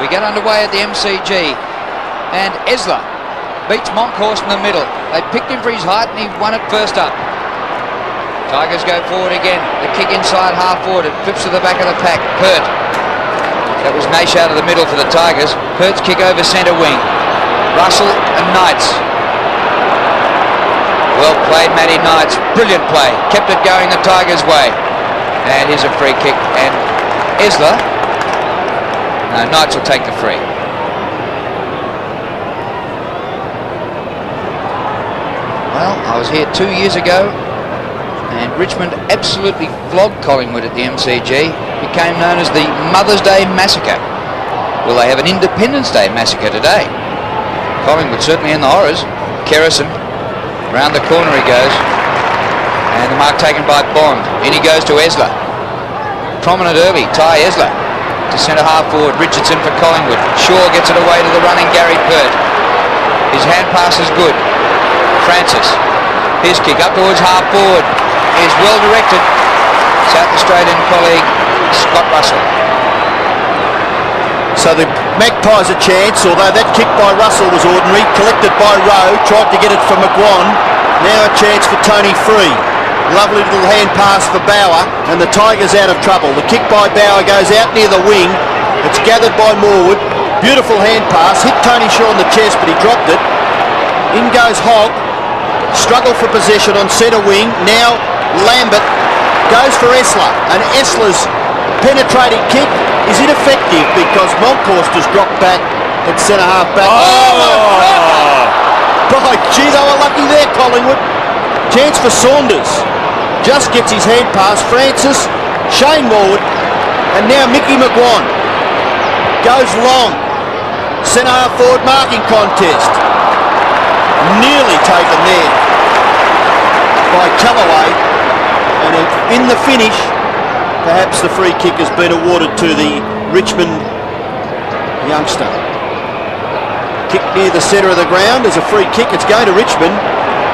We get underway at the MCG, and Esler beats Monkhorst in the middle. They picked him for his height and he won it first up. Tigers go forward again. The kick inside half forward. It flips to the back of the pack. Pert. That was Nash out of the middle for the Tigers. Pert's kick over centre wing. Russell and Knights. Well played, Matty Knights. Brilliant play. Kept it going the Tigers' way. And here's a free kick. And Esler. No, Knights will take the free. Well, I was here 2 years ago, and Richmond absolutely flogged Collingwood at the MCG. Became known as the Mother's Day Massacre. Well, they have an Independence Day Massacre today. Collingwood certainly in the horrors. Kerrison, round the corner he goes, and the mark taken by Bond. In he goes to Esler. Prominent early, Ty Esler. To centre half forward, Richardson for Collingwood. Shaw gets it away to the running Gary Pert. His hand pass is good. Francis, his kick up towards half forward is well directed. South Australian colleague Scott Russell. So the Magpies a chance, although that kick by Russell was ordinary. Collected by Rowe, tried to get it for McGuan. Now a chance for Tony Free. Lovely little hand pass for Bauer, and the Tigers out of trouble. The kick by Bauer goes out near the wing. It's gathered by Morwood. Beautiful hand pass. Hit Tony Shaw on the chest, but he dropped it. In goes Hogg. Struggle for possession on centre wing. Now Lambert goes for Esler, and Esler's penetrating kick is ineffective because Monkhorst has dropped back at centre half back. By gee, they were lucky there, Collingwood. Chance for Saunders. Just gets his hand past Francis, Shane Morwood, and now Mickey McGuan. Goes long. Centre half forward marking contest. Nearly taken there by Callaway, and in the finish perhaps the free kick has been awarded to the Richmond youngster. Kick near the centre of the ground as a free kick. It's going to Richmond.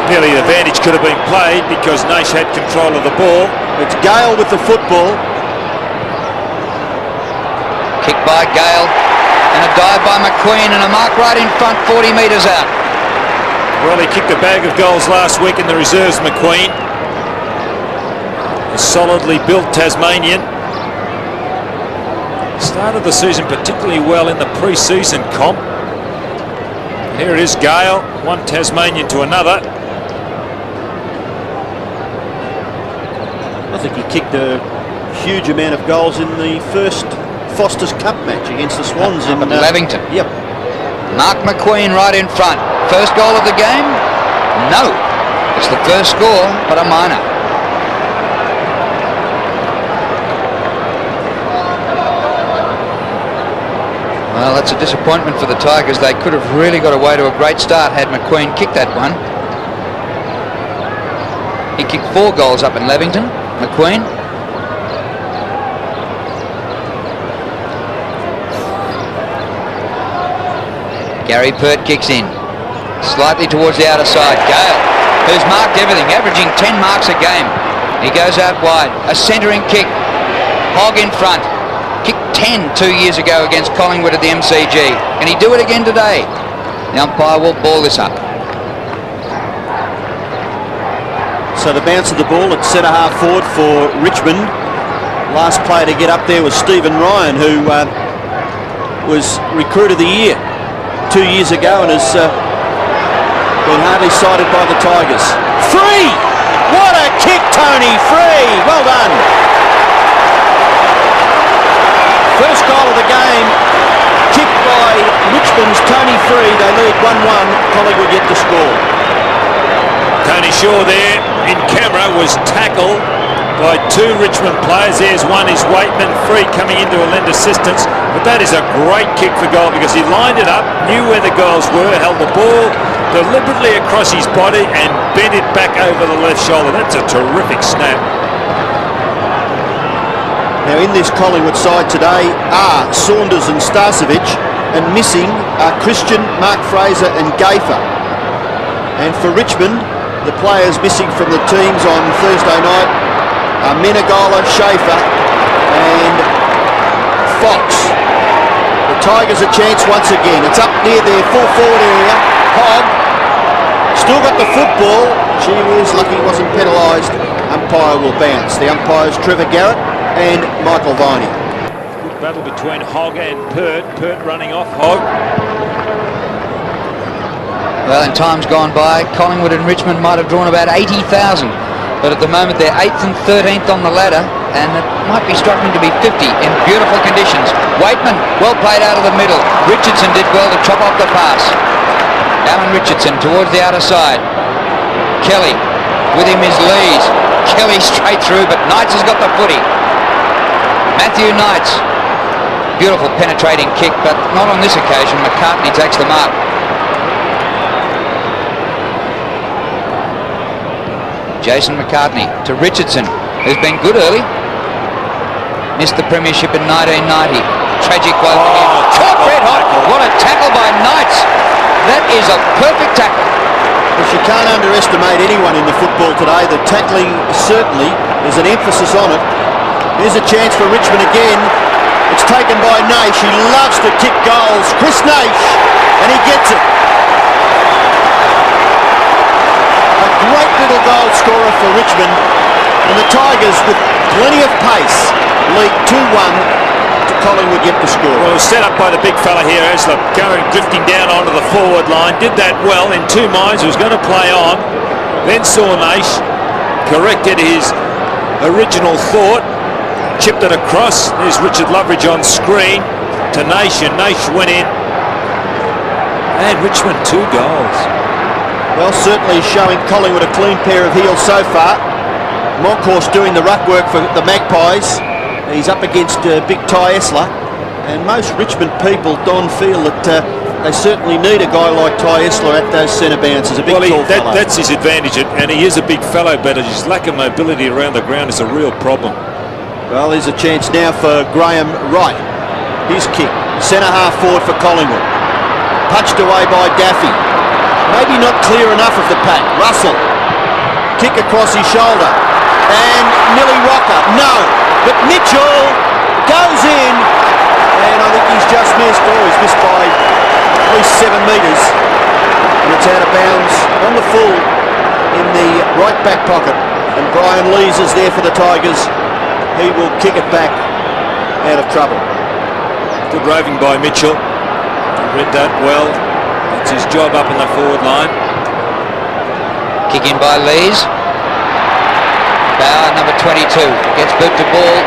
Nearly the advantage could have been played because Nash had control of the ball. It's Gale with the football. Kick by Gale and a dive by McQueen and a mark right in front, 40 metres out. Well, he kicked a bag of goals last week in the reserves, McQueen. A solidly built Tasmanian. Started the season particularly well in the pre-season comp. And here it is, Gale, one Tasmanian to another. I think he kicked a huge amount of goals in the first Foster's Cup match against the Swans in Lavington. Yep. Mark McQueen right in front. First goal of the game? No. It's the first score, but a minor. Well, that's a disappointment for the Tigers. They could have really got away to a great start had McQueen kicked that one. He kicked 4 goals up in Lavington, McQueen. Gary Pert kicks in. Slightly towards the outer side. Gale, who's marked everything, averaging 10 marks a game. He goes out wide. A centering kick. Hogg in front. Kicked 10 2 years ago against Collingwood at the MCG. Can he do it again today? The umpire will ball this up. So the bounce of the ball at centre half forward for Richmond. Last player to get up there was Stephen Ryan, who was recruit of the year 2 years ago and has been hardly cited by the Tigers. Free! What a kick, Tony Free! Well done. First goal of the game, kicked by Richmond's Tony Free. They lead 1-1. Collingwood yet to score. Tony Shaw there in camera was tackled by 2 Richmond players. There's one is Waitman, Free coming in to lend assistance. But that is a great kick for goal because he lined it up, knew where the goals were, held the ball deliberately across his body and bent it back over the left shoulder. That's a terrific snap. Now in this Collingwood side today are Saunders and Starcevic, and missing are Christian, Mark Fraser and Gaffer. And for Richmond, the players missing from the teams on Thursday night are Menegola, Schaefer and Fox. The Tigers a chance once again. It's up near their full forward area. Hogg still got the football. Gee whiz, lucky he wasn't penalised. Umpire will bounce. The umpires Trevor Garrett and Michael Viney. Good battle between Hogg and Pert. Pert running off Hogg. Well, in times gone by, Collingwood and Richmond might have drawn about 80,000, but at the moment they're 8th and 13th on the ladder, and it might be struggling to be 50 in beautiful conditions. Waitman, well played out of the middle. Richardson did well to chop off the pass. Alan Richardson towards the outer side. Kelly, with him is Lees. Kelly straight through, but Knights has got the footy. Matthew Knights, beautiful penetrating kick, but not on this occasion. McCartney takes the mark. Jason McCartney to Richardson, who's been good early. Missed the premiership in 1990. Tragic blow for him. Caught red hot. What a tackle by Knights. That is a perfect tackle. But you can't underestimate anyone in the football today. The tackling certainly, there's an emphasis on it. Here's a chance for Richmond again. It's taken by Naish. He loves to kick goals. Chris Naish, and he gets it. A great little goal scorer for Richmond, and the Tigers, with plenty of pace, lead 2-1 to Collingwood yet to score. Well, it was set up by the big fella here, Esler, going drifting down onto the forward line. Did that well, in two minds, was going to play on. Then saw Naish, corrected his original thought, chipped it across. There's Richard Loveridge on screen to Naish, and Naish went in. And Richmond 2 goals. Well, certainly showing Collingwood a clean pair of heels so far. Monkhorst doing the ruck work for the Magpies. He's up against Big Ty Esler, and most Richmond people, Don, feel that they certainly need a guy like Ty Esler at those centre bounces. A big tall fellow. That's his advantage, and he is a big fellow, but his lack of mobility around the ground is a real problem. Well, there's a chance now for Graham Wright. His kick, centre half forward for Collingwood. Punched away by Daffy. Maybe not clear enough of the pack. Russell, kick across his shoulder, and Millie Rocker, no, but Mitchell goes in, and I think he's just missed. Oh, he's missed by at least 7 metres, and it's out of bounds on the full in the right back pocket, and Brian Lees is there for the Tigers. He will kick it back out of trouble. Good roving by Mitchell. He read that well. That's his job up in the forward line. Kick in by Lees. Bauer, number 22, gets boot to ball.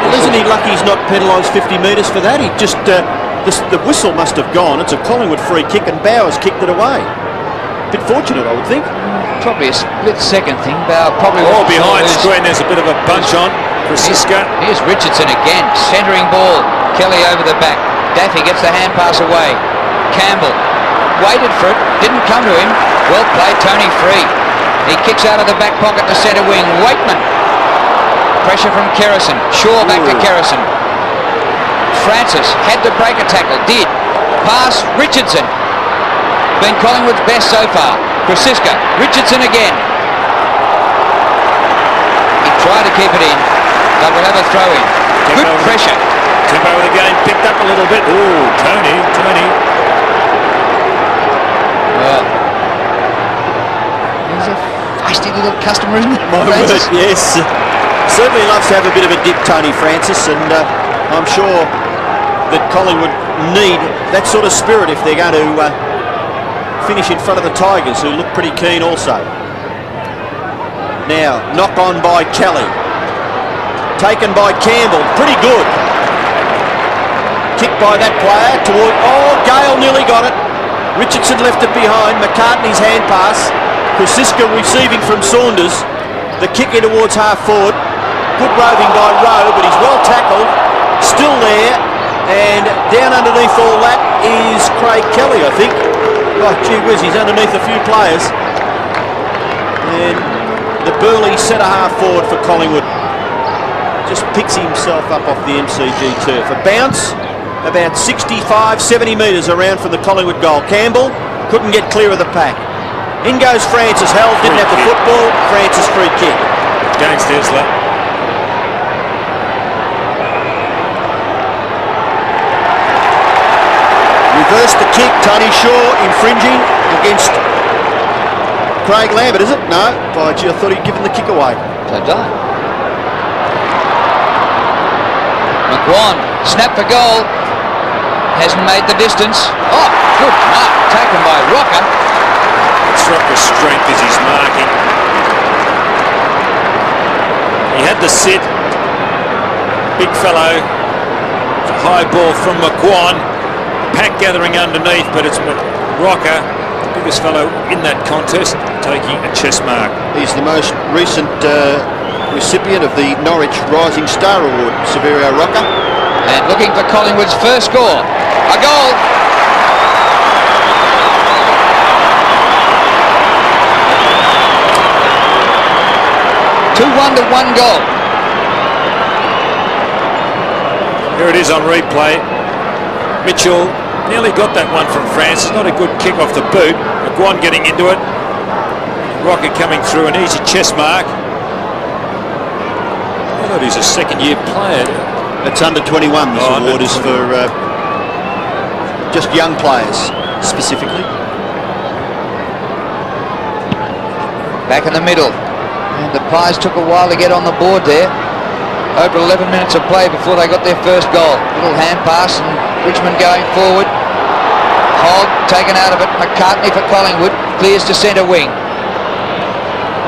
Well, isn't he lucky he's not penalised 50 metres for that? He just, the whistle must have gone. It's a Collingwood free kick, and Bauer's kicked it away. Bit fortunate, I would think. Probably a split second thing. Bauer probably... Oh, behind screen, there's a bit of a bunch on. Francisca. Here's Richardson again, centering ball. Kelly over the back. Daffy gets the hand pass away. Campbell waited for it, didn't come to him. Well played, Tony Free. He kicks out of the back pocket to centre wing. Waitman. Pressure from Kerrison. Shaw back to Kerrison. Francis had to break a tackle, did. Pass Richardson. Been Collingwood's best so far. Francisca. Richardson again. He tried to keep it in, but we'll have a throw in. Good pressure. Tempo of the game picked up a little bit. Ooh, Tony. Well, he's a feisty little customer, isn't he? My word, yes. Certainly loves to have a bit of a dip, Tony Francis, and I'm sure that Collingwood need that sort of spirit if they're going to finish in front of the Tigers, who look pretty keen also. Now, knock on by Kelly. Taken by Campbell, pretty good. Kick by that player toward... Oh, Gale nearly got it. Richardson left it behind. McCartney's hand pass. Francisca receiving from Saunders. The kick in towards half forward. Good roving by Rowe, but he's well tackled. Still there. And down underneath all that is Craig Kelly, I think. Oh, gee whiz, he's underneath a few players. And the burly centre half forward for Collingwood just picks himself up off the MCG turf. A bounce about 65, 70 metres around from the Collingwood goal. Campbell couldn't get clear of the pack. In goes Francis. Held didn't have the football. Francis free kick. Against Esler. missed the kick. Tony Shaw infringing against Craig Lambert, is it? No, I thought he'd given the kick away. So done. McGuan, snap for goal. Hasn't made the distance. Oh, good mark taken by Rocker. It's Rocker's strength is his marking. He had the sit. Big fellow. It's a high ball from McGuan. Pack gathering underneath, but it's Rocker, the biggest fellow in that contest, taking a chest mark. He's the most recent recipient of the Norwich Rising Star Award, Severio Rocker. And looking for Collingwood's first score. A goal. Two-1 to 1 goal. Here it is on replay. Mitchell nearly got that one from Francis. Not a good kick off the boot. McGuan getting into it. Rocker coming through, an easy chest mark. I thought he's a second-year player. It's under 21. This award is for just young players, specifically. Back in the middle. And the Pies took a while to get on the board there. Over 11 minutes of play before they got their first goal. Little hand pass and Richmond going forward. Hogg taken out of it. McCartney for Collingwood. Clears to centre wing.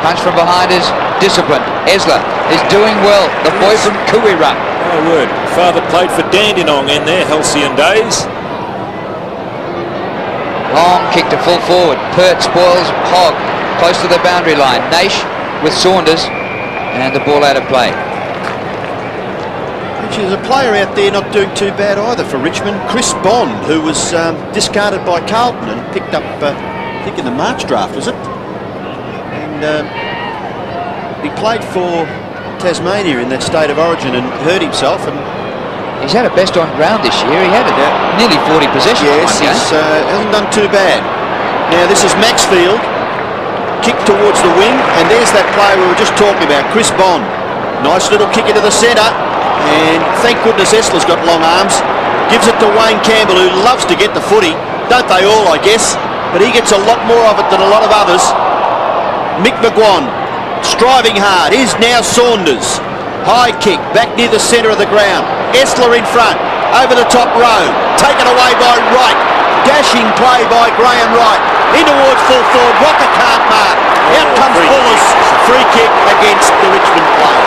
Punch from behind is disciplined. Esler is doing well. The boy from Kuira. My word. Father played for Dandenong in their halcyon days. Long kick to full forward. Pert spoils Hogg. Close to the boundary line. Naish with Saunders. And the ball out of play. There's a player out there not doing too bad either for Richmond, Chris Bond, who was discarded by Carlton and picked up, I think in the March draft, was it? And he played for Tasmania in that state of origin and hurt himself. And he's had a best on ground this year. He had nearly 40 possessions. Yes, he hasn't done too bad. Now this is Maxfield, kick towards the wing, and there's that player we were just talking about, Chris Bond. Nice little kick into the centre. And thank goodness Esler's got long arms. Gives it to Wayne Campbell, who loves to get the footy. Don't they all, I guess? But he gets a lot more of it than a lot of others. Mick McGuan, striving hard. Here's now Saunders. High kick, back near the centre of the ground. Esler in front, over the top row. Taken away by Wright. Dashing play by Graham Wright. In towards full forward. Rocker can't mark. Out comes Bullis. Free kick against the Richmond player.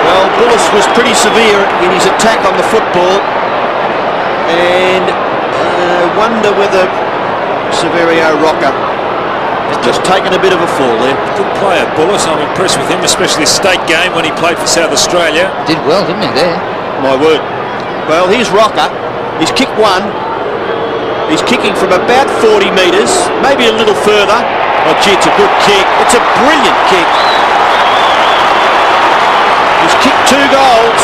Well, Bullis was pretty severe in his attack on the football, and wonder whether Severio Rocker has just taken a bit of a fall there. Good player, Bullis. I'm impressed with him, especially his state game when he played for South Australia. Did well, didn't he, there? My word. Well, here's Rocker. He's kicked one. He's kicking from about 40 metres, maybe a little further. Oh, gee, it's a good kick. It's a brilliant kick. He's kicked 2 goals,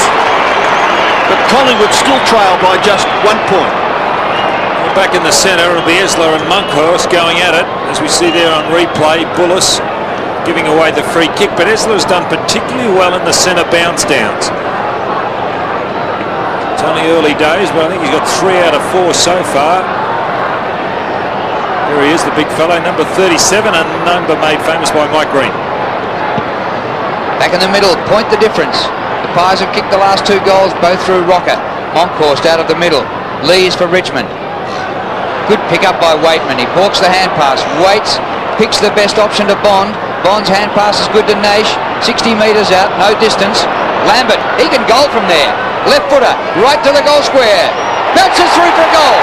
but Collingwood still trail by just 1 point. Well, back in the centre, it'll be Esler and Monkhorst going at it. As we see there on replay, Bullis giving away the free kick, but Esler's done particularly well in the centre bounce downs. It's only early days, but I think he's got 3 out of 4 so far. There he is, the big fellow, number 37, a number made famous by Mike Green. Back in the middle, point the difference. The Pies have kicked the last 2 goals, both through Rocker. Monkhorst out of the middle. Lees for Richmond. Good pick up by Waitman. He balks the hand pass. Waits, picks the best option to Bond. Bond's hand pass is good to Naish. 60 metres out, no distance. Lambert, he can goal from there. Left footer, right to the goal square. Bounces through for a goal.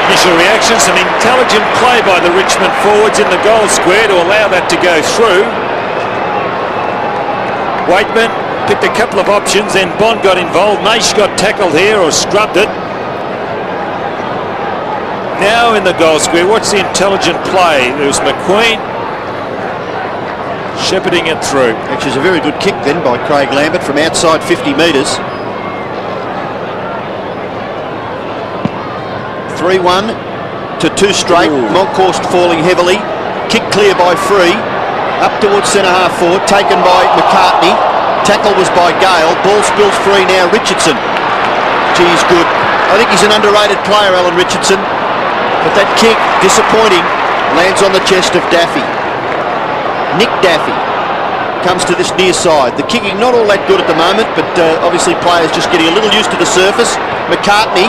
Initial reaction, some intelligent play by the Richmond forwards in the goal square to allow that to go through. Waitman picked a couple of options, then Bond got involved. Naish got tackled here or scrubbed it. Now in the goal square, what's the intelligent play? There's McQueen shepherding it through. Which is a very good kick then by Craig Lambert from outside 50 metres. 3-1 to 2 straight. Monkhorst falling heavily. Kick clear by Free. Up towards centre-half forward, taken by McCartney. Tackle was by Gale. Ball spills free now, Richardson. Gee, he's good. I think he's an underrated player, Alan Richardson. But that kick, disappointing, lands on the chest of Daffy. Nick Daffy comes to this near side. The kicking not all that good at the moment, but obviously players just getting a little used to the surface. McCartney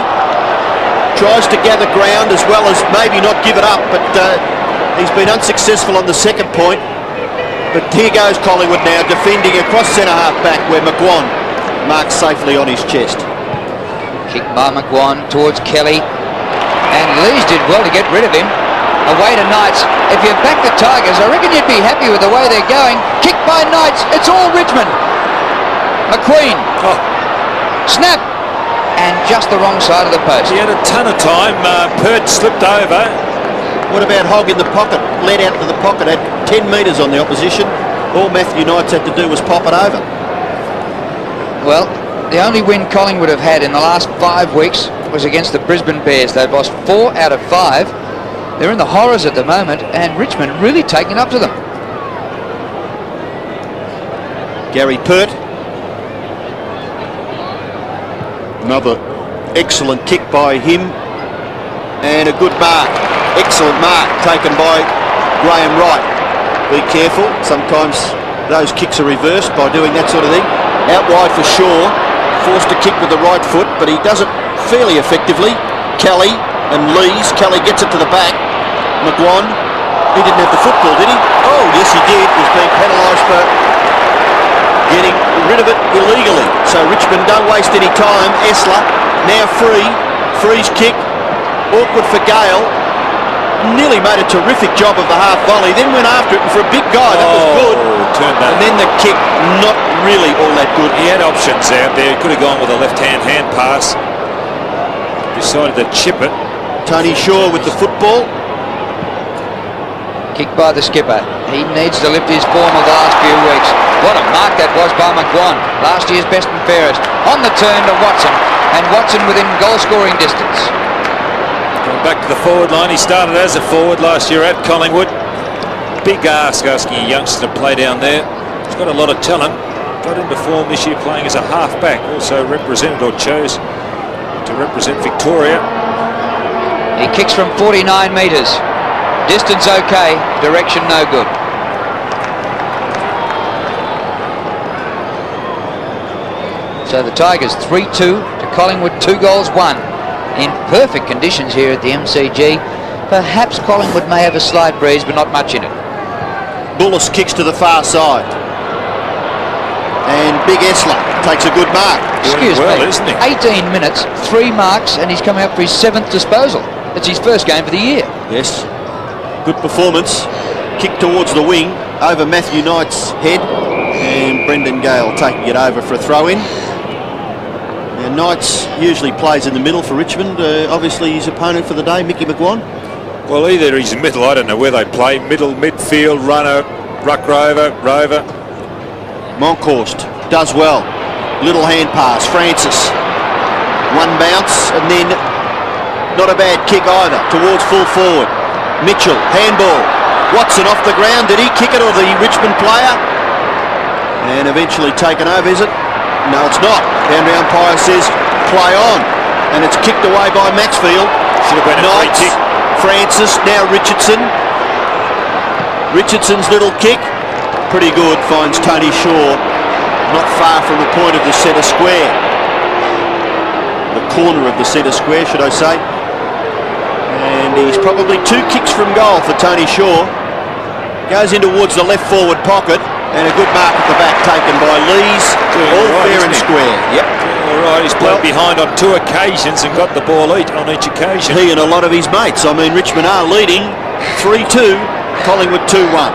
tries to gather ground as well as maybe not give it up, but he's been unsuccessful on the second point. But here goes Collingwood now, defending across centre-half back where McGuan marks safely on his chest. Kick by McGuan towards Kelly. And Lees did well to get rid of him. Away to Knights. If you back the Tigers, I reckon you'd be happy with the way they're going. Kick by Knights. It's all Richmond. McQueen. Oh. Snap. And just the wrong side of the post. He had a ton of time. Pert slipped over. What about Hogg in the pocket? Led out to the pocket, had 10 metres on the opposition. All Matthew Knights had to do was pop it over. Well, the only win Collingwood have had in the last 5 weeks was against the Brisbane Bears. They've lost 4 out of 5. They're in the horrors at the moment, and Richmond really taking up to them. Gary Pert. Another excellent kick by him. And a good mark. Excellent mark taken by Graham Wright. Be careful. Sometimes those kicks are reversed by doing that sort of thing. Out wide for Shaw. Forced to kick with the right foot, but he does it fairly effectively. Kelly and Lees. Kelly gets it to the back. McGuan. He didn't have the football, did he? Oh, yes, he did. He's being penalised for getting rid of it illegally. So Richmond don't waste any time. Esler now free. Free's kick. Awkward for Gale. Nearly made a terrific job of the half volley, then went after it, and for a big guy that was good. Turned that. And then the kick, not really all that good. He had options out there. He could have gone with a left-hand hand pass. Decided to chip it. Tony Shaw with the football. Kick by the skipper. He needs to lift his form of the last few weeks. What a mark that was by McGuan. Last year's best and fairest. On the turn to Watson, and Watson within goal-scoring distance. Going back to the forward line. He started as a forward last year at Collingwood. Big ask asking a youngster to play down there. He's got a lot of talent. Got into form this year playing as a half-back. Also represented or chose to represent Victoria. He kicks from 49 metres. Distance okay, direction no good. So the Tigers 3-2 to Collingwood, 2 goals 1. In perfect conditions here at the MCG. Perhaps Collingwood may have a slight breeze, but not much in it. Bullis kicks to the far side. And Big Esler takes a good mark. Excuse well, me, isn't he? 18 minutes, 3 marks, and he's coming up for his 7th disposal. It's his first game for the year. Yes. Good performance. Kick towards the wing, over Matthew Knight's head. And Brendan Gale taking it over for a throw-in. Now, Knights usually plays in the middle for Richmond. Obviously, his opponent for the day, Mickey McGuan. Well, either he's middle, I don't know where they play. Middle, midfield, runner, ruck rover. Monkhorst does well. Little hand pass. Francis. One bounce, and then not a bad kick either towards full forward. Mitchell, handball. Watson off the ground. Did he kick it or the Richmond player? And eventually taken over, is it? No, it's not. Boundary umpire says play on, and it's kicked away by Maxfield. Should have been a free Knights, kick. Francis, now Richardson. Richardson's little kick, pretty good, finds Tony Shaw not far from the point of the centre square. The corner of the centre square, should I say. And he's probably 2 kicks from goal for Tony Shaw. Goes in towards the left forward pocket. And a good mark at the back taken by Lees. All fair and square. Yep. All right, he's played behind on 2 occasions and got the ball on each occasion. He and a lot of his mates. I mean, Richmond are leading 3-2, Collingwood 2-1.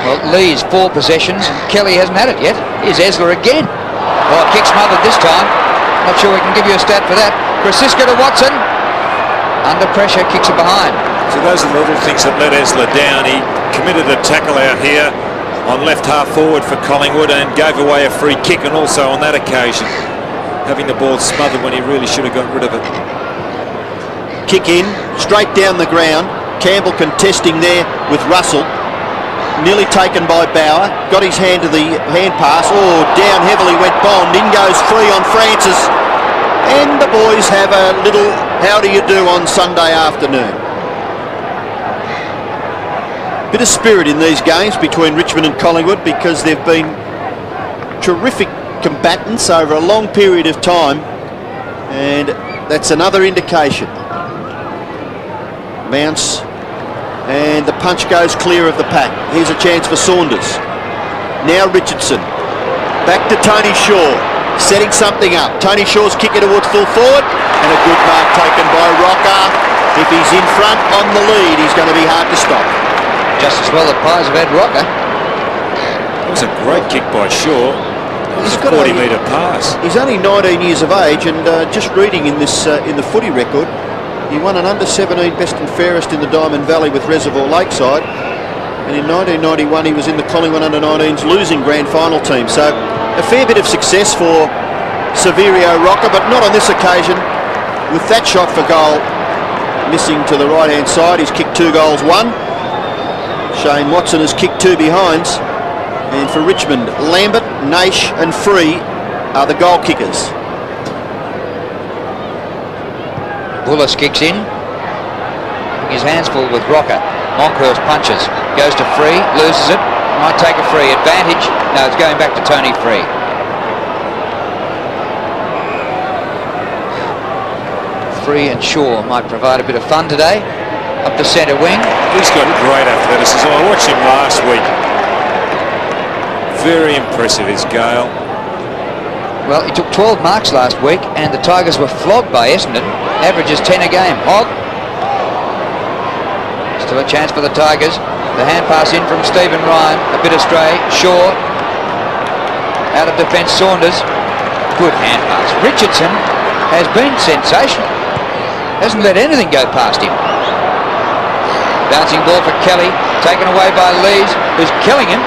Well, Lee's 4 possessions, and Kelly hasn't had it yet. Here's Esler again. Oh, kick smothered this time. Not sure we can give you a stat for that. Krasiska to Watson. Under pressure, kicks it behind. So those are the little things that let Esler down. He committed a tackle out here on left half forward for Collingwood and gave away a free kick, and also on that occasion having the ball smothered when he really should have got rid of it. Kick in, straight down the ground. Campbell contesting there with Russell. nearly taken by Bauer. Got his hand to the hand pass. Oh, down heavily went Bond. In goes free on Francis. And the boys have a little how do you do on Sunday afternoon. Bit of spirit in these games between Richmond and Collingwood because they've been terrific combatants over a long period of time, and that's another indication. Mounts, and the punch goes clear of the pack. Here's a chance for Saunders. Now Richardson. Back to Tony Shaw, setting something up. Tony Shaw's kicking towards full forward, and a good mark taken by Rocker. If he's in front on the lead, he's going to be hard to stop. Just as well the Pies have had Rocker. It was a great kick by Shaw. It was a 40-metre pass. He's only 19 years of age, and just reading in this in the footy record, he won an under-17 best and fairest in the Diamond Valley with Reservoir Lakeside, and in 1991 he was in the Collingwood under-19s losing grand final team. So a fair bit of success for Severio Rocker, but not on this occasion. With that shot for goal missing to the right-hand side, he's kicked 2 goals, 1. Shane Watson has kicked 2 behinds. And for Richmond, Lambert, Naish and Free are the goal kickers. Bullis kicks in. His hands full with Rocker. Monkhurst punches. Goes to Free. Loses it. Might take a free. Advantage. No, it's going back to Tony Free. Free and Shaw might provide a bit of fun today. Up the centre wing. He's got great athleticism. I watched him last week. Very impressive is Gale. Well, he took 12 marks last week and the Tigers were flogged by Essendon. Averages 10 a game. Hogg. Still a chance for the Tigers. The hand pass in from Stephen Ryan. A bit astray. Shaw. Out of defence, Saunders. Good hand pass. Richardson has been sensational. Hasn't let anything go past him. Bouncing ball for Kelly. Taken away by Lees, who's killing him.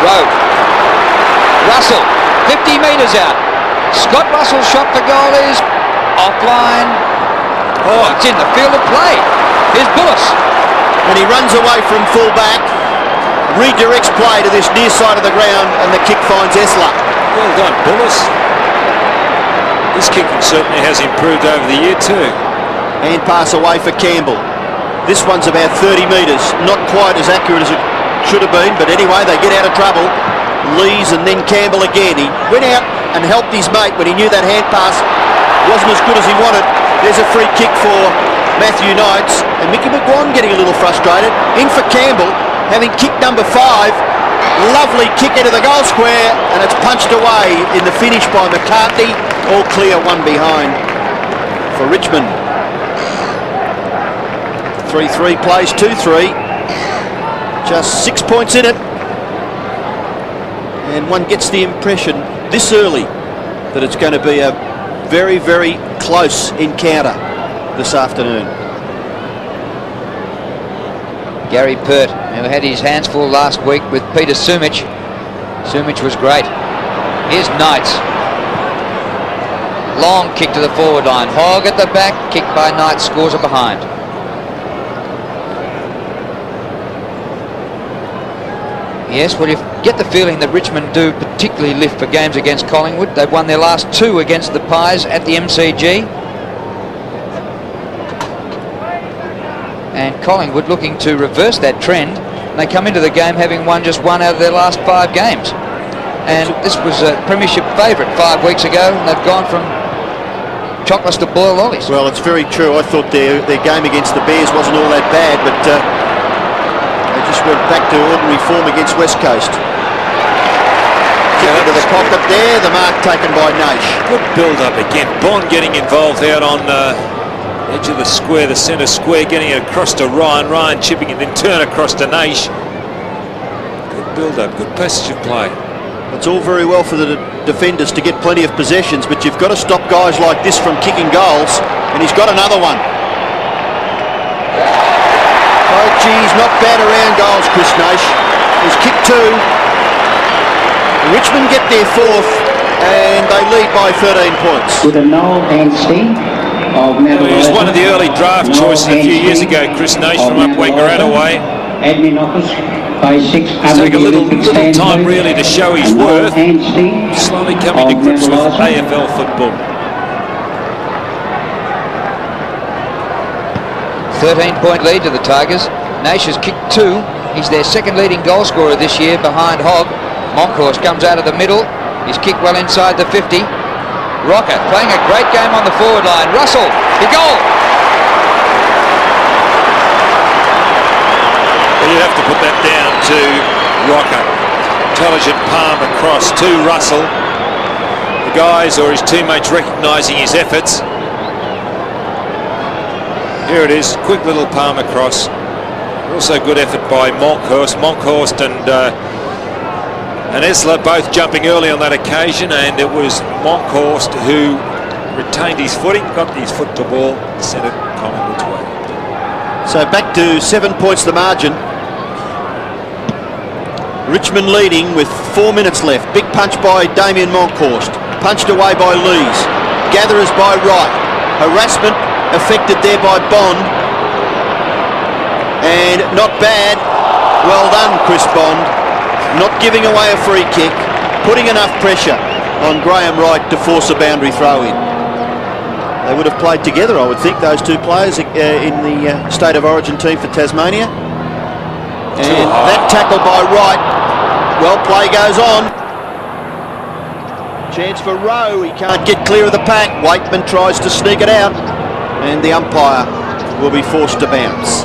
Rowe. Russell, 50 metres out. Scott Russell's shot for goal is offline. Oh, it's in the field of play. Here's Bullis. And he runs away from full back, redirects play to this near side of the ground, and the kick finds Esler. Well done, Bullis. His kicking certainly has improved over the year too. Hand pass away for Campbell. This one's about 30 metres, not quite as accurate as it should have been, but anyway, they get out of trouble. Lees and then Campbell again. He went out and helped his mate when he knew that hand pass wasn't as good as he wanted. There's a free kick for Matthew Knights, and Mickey McGuan getting a little frustrated. In for Campbell, having kicked number 5. Lovely kick into the goal square, and it's punched away in the finish by McCartney. All clear, 1 behind for Richmond. 3-3 plays 2-3. Just 6 points in it, and one gets the impression this early that it's going to be a very, very close encounter this afternoon. Gary Pert, who had his hands full last week with Peter Sumich. Sumich was great. Here's Knights. Long kick to the forward line. Hogg at the back, kicked by Knights, scores a behind. Yes, well, you get the feeling that Richmond do particularly lift for games against Collingwood. They've won their last 2 against the Pies at the MCG. And Collingwood looking to reverse that trend. They come into the game having won just 1 out of their last 5 games. And this was a premiership favourite 5 weeks ago, and they've gone from chocolates to boiled lollies. Well, it's very true. I thought their game against the Bears wasn't all that bad, but they just went back to ordinary form against West Coast. Kick into the pocket there, the mark taken by Naish. Good build-up again. Bond getting involved out on edge of the square, the centre square, getting it across to Ryan. Ryan chipping it, then turn across to Naish. Good build-up, good passage of play. It's all very well for the defenders to get plenty of possessions, but you've got to stop guys like this from kicking goals, and he's got another one. Oh, geez, not bad around goals, Chris Naish. He's kicked 2. Richmond get their 4th, and they lead by 13 points. With a no and Sting. He was one of the early draft choices a few years ago, Chris Nash from up Wangaratta way. Admin office, phase 6. It's taken a little time really to show his worth. Slowly coming to grips with AFL football. 13-point lead to the Tigers. Nash has kicked 2. He's their second leading goal scorer this year behind Hogg. Monkhorst comes out of the middle. He's kicked well inside the 50. Rocker playing a great game on the forward line. Russell, the goal. Well, you'd have to put that down to Rocker. Intelligent palm across to Russell. The guys or his teammates recognising his efforts. Here it is, quick little palm across. Also good effort by Monkhorst. Monkhorst and Esler both jumping early on that occasion, and it was Monkhorst who retained his footing, got his foot to ball, sent it Collingwood's way. So back to 7 points the margin. Richmond leading with 4 minutes left. Big punch by Damien Monkhorst. Punched away by Lees. Gatherers by Wright. Harassment affected there by Bond. And not bad. Well done, Chris Bond. Not giving away a free kick. Putting enough pressure on Graham Wright to force a boundary throw in. They would have played together, I would think, those two players in the State of Origin team for Tasmania. And that tackle by Wright. Well, play goes on. Chance for Rowe. He can't get clear of the pack. Waitman tries to sneak it out. And the umpire will be forced to bounce.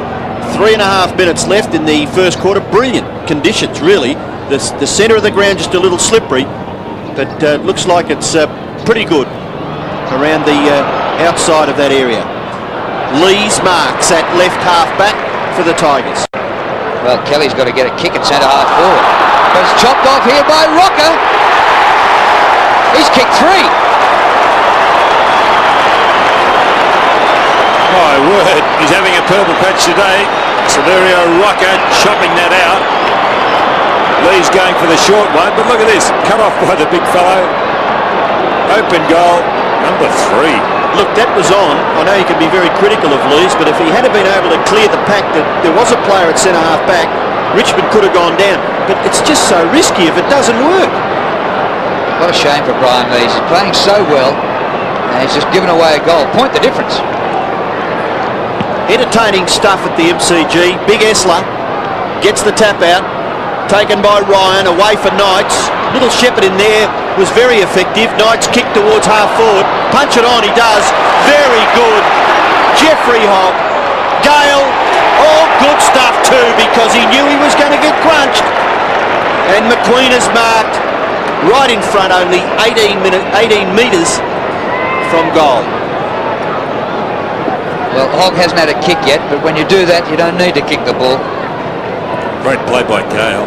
3.5 minutes left in the first quarter. Brilliant conditions, really. The centre of the ground just a little slippery, but looks like it's pretty good around the outside of that area. Lees marks at left half back for the Tigers. Well, Kelly's got to get a kick at centre half forward. But it's chopped off here by Rocker. He's kicked 3. My word, he's having a purple patch today. Severio Rocker chopping that out. Lee's going for the short one, but look at this, cut off by the big fellow. Open goal, number 3. Look, that was on. I know you can be very critical of Lees, but if he had been able to clear the pack, that there was a player at centre half back, Richmond could have gone down. But it's just so risky if it doesn't work. What a shame for Brian Lees. He's playing so well, and he's just given away a goal. Point the difference. Entertaining stuff at the MCG. Big Esler gets the tap out, taken by Ryan, away for Knights. Little Shepherd in there was very effective. Knights kick towards half forward. Punch it on, he does. Very good. Jeffrey Hogg. Gale, all good stuff too, because he knew he was going to get crunched. And McQueen is marked right in front, only 18 metres from goal. Well, Hogg hasn't had a kick yet, but when you do that, you don't need to kick the ball. Great play by Gale,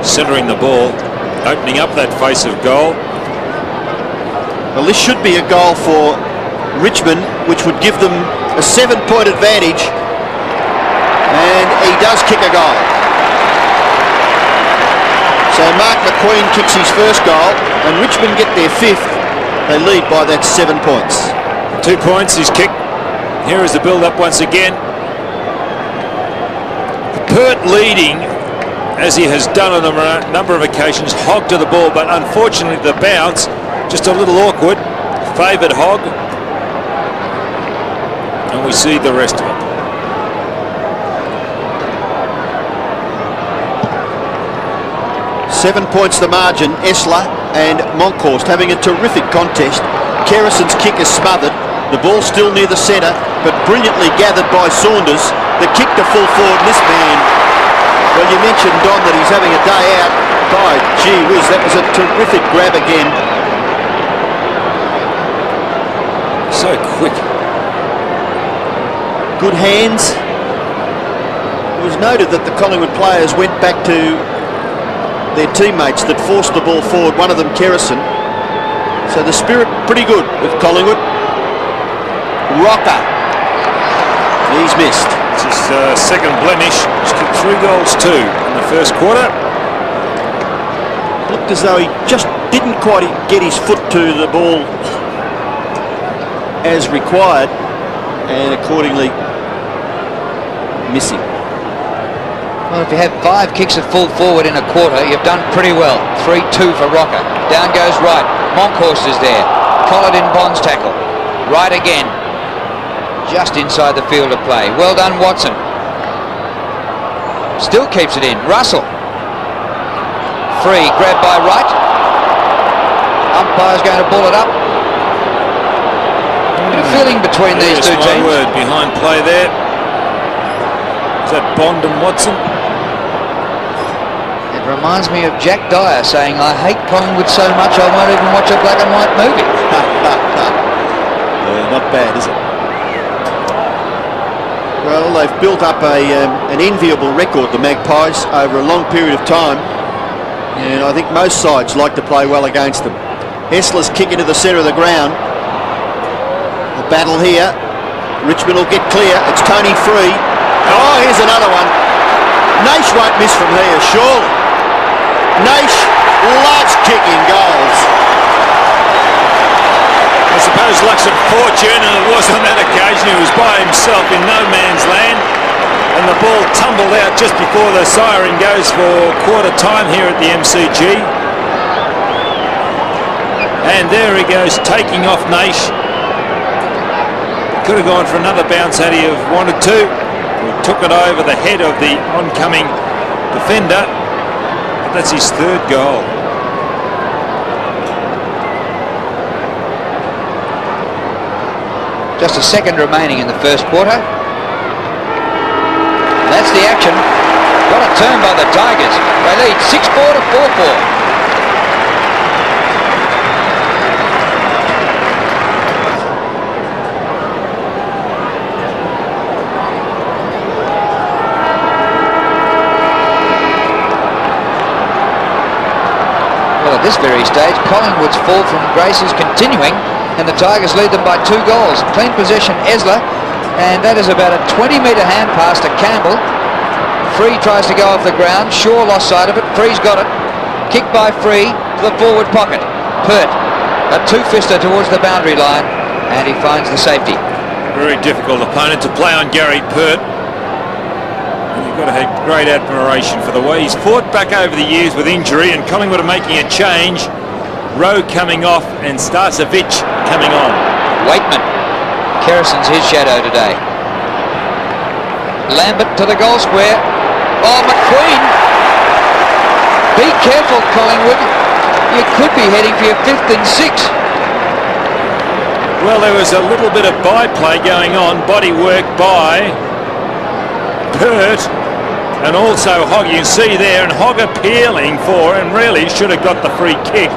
centering the ball, opening up that face of goal. Well, this should be a goal for Richmond, which would give them a 7-point advantage. And he does kick a goal. So Mark McQueen kicks his first goal, and Richmond get their 5th. They lead by that 7 points. 2 points, he's kicked. Here is the build-up once again. Pert leading, as he has done on a number of occasions. Hogg to the ball, but unfortunately the bounce, just a little awkward. Favoured Hogg. And we see the rest of it. Seven points the margin. Esler and Monkhorst having a terrific contest. Kerrison's kick is smothered. The ball still near the centre, but brilliantly gathered by Saunders. The kick to full forward. This man, well, you mentioned, Don, that he's having a day out. By gee whiz, that was a terrific grab again. So quick. Good hands. It was noted that the Collingwood players went back to their teammates that forced the ball forward, one of them Kerrison. So the spirit pretty good with Collingwood. Rocker. He's missed. It's his second blemish. He's kicked 3 goals too in the first quarter. Looked as though he just didn't quite get his foot to the ball as required. and accordingly missing. Well, if you have 5 kicks at full forward in a quarter, you've done pretty well. 3-2 for Rocker. Down goes right. Monkhorst is there. Collared in Bond's tackle. Right again. Just inside the field of play. Well done, Watson. Still keeps it in. Russell. Free. Grabbed by Wright. Umpire's going to ball it up. Bit of feeling between these two teams. One word behind play there. Is that Bond and Watson? It reminds me of Jack Dyer saying, "I hate Collingwood so much I won't even watch a black and white movie." Not bad, is it? Well, they've built up an enviable record, the Magpies, over a long period of time, and I think most sides like to play well against them. Hessler's kick into the centre of the ground. The battle here. Richmond will get clear. It's Tony free. Oh, here's another one. Naish won't miss from here, surely. Naish loves kicking goals. I suppose luck's of fortune, and it was on that occasion. He was by himself in no man's land, and the ball tumbled out just before the siren goes for quarter time here at the MCG. And there he goes, taking off Naish. Could have gone for another bounce had he have wanted to. He took it over the head of the oncoming defender. But that's his 3rd goal. Just a second remaining in the first quarter. And that's the action. Got a turn by the Tigers. They lead 6-4 to 4-4. At this very stage, Collingwood's fall from grace is continuing, and the Tigers lead them by 2 goals. Clean possession, Esler, and that is about a 20-metre hand pass to Campbell. Free tries to go off the ground. Shaw lost sight of it. Free's got it. Kick by Free to the forward pocket. Pert, a 2-fister towards the boundary line, and he finds the safety. Very difficult opponent to play on, Gary Pert. You've got to have great admiration for the way he's fought back over the years with injury, and Collingwood are making a change. Rowe coming off and Starcevic coming on. Waitman. Kerrison's his shadow today. Lambert to the goal square. Oh, McQueen. Be careful, Collingwood. You could be heading for your 5th and 6th. Well, there was a little bit of byplay going on. Body work by Pert, and also Hogg, you can see there, and Hogg appealing for, and really should have got the free kick,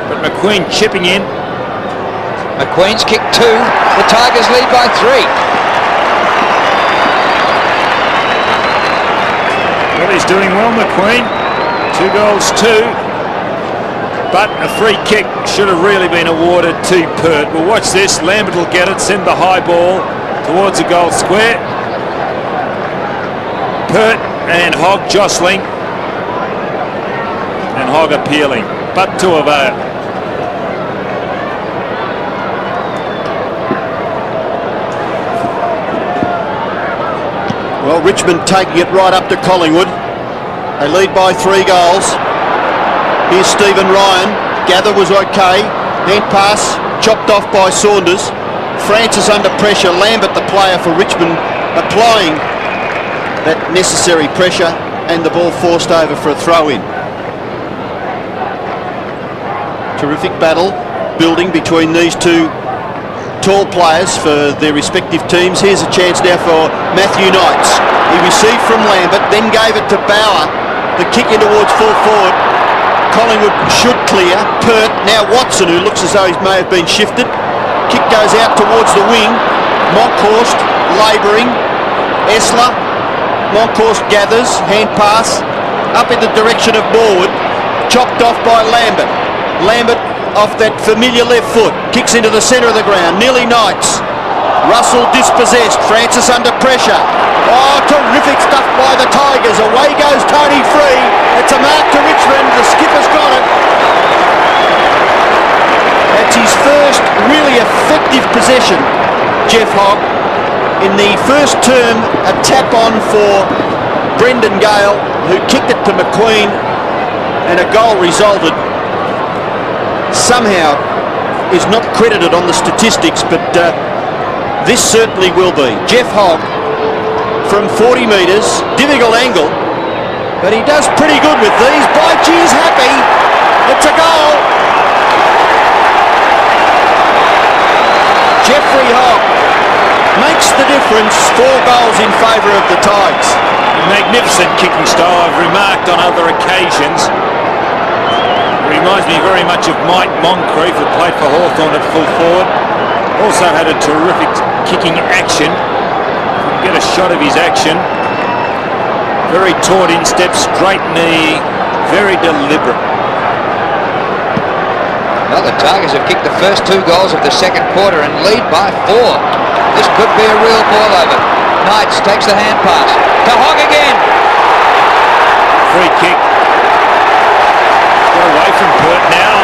but McQueen chipping in. McQueen's kick 2. The Tigers lead by 3. Well, he's doing well, McQueen. 2 goals, 2, but a free kick should have really been awarded to Pert. Well, watch this. Lambert will get it, send the high ball towards the goal square. Pert and Hogg jostling, and Hogg appealing, but to avail. Well, Richmond taking it right up to Collingwood. They lead by 3 goals. Here's Stephen Ryan. Gather was okay. Hand pass chopped off by Saunders. Francis under pressure. Lambert, the player for Richmond, applying that necessary pressure, and the ball forced over for a throw-in. Terrific battle building between these 2 tall players for their respective teams. Here's a chance now for Matthew Knights. He received from Lambert, then gave it to Bauer. The kick in towards full forward. Collingwood should clear. Pert, now Watson, who looks as though he may have been shifted. Kick goes out towards the wing. Monkhorst labouring. Esler. Monkhorst gathers, hand pass up in the direction of Morwood, chopped off by Lambert. Lambert off that familiar left foot, kicks into the centre of the ground, nearly Knights. Russell dispossessed, Francis under pressure. Oh, terrific stuff by the Tigers. Away goes Tony free. It's a mark to Richmond, the skipper's got it. That's his first really effective possession. Jeff Hogg. In the first term, a tap on for Brendan Gale, who kicked it to McQueen, and a goal resulted. Somehow is not credited on the statistics, but this certainly will be. Jeff Hogg from 40 metres, difficult angle, but he does pretty good with these. Boichi is happy. It's a goal. Jeffrey Hogg makes the difference. 4 goals in favour of the Tigers. Magnificent kicking style. I've remarked on other occasions. Reminds me very much of Mike Moncrief, who played for Hawthorn at full forward. Also had a terrific kicking action. Get a shot of his action. Very taut instep, straight knee, very deliberate. Well, the Tigers have kicked the first 2 goals of the second quarter and lead by 4. This could be a real ball over. Knights takes the hand pass to Hogg again. Free kick. Got away from Pert now.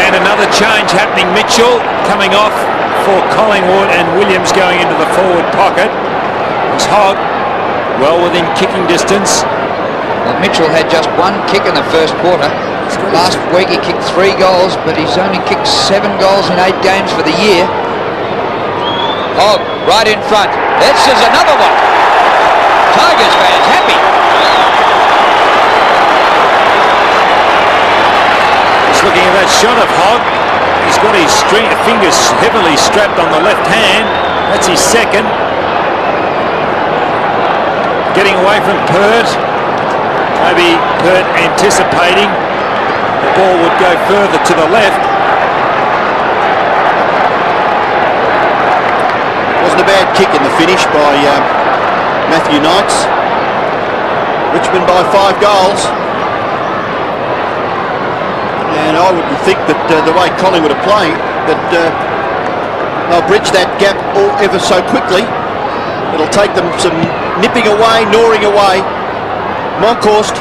And another change happening. Mitchell coming off for Collingwood and Williams going into the forward pocket. It's Hogg well within kicking distance. Well, Mitchell had just 1 kick in the first quarter. Last week he kicked 3 goals, but he's only kicked 7 goals in 8 games for the year. Hogg right in front. This is another one. Tigers fans happy. Just looking at that shot of Hogg. He's got his fingers heavily strapped on the left hand. That's his second. Getting away from Pert. Maybe Pert anticipating the ball would go further to the left. Wasn't a bad kick in the finish by Matthew Knights. Richmond by 5 goals. And I wouldn't think that the way Collingwood are playing, that they'll bridge that gap all ever so quickly. It'll take them some nipping away, gnawing away. Monkhorst,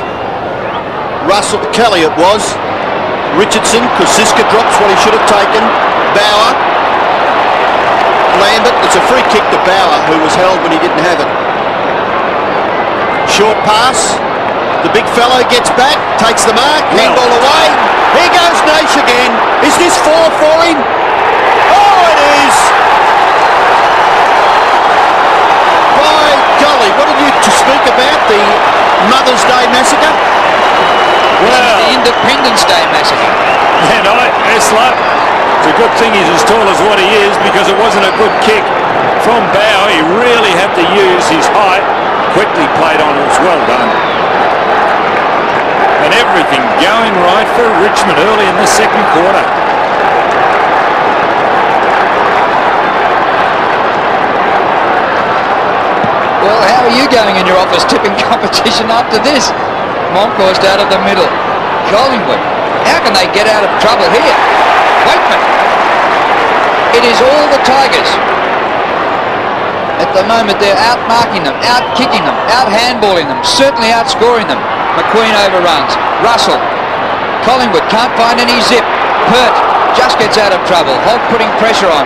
Russell, Kelly it was, Richardson, Kosiska drops what he should have taken, Bauer, Lambert, it's a free kick to Bauer, who was held when he didn't have it. Short pass, the big fellow gets back, takes the mark, handball away, here goes Naish again, is this 4 for him? Oh, it is! By golly, what did you to speak about, the Mother's Day massacre? Well, The Independence Day massacre. and Esler, it's a good thing he's as tall as what he is, because it wasn't a good kick from Bauer. He really had to use his height. Quickly played on, it was well done. And everything going right for Richmond early in the second quarter. Well, how are you going in your office tipping competition after this? Monkhorst out of the middle. Collingwood. How can they get out of trouble here? Waitman. It is all the Tigers. At the moment they're out-marking them, out-kicking them, out-handballing them, certainly outscoring them. McQueen overruns. Russell. Collingwood can't find any zip. Pert just gets out of trouble. Hogg putting pressure on.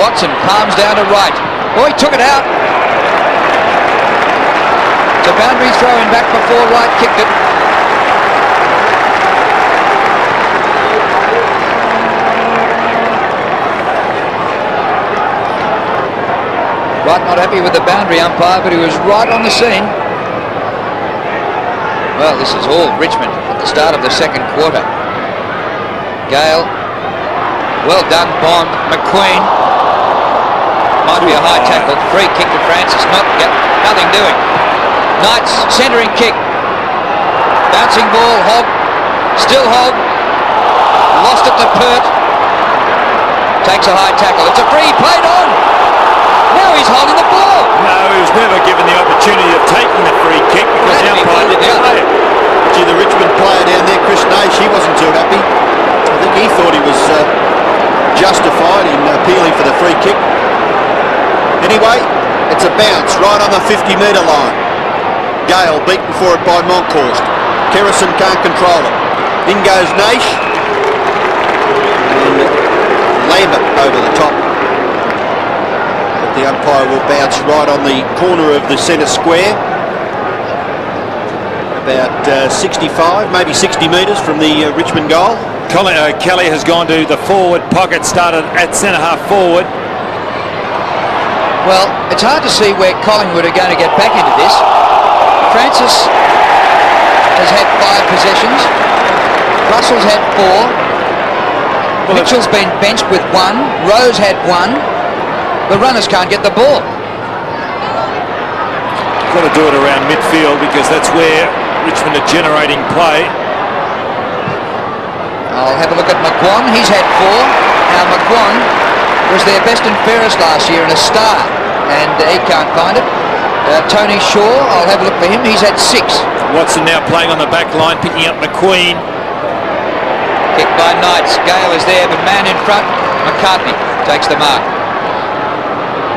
Watson palms down to right. Oh, he took it out. It's a boundary throw in back before Wright kicked it. Wright not happy with the boundary umpire, but he was right on the scene. Well, this is all Richmond at the start of the second quarter. Gale. Well done, Bond. McQueen. Might be a high tackle. Free kick to Francis. Nothing doing. Knights, centering kick. Bouncing ball, Hogg. Still Hogg. Lost it to Pert. Takes a high tackle. It's a free, played on. Now he's holding the ball. No, he was never given the opportunity of taking the free kick because the umpire didn't play it. Gee, the Richmond player down there, Chris Naish, he wasn't too happy. I think he thought he was justified in appealing for the free kick. Anyway, it's a bounce right on the 50-metre line. Gale beaten for it by Monkhorst. Kerrison can't control it. In goes Naish. Lambert over the top. But the umpire will bounce right on the corner of the centre square. About 65, maybe 60 metres from the Richmond goal. Kelly has gone to the forward pocket, started at centre half forward. Well, it's hard to see where Collingwood are going to get back into this. Francis has had 5 possessions. Russell's had 4. Mitchell's been benched with 1. Rose had 1. The runners can't get the ball. You've got to do it around midfield because that's where Richmond are generating play. I'll have a look at McGuan. He's had 4. Now McGuan was their best and fairest last year and a star, and he can't find it. Tony Shaw, I'll have a look for him. He's had 6. Watson now playing on the back line, picking up McQueen. Kick by Knights. Gale is there, but man in front. McCartney takes the mark.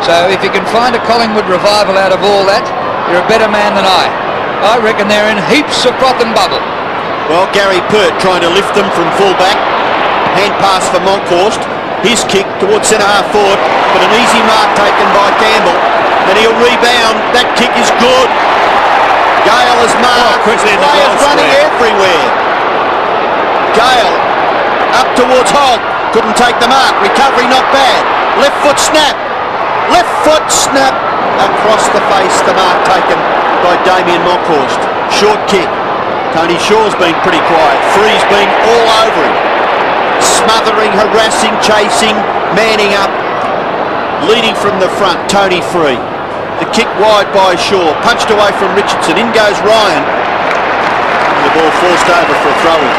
So if you can find a Collingwood revival out of all that, you're a better man than I. I reckon they're in heaps of froth and bubble. Well, Gary Pert trying to lift them from full-back. Hand pass for Monkhorst. His kick towards centre half forward, but an easy mark taken by Campbell. And he'll rebound. That kick is good. Gale has marked. Quickly in the Players goal running square. everywhere. Gale up towards Holt. Couldn't take the mark. Recovery not bad. Left foot snap. Left foot snap. Across the face, the mark taken by Damien Monkhorst. Short kick. Tony Shaw's been pretty quiet. Free's been all over him. Smothering, harassing, chasing, manning up. Leading from the front, Tony Free. The kick wide by Shaw. Punched away from Richardson. In goes Ryan. And the ball forced over for a throw-in.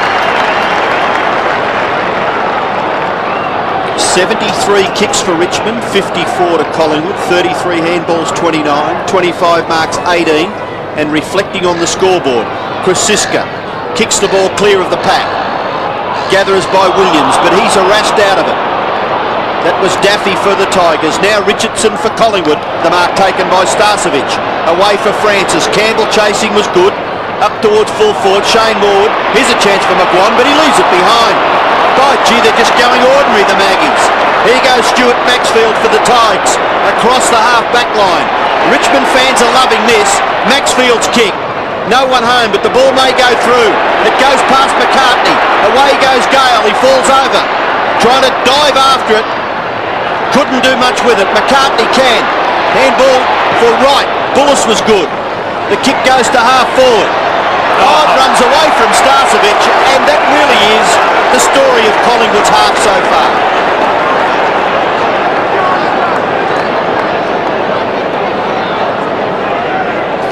73 kicks for Richmond, 54 to Collingwood, 33 handballs, 29, 25 marks, 18, and reflecting on the scoreboard, Krasiska kicks the ball clear of the pack. Gathers by Williams, but he's harassed out of it. That was Daffy for the Tigers. Now Richardson for Collingwood. The mark taken by Starcevic. Away for Francis. Campbell chasing was good. Up towards full forward. Shane Ward. Here's a chance for McGuan, but he leaves it behind. By gee, they're just going ordinary, the Maggies. Here goes Stuart Maxfield for the Tigers. Across the half-back line. Richmond fans are loving this. Maxfield's kick. No one home, but the ball may go through. It goes past McCartney. Away goes Gale. He falls over. Trying to dive after it. Couldn't do much with it. McCartney can. Handball for Wright. Bullis was good. The kick goes to half forward. It runs away from Starcevic, and that really is the story of Collingwood's half so far.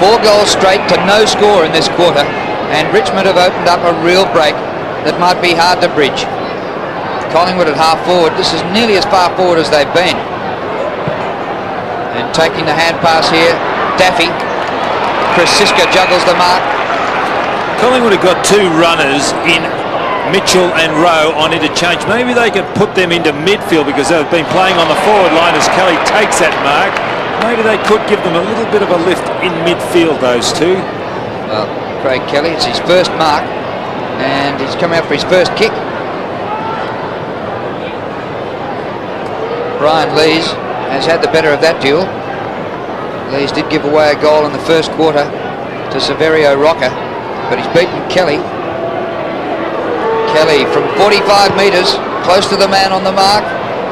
Four goals straight to no score in this quarter, and Richmond have opened up a real break that might be hard to bridge. Collingwood at half forward. This is nearly as far forward as they've been. And taking the hand pass here, Daffy. Krasiska juggles the mark. Collingwood have got 2 runners in Mitchell and Rowe on interchange. Maybe they could put them into midfield because they've been playing on the forward line as Kelly takes that mark. Maybe they could give them a little bit of a lift in midfield, those 2. Well, Craig Kelly, it's his first mark, and he's come out for his first kick. Brian Lees has had the better of that duel. Lees did give away a goal in the first quarter to Severio Rocker, but he's beaten Kelly. Kelly from 45 metres, close to the man on the mark.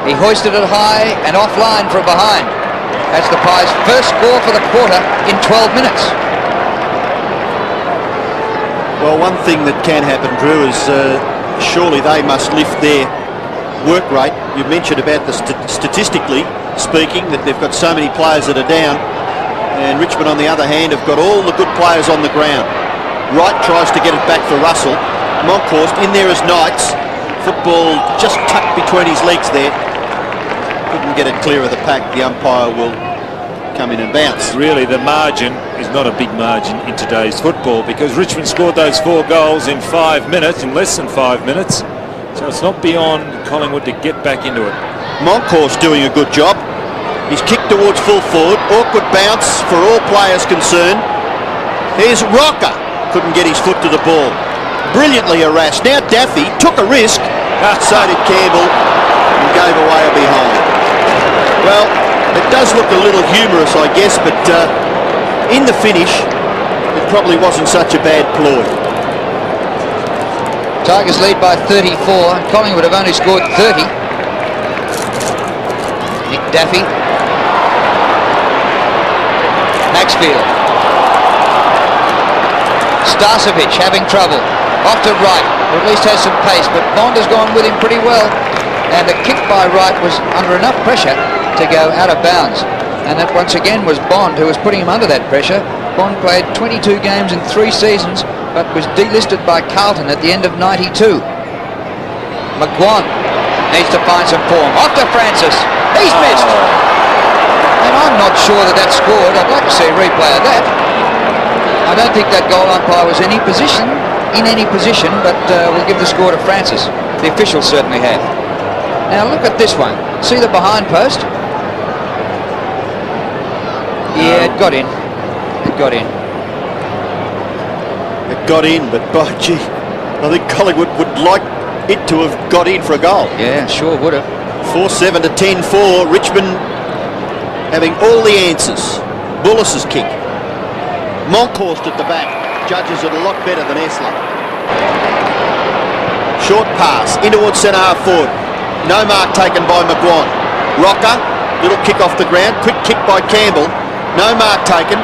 He hoisted it high and offline from behind. That's the Pies' first score for the quarter in 12 minutes. Well, one thing that can happen, Drew, is surely they must lift their work rate. You mentioned about the statistically speaking that they've got so many players that are down, and Richmond on the other hand have got all the good players on the ground. Wright tries to get it back for Russell. Monkhorst in there as Knights. Football just tucked between his legs there. Couldn't get it clear of the pack. The umpire will come in and bounce. Really, the margin is not a big margin in today's football because Richmond scored those 4 goals in 5 minutes, in less than 5 minutes. So it's not beyond Collingwood to get back into it. Monkhorst doing a good job. He's kicked towards full forward. Awkward bounce for all players concerned. Here's Rocker. Couldn't get his foot to the ball. Brilliantly harassed. Now Daffy took a risk. So did Campbell. gave away a behind. Well, it does look a little humorous, I guess, but in the finish, it probably wasn't such a bad ploy. Tigers lead by 34. Collingwood have only scored 30. Nick Daffy. Maxfield. Starcevic having trouble. Off to Wright, or at least has some pace, but Bond has gone with him pretty well. And the kick by Wright was under enough pressure to go out of bounds. And that once again was Bond who was putting him under that pressure. Bond played 22 games in 3 seasons, but was delisted by Carlton at the end of 92. McGuan needs to find some form. Off to Francis. He's missed. And I'm not sure that that's scored. I'd like to see a replay of that. I don't think that goal umpire was in any position, but we'll give the score to Francis. The officials certainly have. Now look at this one. See the behind post? Yeah, it got in. It got in. It got in, but by gee, I think Collingwood would like it to have got in for a goal. Yeah, sure would have. 4-7 to 10-4. Richmond having all the answers. Bullis's kick. Monkhorst at the back judges it a lot better than Esler. Short pass in towards centre half forward. No mark taken by McGuan. Rocker, little kick off the ground. Quick kick by Campbell. No mark taken.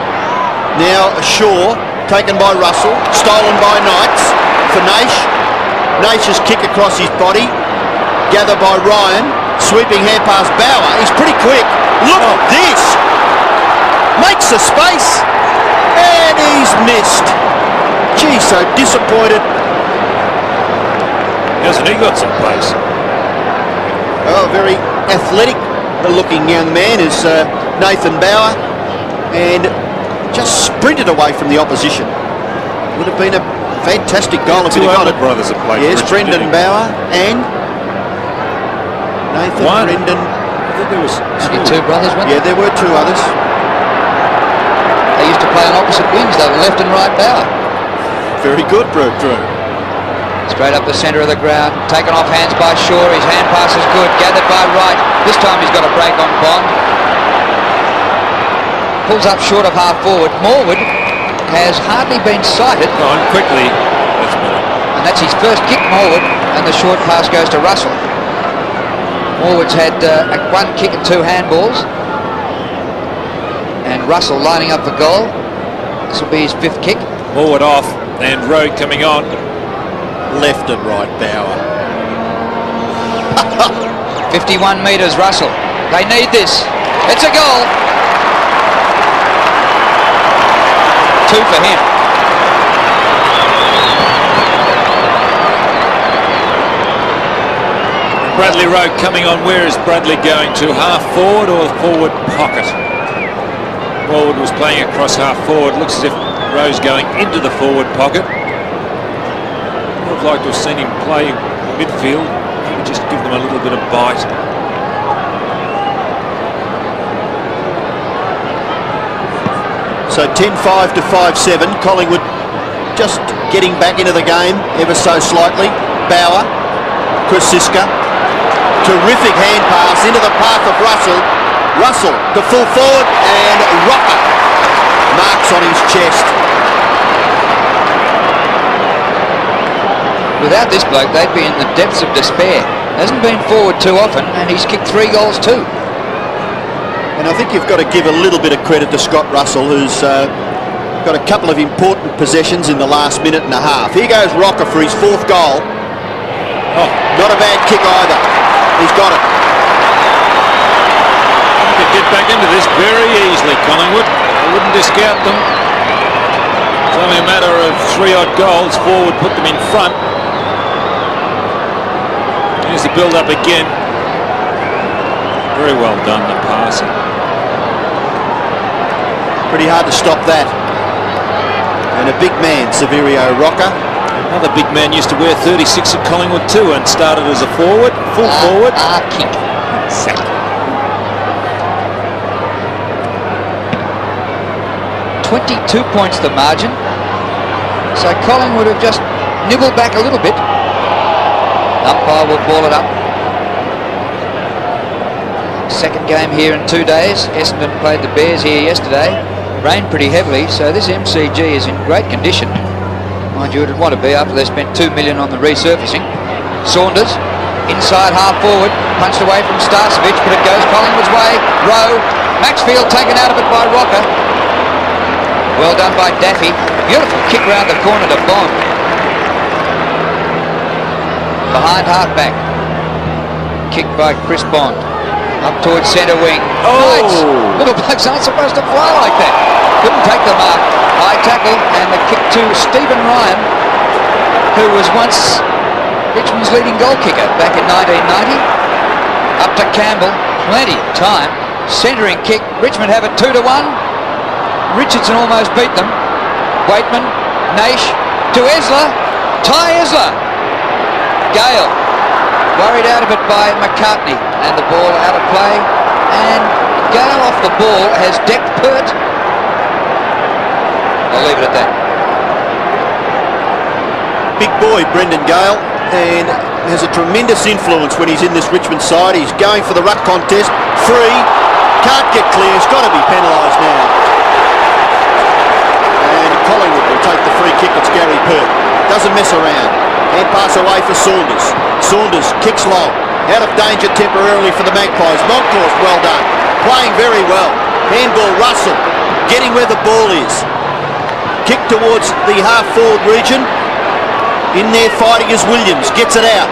Now Shaw, taken by Russell. Stolen by Knights for Naish. Naish's kick across his body. Gathered by Ryan. Sweeping hand past Bauer. He's pretty quick. Look at this. Makes the space. And he's missed. Gee, so disappointed. Hasn't he got some pace? Oh, very athletic looking young man is Nathan Bauer, and just sprinted away from the opposition. Would have been a fantastic goal if he'd got it. Brothers have played. Yes, Richmond, Brendan Bauer and Nathan Brendan. I think there was Only 2 brothers, weren't Yeah, there were 2 others. they? They used to play on opposite wings, though, left and right Bauer. Very good, Drew. Straight up the centre of the ground, taken off hands by Shaw. His hand pass is good, gathered by Wright. This time he's got a break on Bond. Pulls up short of half forward. Morwood has hardly been sighted. Go on quickly. That's better. And that's his first kick, Morwood, and the short pass goes to Russell. Morwood's had 1 kick and 2 handballs. And Russell lining up for goal. This will be his 5th kick. Forward off and Road coming on. Left and right Bauer. 51 metres, Russell. They need this. It's a goal. 2 for him. Bradley Road coming on. Where is Bradley going to? Half forward or forward pocket? Forward was playing across half forward. Looks as if Rowe's going into the forward pocket. I'd like to have seen him play midfield. Maybe just give them a little bit of bite. So 10-5 to 5-7. Collingwood just getting back into the game ever so slightly. Bauer, Krasiska, terrific hand pass into the path of Russell. Russell to full forward and Rocker marks on his chest. Without this bloke, they'd be in the depths of despair. Hasn't been forward too often, and he's kicked 3 goals too. And I think you've got to give a little bit of credit to Scott Russell, who's got a couple of important possessions in the last minute and a half. Here goes Rocker for his 4th goal. Oh, not a bad kick either. He's got it. They could get back into this very easily, Collingwood. I wouldn't discount them. It's only a matter of 3 odd goals. Forward put them in front. Here's the build up again. Very well done, the passing. Pretty hard to stop that. And a big man, Severio Rocker. Another big man used to wear 36 at Collingwood too and started as a forward, full forward. Kick. Sack. 22 points the margin. So Collingwood have just nibbled back a little bit. Umpire will ball it up. Second game here in 2 days. Essendon played the Bears here yesterday. Rained pretty heavily, so this MCG is in great condition. Mind you, it'd want to be after they spent $2 million on the resurfacing. Saunders, inside half forward, punched away from Starcevic, but it goes Collingwood's way. Rowe, Maxfield taken out of it by Rocker. Well done by Daffy. Beautiful kick round the corner to Bond. Behind half-back. Kick by Chris Bond. Up towards centre wing. Nice. Little blokes aren't supposed to fly like that. Couldn't take the mark. High tackle and the kick to Stephen Ryan, who was once Richmond's leading goal kicker back in 1990. Up to Campbell. Plenty of time. Centering kick. Richmond have it 2-1. Richardson almost beat them. Waitman. Naish to Esler. Ty Esler. Gale. Worried out of it by McCartney, and the ball out of play, and Gale off the ball has decked Pert. I'll leave it at that. Big boy Brendan Gale, and has a tremendous influence when he's in this Richmond side. He's going for the ruck contest, free, can't get clear, he's got to be penalised now. And Collingwood will take the free kick. It's Gary Pert, doesn't mess around. Hand pass away for Saunders. Saunders kicks long. Out of danger temporarily for the Magpies. Montcourse, well done. Playing very well. Handball, Russell. Getting where the ball is. Kick towards the half-forward region. In there fighting is Williams. Gets it out.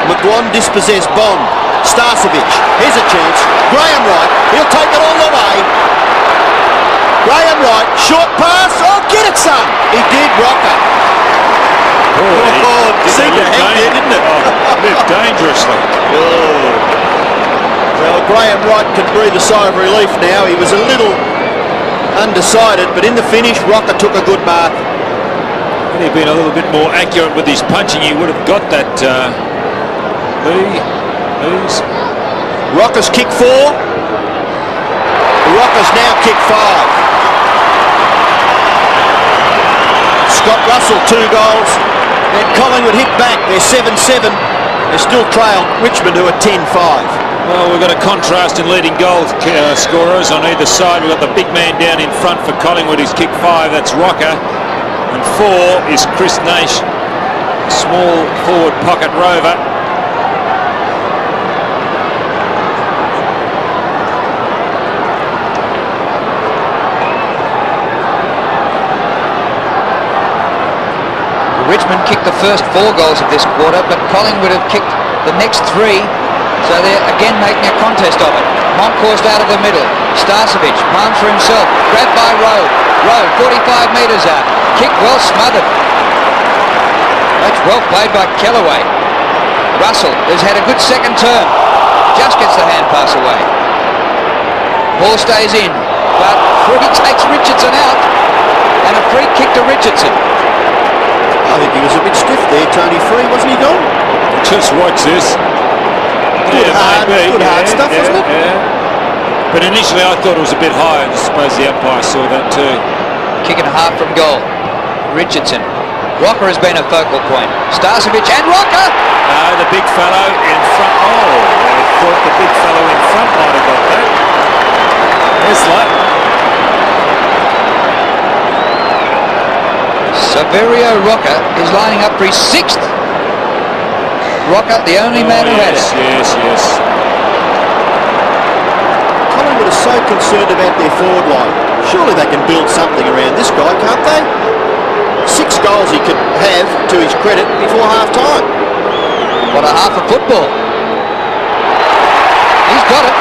McGuan dispossessed. Bond. Starcevic. Here's a chance. Graham Wright. He'll take it all the way. Graham Wright. Short pass. Oh, get it, son. He did. Rocker. Seemed to hang there, didn't it? Lived dangerously. Well, Graham Wright can breathe a sigh of relief now. He was a little undecided, but in the finish, Rocker took a good mark. Had he been a little bit more accurate with his punching, he would have got that. Lee's. Rocker's kick 4. Rocker's now kick 5. Scott Russell, 2 goals. And Collingwood hit back. They're 7-7. They still trail Richmond, who are 10-5. Well, we've got a contrast in leading goal scorers on either side. We've got the big man down in front for Collingwood, who's kick 5. That's Rocker. And 4 is Chris Naish, small forward pocket rover. Richmond kicked the first 4 goals of this quarter, but Collingwood have kicked the next 3, so they're again making a contest of it. Montcourse out of the middle. Starcevic, arms for himself, grabbed by Rowe. Rowe, 45 metres out. Kick well smothered. That's well played by Kellaway. Russell has had a good second turn. Just gets the hand pass away. Ball stays in, but free takes Richardson out, and a free kick to Richardson. I think he was a bit stiff there, Tony Free, wasn't he, Don? Just watch this. Good hard stuff, wasn't it? Yeah. But initially I thought it was a bit high. I suppose the umpire saw that too. Kick and a half from goal. Richardson. Rocker has been a focal point. Starcevic and Rocker! No, the big fellow in front. Oh, I thought the big fellow in front might have got that. There's luck. Saverio Rocker is lining up for his 6th. Rocker, the only man who had it. Yes. Collingwood are so concerned about their forward line. Surely they can build something around this guy, can't they? 6 goals he could have, to his credit, before half-time. What a half of football. He's got it.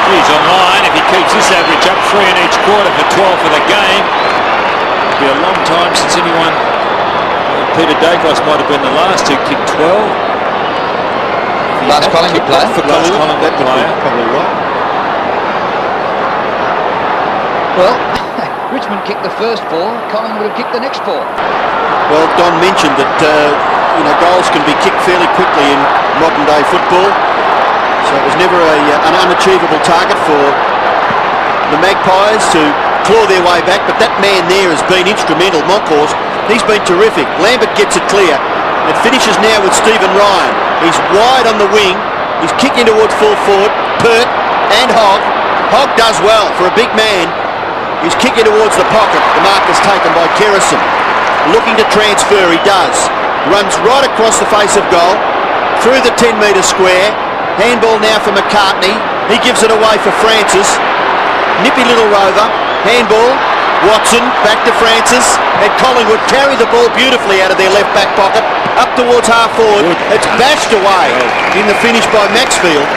He's online. If he keeps this average up, 3 in each quarter for 12 for the game. It'll be a long time since anyone. Peter Dacos might have been the last who kicked 12. Last Collingwood player. For Collingwood, that player. Probably right. Well, Richmond kicked the first 4. Collingwood have kicked the next 4. Well, Don mentioned that goals can be kicked fairly quickly in modern day football. So it was never an unachievable target for the Magpies to claw their way back, but that man there has been instrumental. Montcourse, he's been terrific. Lambert gets it clear. It finishes now with Stephen Ryan. He's wide on the wing, He's kicking towards full forward. Pert and Hogg. Hogg does well for a big man. He's kicking towards the pocket. The mark is taken by Kerrison. Looking to transfer, he does. Runs right across the face of goal. Through the 10-metre square. Handball now for McCartney. He gives it away for Francis. Nippy little rover. Handball. Watson back to Francis. And Collingwood carry the ball beautifully out of their left back pocket. Up towards half forward. It's bashed away in the finish by Maxfield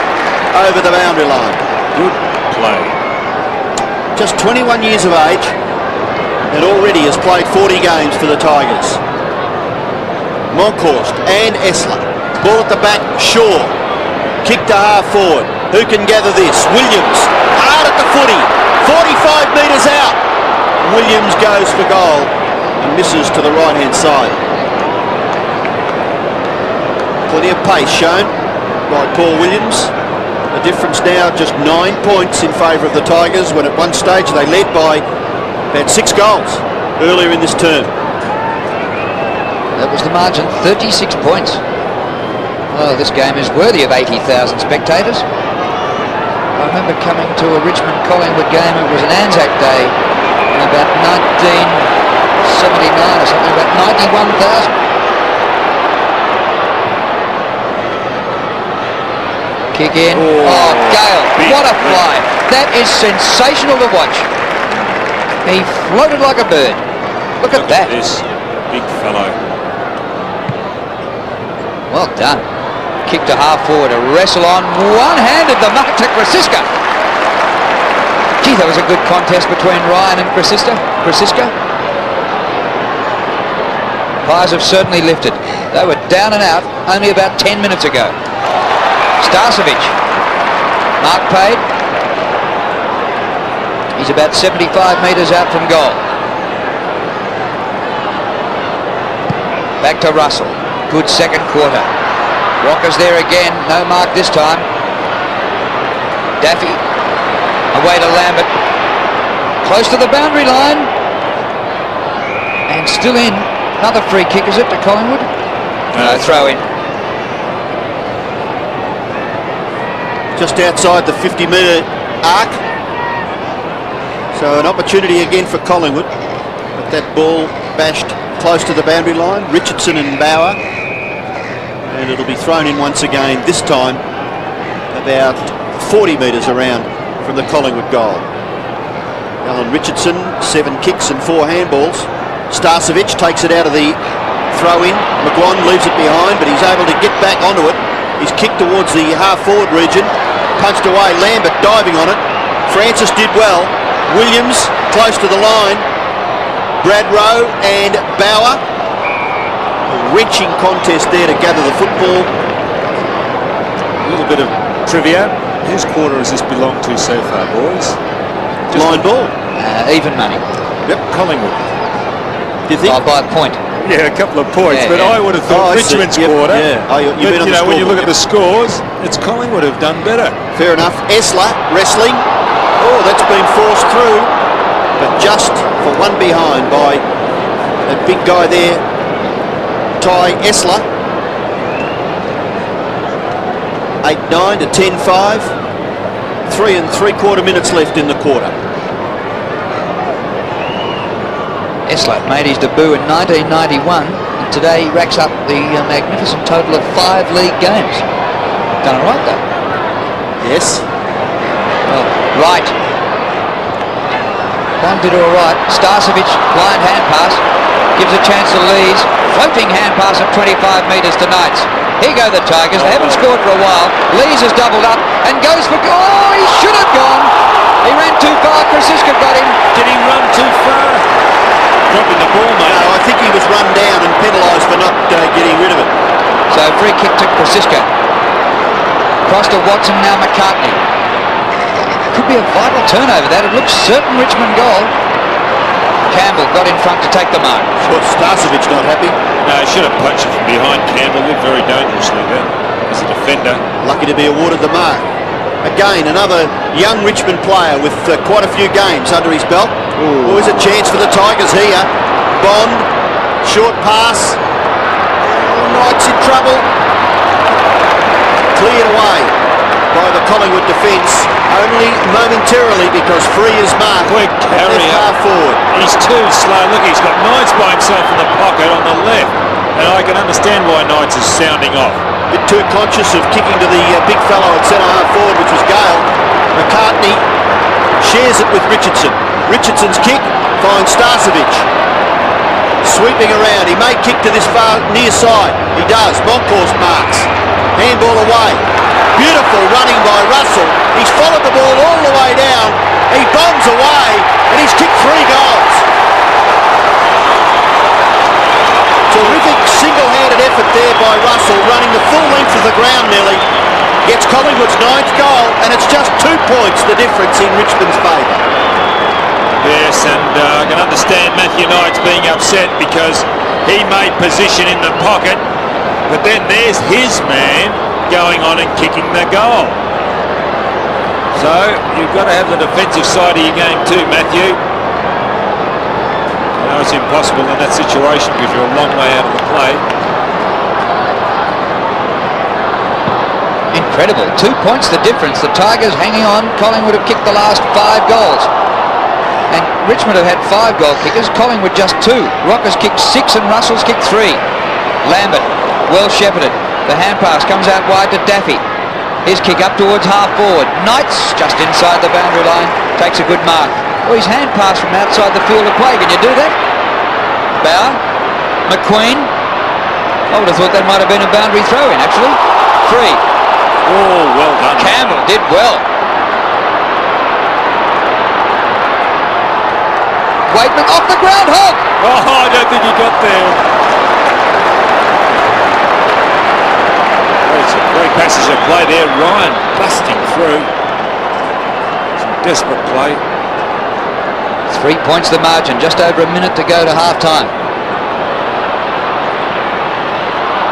over the boundary line. Good play. Just 21 years of age and already has played 40 games for the Tigers. Monkhorst and Essler. Ball at the back, Shaw. Kick to half forward. Who can gather this? Williams. Hard at the footy. 45 metres out. Williams goes for goal and misses to the right-hand side. Plenty of pace shown by Paul Williams. The difference now just 9 points in favour of the Tigers, when at one stage they led by about 6 goals earlier in this term. That was the margin, 36 points. Oh, this game is worthy of 80,000 spectators. I remember coming to a Richmond Collingwood game. It was an Anzac Day in about 1979 or something, about 91,000. Kick in. Oh, Gale, what a fly. That is sensational to watch. He floated like a bird. Look at that. This big fellow. Well done. Kick to half forward, a wrestle on, one-handed the mark to Krasiska. Gee, that was a good contest between Ryan and Krasiska. Pies have certainly lifted. They were down and out only about 10 minutes ago. Starcevic. Mark paid. He's about 75 metres out from goal. Back to Russell. Good second quarter. Walker's there again. No mark this time. Daffy. Away to Lambert. Close to the boundary line. And still in. Another free kick, is it, to Collingwood? No, throw in. Just outside the 50-metre arc. So an opportunity again for Collingwood. But that ball bashed close to the boundary line. Richardson and Bauer. And it'll be thrown in once again, this time about 40 metres around from the Collingwood goal. Alan Richardson, 7 kicks and 4 handballs. Starcevic takes it out of the throw-in. McGuan leaves it behind, but he's able to get back onto it. He's kicked towards the half-forward region. Punched away, Lambert diving on it. Francis did well. Williams close to the line. Brad Rowe and Bauer. A wrenching contest there to gather the football. A little bit of trivia. Whose quarter has this belonged to so far, boys? Line ball. Even money. Yep, Collingwood. Do you think? Oh, by a point. Yeah, a couple of points, Yeah, but yeah. I would have thought Richmond's quarter. Yeah. Oh, you've been on the when you look at the scoreboard. scores, it's Collingwood have done better. Fair enough. Essler wrestling. Oh, that's been forced through, but just for one behind by that big guy there, Ty Essler. 8-9 to 10-5. 3 3/4 minutes left in the quarter. Essler made his debut in 1991, and today he racks up the magnificent total of 5 league games. Done it right, though. Yes. Well, right. One did all right. Starcevic, blind hand pass, gives a chance to Lees. Floating hand pass at 25 metres to Knights. Here go the Tigers. They haven't scored for a while. Lees has doubled up and goes for goal. Oh, he should have gone. He ran too far. Krasiska got him. Did he run too far? Dropping the ball, mate. No, I think he was run down and penalised for not getting rid of it. So free kick to Krasiska. Cross to Watson, now McCartney. Could be a vital turnover that. It looks certain Richmond goal. Campbell got in front to take the mark. Sure, Starcevic not happy. No, he should have punched it from behind Campbell. Lived very dangerously there as a defender. Lucky to be awarded the mark. Again, another young Richmond player with quite a few games under his belt. Always a chance for the Tigers here. Bond, short pass. Knights in trouble. cleared away by the Collingwood defence, only momentarily because free is marked. Quick carry left half forward. He's too slow. Look, he's got Knights by himself in the pocket on the left, and I can understand why Knights is sounding off. Bit too conscious of kicking to the big fellow at centre half forward, which was Gale. McCartney shares it with Richardson. Richardson's kick finds Starcevic. Sweeping around, he may kick to this far near side. He does. Monkhorst marks. Handball away. Beautiful running by Russell. He's followed the ball all the way down. He bombs away and he's kicked 3 goals. Terrific single-handed effort there by Russell, running the full length of the ground nearly. Gets Collingwood's 9th goal, and it's just 2 points the difference in Richmond's favour. Yes, and I can understand Matthew Knights being upset because he made position in the pocket, but then there's his man going on and kicking the goal. So you've got to have the defensive side of your game too, Matthew. I know it's impossible in that situation because you're a long way out of the play. Incredible. 2 points the difference. The Tigers hanging on. Collingwood have kicked the last 5 goals. And Richmond have had 5 goal kickers. Collingwood just 2. Rockers kicked 6 and Russell's kicked 3. Lambert, well shepherded. The hand pass comes out wide to Daffy. His kick up towards half forward. Knights just inside the boundary line. Takes a good mark. Oh, his hand pass from outside the field of play. Can you do that? Bauer. McQueen. I would have thought that might have been a boundary throw in actually. 3. Oh, well done. Campbell did well. Waitman off the ground, Hogg! Oh, I don't think he got there. Oh, it's a great passage of play there. Ryan busting through. Some desperate play. 3 points the margin, just over a minute to go to half-time.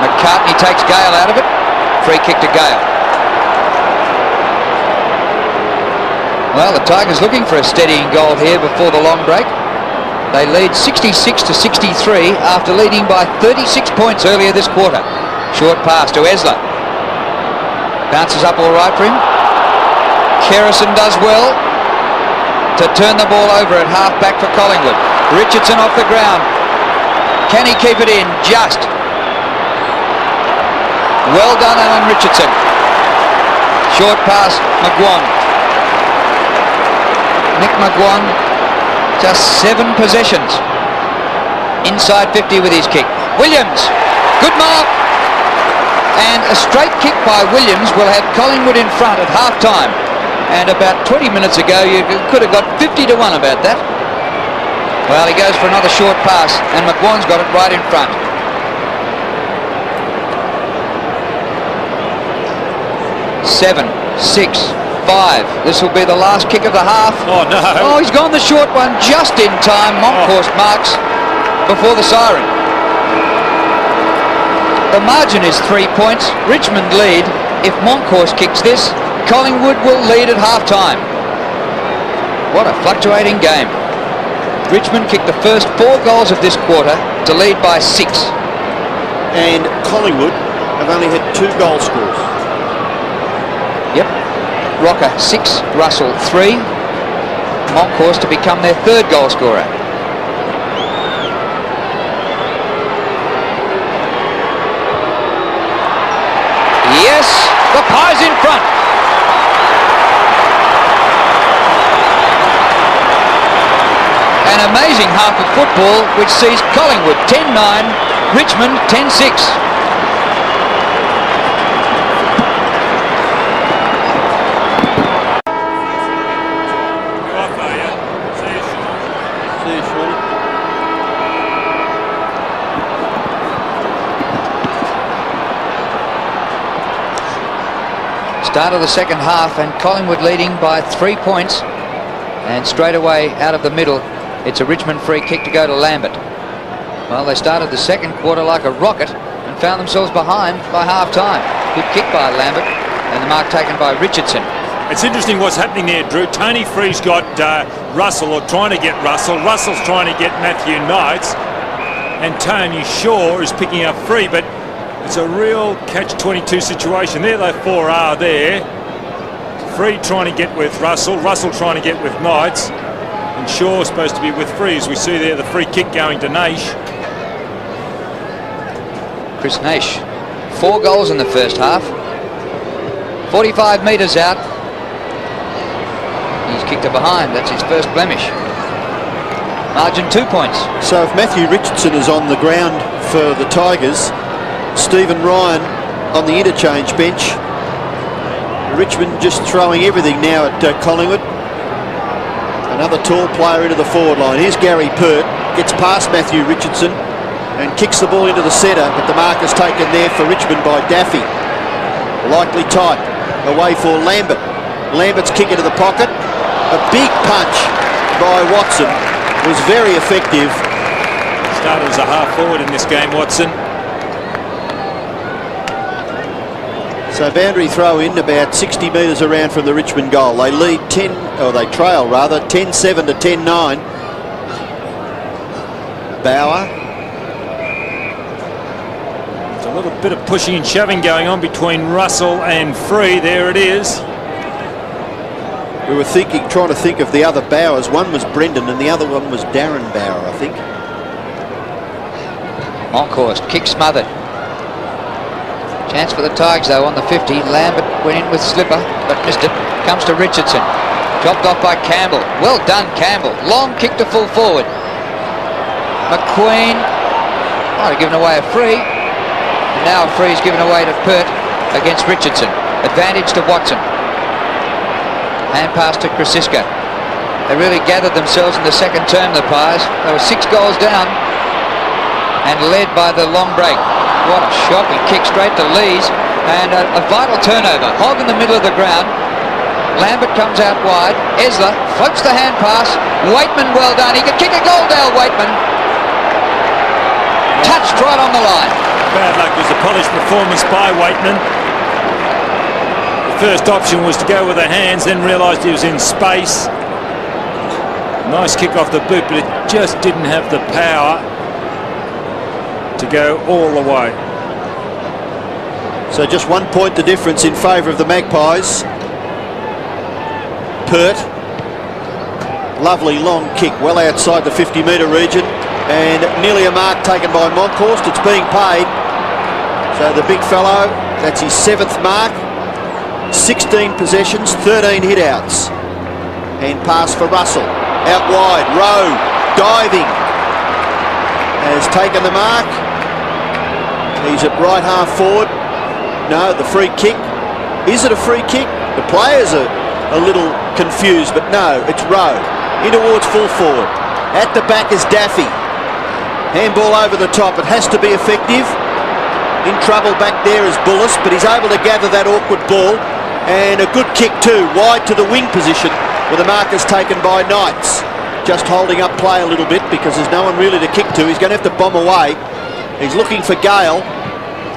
McCartney takes Gale out of it. Free kick to Gale. Well, the Tigers looking for a steadying goal here before the long break. They lead 66 to 63 after leading by 36 points earlier this quarter. Short pass to Esler. Bounces up all right for him. Kerrison does well to turn the ball over at half back for Collingwood. Richardson off the ground. Can he keep it in? Just. Well done, Alan Richardson. Short pass, McGuan. Nick McGuan, just 7 possessions. Inside 50 with his kick. Williams, good mark. And a straight kick by Williams will have Collingwood in front at half-time. And about 20 minutes ago, you could have got 50 to 1 about that. Well, he goes for another short pass, and McGuan's got it right in front. Seven, 6, 5. This will be the last kick of the half. Oh, no. Oh, he's gone the short one just in time. Monkhorst marks before the siren. The margin is 3 points. Richmond lead. If Monkhorst kicks this, Collingwood will lead at half-time. What a fluctuating game. Richmond kicked the first 4 goals of this quarter to lead by 6. And Collingwood have only had 2 goal scores. Yep. Rocker 6, Russell 3. Monkhorst to become their 3rd goal scorer. Yes, the Pies in front. An amazing half of football which sees Collingwood 10-9, Richmond 10-6. Start of the second half and Collingwood leading by 3 points, and straight away out of the middle it's a Richmond free kick to go to Lambert. Well, they started the second quarter like a rocket and found themselves behind by half time. Good kick by Lambert and the mark taken by Richardson. It's interesting what's happening there, Drew. Tony Free's got Russell, or trying to get Russell. Russell's trying to get Matthew Knights, and Tony Shaw is picking up Free, but It's a real catch-22 situation. There they four are there. Free trying to get with Russell. Russell trying to get with Knights. And Shaw supposed to be with Free, as we see there, the free kick going to Naish. Chris Naish, 4 goals in the first half. 45 metres out. He's kicked it behind. That's his first blemish. Margin 2 points. So if Matthew Richardson is on the ground for the Tigers, Stephen Ryan on the interchange bench. Richmond just throwing everything now at Collingwood. Another tall player into the forward line. Here's Gary Pert, gets past Matthew Richardson and kicks the ball into the centre, but the mark is taken there for Richmond by Daffy. Likely tight, away for Lambert. Lambert's kick into the pocket. A big punch by Watson was very effective. Started as a half forward in this game, Watson. So boundary throw in about 60 metres around from the Richmond goal. They lead they trail rather, 10-7 to 10-9. Bauer. There's a little bit of pushing and shoving going on between Russell and Free. There it is. We were trying to think of the other Bowers. One was Brendan and the other one was Darren Bauer, I think. Monkhorst, kick smothered. Chance for the Tigers though on the 50. Lambert went in with slipper but missed it. Comes to Richardson. Dropped off by Campbell. Well done, Campbell. Long kick to full forward. McQueen might have given away a free. And now a free's given away to Pert against Richardson. Advantage to Watson. Hand pass to Krasiska. They really gathered themselves in the second term, the Pies. They were 6 goals down and led by the long break. What a shocking kick straight to Lees, and a vital turnover. Hogg in the middle of the ground. Lambert comes out wide. Esler floats the hand pass. Waitman, well done. He could kick a goal, Dale Waitman. Touched right on the line. Bad luck. It was a polished performance by Waitman. The first option was to go with the hands, then realised he was in space. Nice kick off the boot, but it just didn't have the power to go all the way. So just 1 point the difference in favour of the Magpies. Pert. Lovely long kick well outside the 50-metre region and nearly a mark taken by Monkhorst. It's being paid. So the big fellow, that's his 7th mark. 16 possessions, 13 hit-outs. And pass for Russell. Out wide, Rowe diving. Has taken the mark. He's at right half forward. No, the free kick. Is it a free kick? The players are a little confused, but no, it's Rowe. In towards full forward. At the back is Daffy. Handball over the top. It has to be effective. In trouble back there is Bullis, but he's able to gather that awkward ball. And a good kick too, wide to the wing position, where the mark is taken by Knights. Just holding up play a little bit because there's no one really to kick to. He's going to have to bomb away. He's looking for Gale.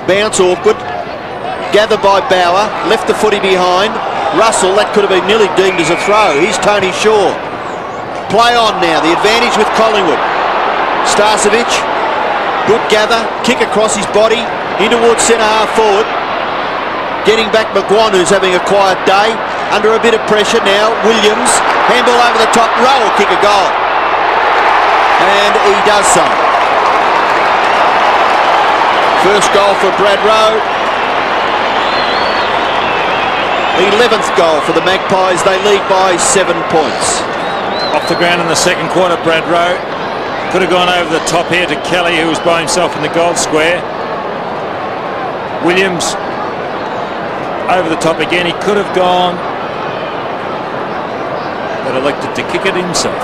Bounce awkward. Gathered by Bauer. Left the footy behind. Russell, that could have been nearly deemed as a throw. Here's Tony Shaw. Play on now. The advantage with Collingwood. Starcevic. Good gather. Kick across his body. In towards centre half forward. Getting back McGuan, who's having a quiet day. Under a bit of pressure now. Williams. Handball over the top. Rowe will kick a goal. And he does so. First goal for Brad Rowe. 11th goal for the Magpies. They lead by 7 points. Off the ground in the second quarter, Brad Rowe. Could have gone over the top here to Kelly, who was by himself in the goal square. Williams over the top again. He could have gone, but elected to kick it himself.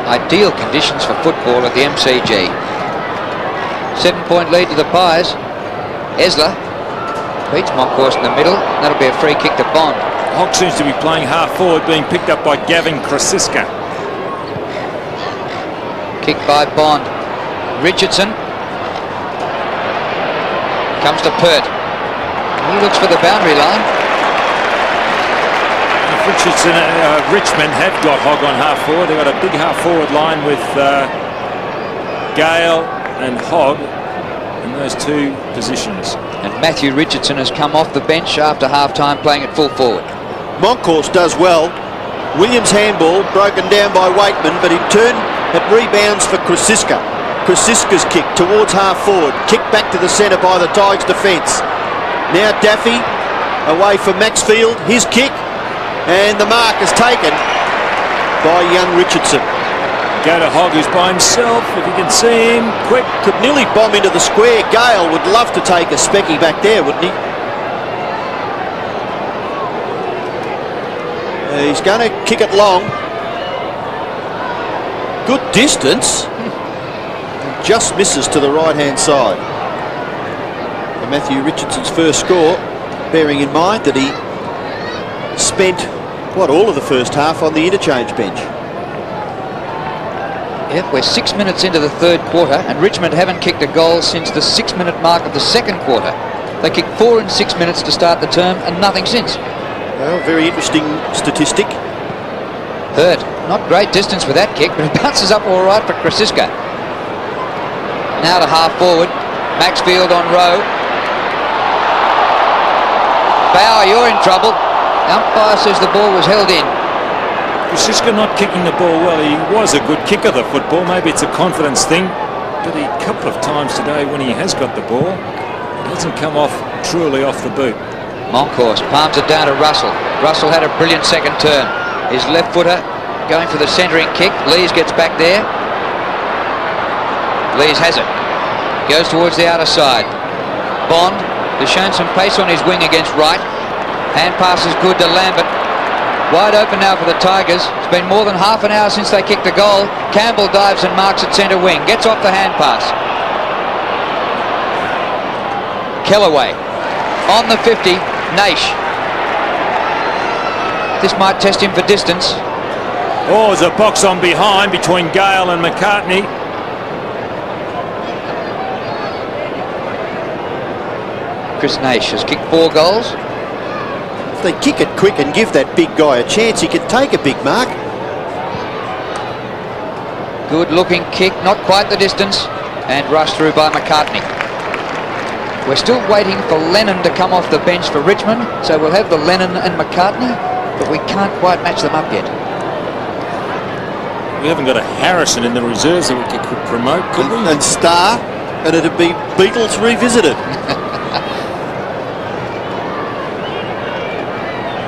Ideal conditions for football at the MCG. 7-point lead to the Pies. Esler beats Monkhorst in the middle. That'll be a free kick to Bond. Hogg seems to be playing half forward, being picked up by Gavin Krasiska. Kick by Bond. Richardson comes to Pert. He looks for the boundary line. A Richardson, Richmond have got Hogg on half forward. They've got a big half forward line with Gale and Hogg in those two positions. And Matthew Richardson has come off the bench after half-time playing at full forward. Moncourse does well. Williams' handball broken down by Waitman, but in turn it rebounds for Krasiska. Krasiska's kick towards half forward, kick back to the centre by the Tigers defence. Now Daffy away from Maxfield, his kick, and the mark is taken by young Richardson. Go to Hogg, who's by himself, if you can see him, quick. Could nearly bomb into the square. Gale would love to take a specky back there, wouldn't he? He's going to kick it long. Good distance. Just misses to the right-hand side. For Matthew Richardson's first score, bearing in mind that he spent, all of the first half on the interchange bench. Yep, we're 6 minutes into the third quarter, and Richmond haven't kicked a goal since the 6-minute mark of the second quarter. They kicked 4 in 6 minutes to start the term, and nothing since. Well, very interesting statistic. Third, not great distance with that kick, but it bounces up all right for Krasiska. Now to half forward, Maxfield on row. Bauer, you're in trouble. The umpire says the ball was held in. Krasiska not kicking the ball well. He was a good kicker of the football. Maybe it's a confidence thing, but a couple of times today when he has got the ball, it hasn't come off truly off the boot. Moncourse palms it down to Russell. Russell had a brilliant second turn. His left footer going for the centering kick. Lees gets back there. Lees has it. Goes towards the outer side. Bond has shown some pace on his wing against Wright. Hand pass is good to Lambert. Wide open now for the Tigers. It's been more than half an hour since they kicked a goal. Campbell dives and marks at centre wing. Gets off the hand pass. Kellaway on the 50. Naish. This might test him for distance. Oh, there's a box on behind between Gale and McCartney. Chris Naish has kicked 4 goals. If they kick it quick and give that big guy a chance, he can take a big mark. Good looking kick, not quite the distance, and rushed through by McCartney. We're still waiting for Lennon to come off the bench for Richmond, so we'll have the Lennon and McCartney, but we can't quite match them up yet. We haven't got a Harrison in the reserves that we could promote, could we? And Starr, and it'd be Beatles revisited.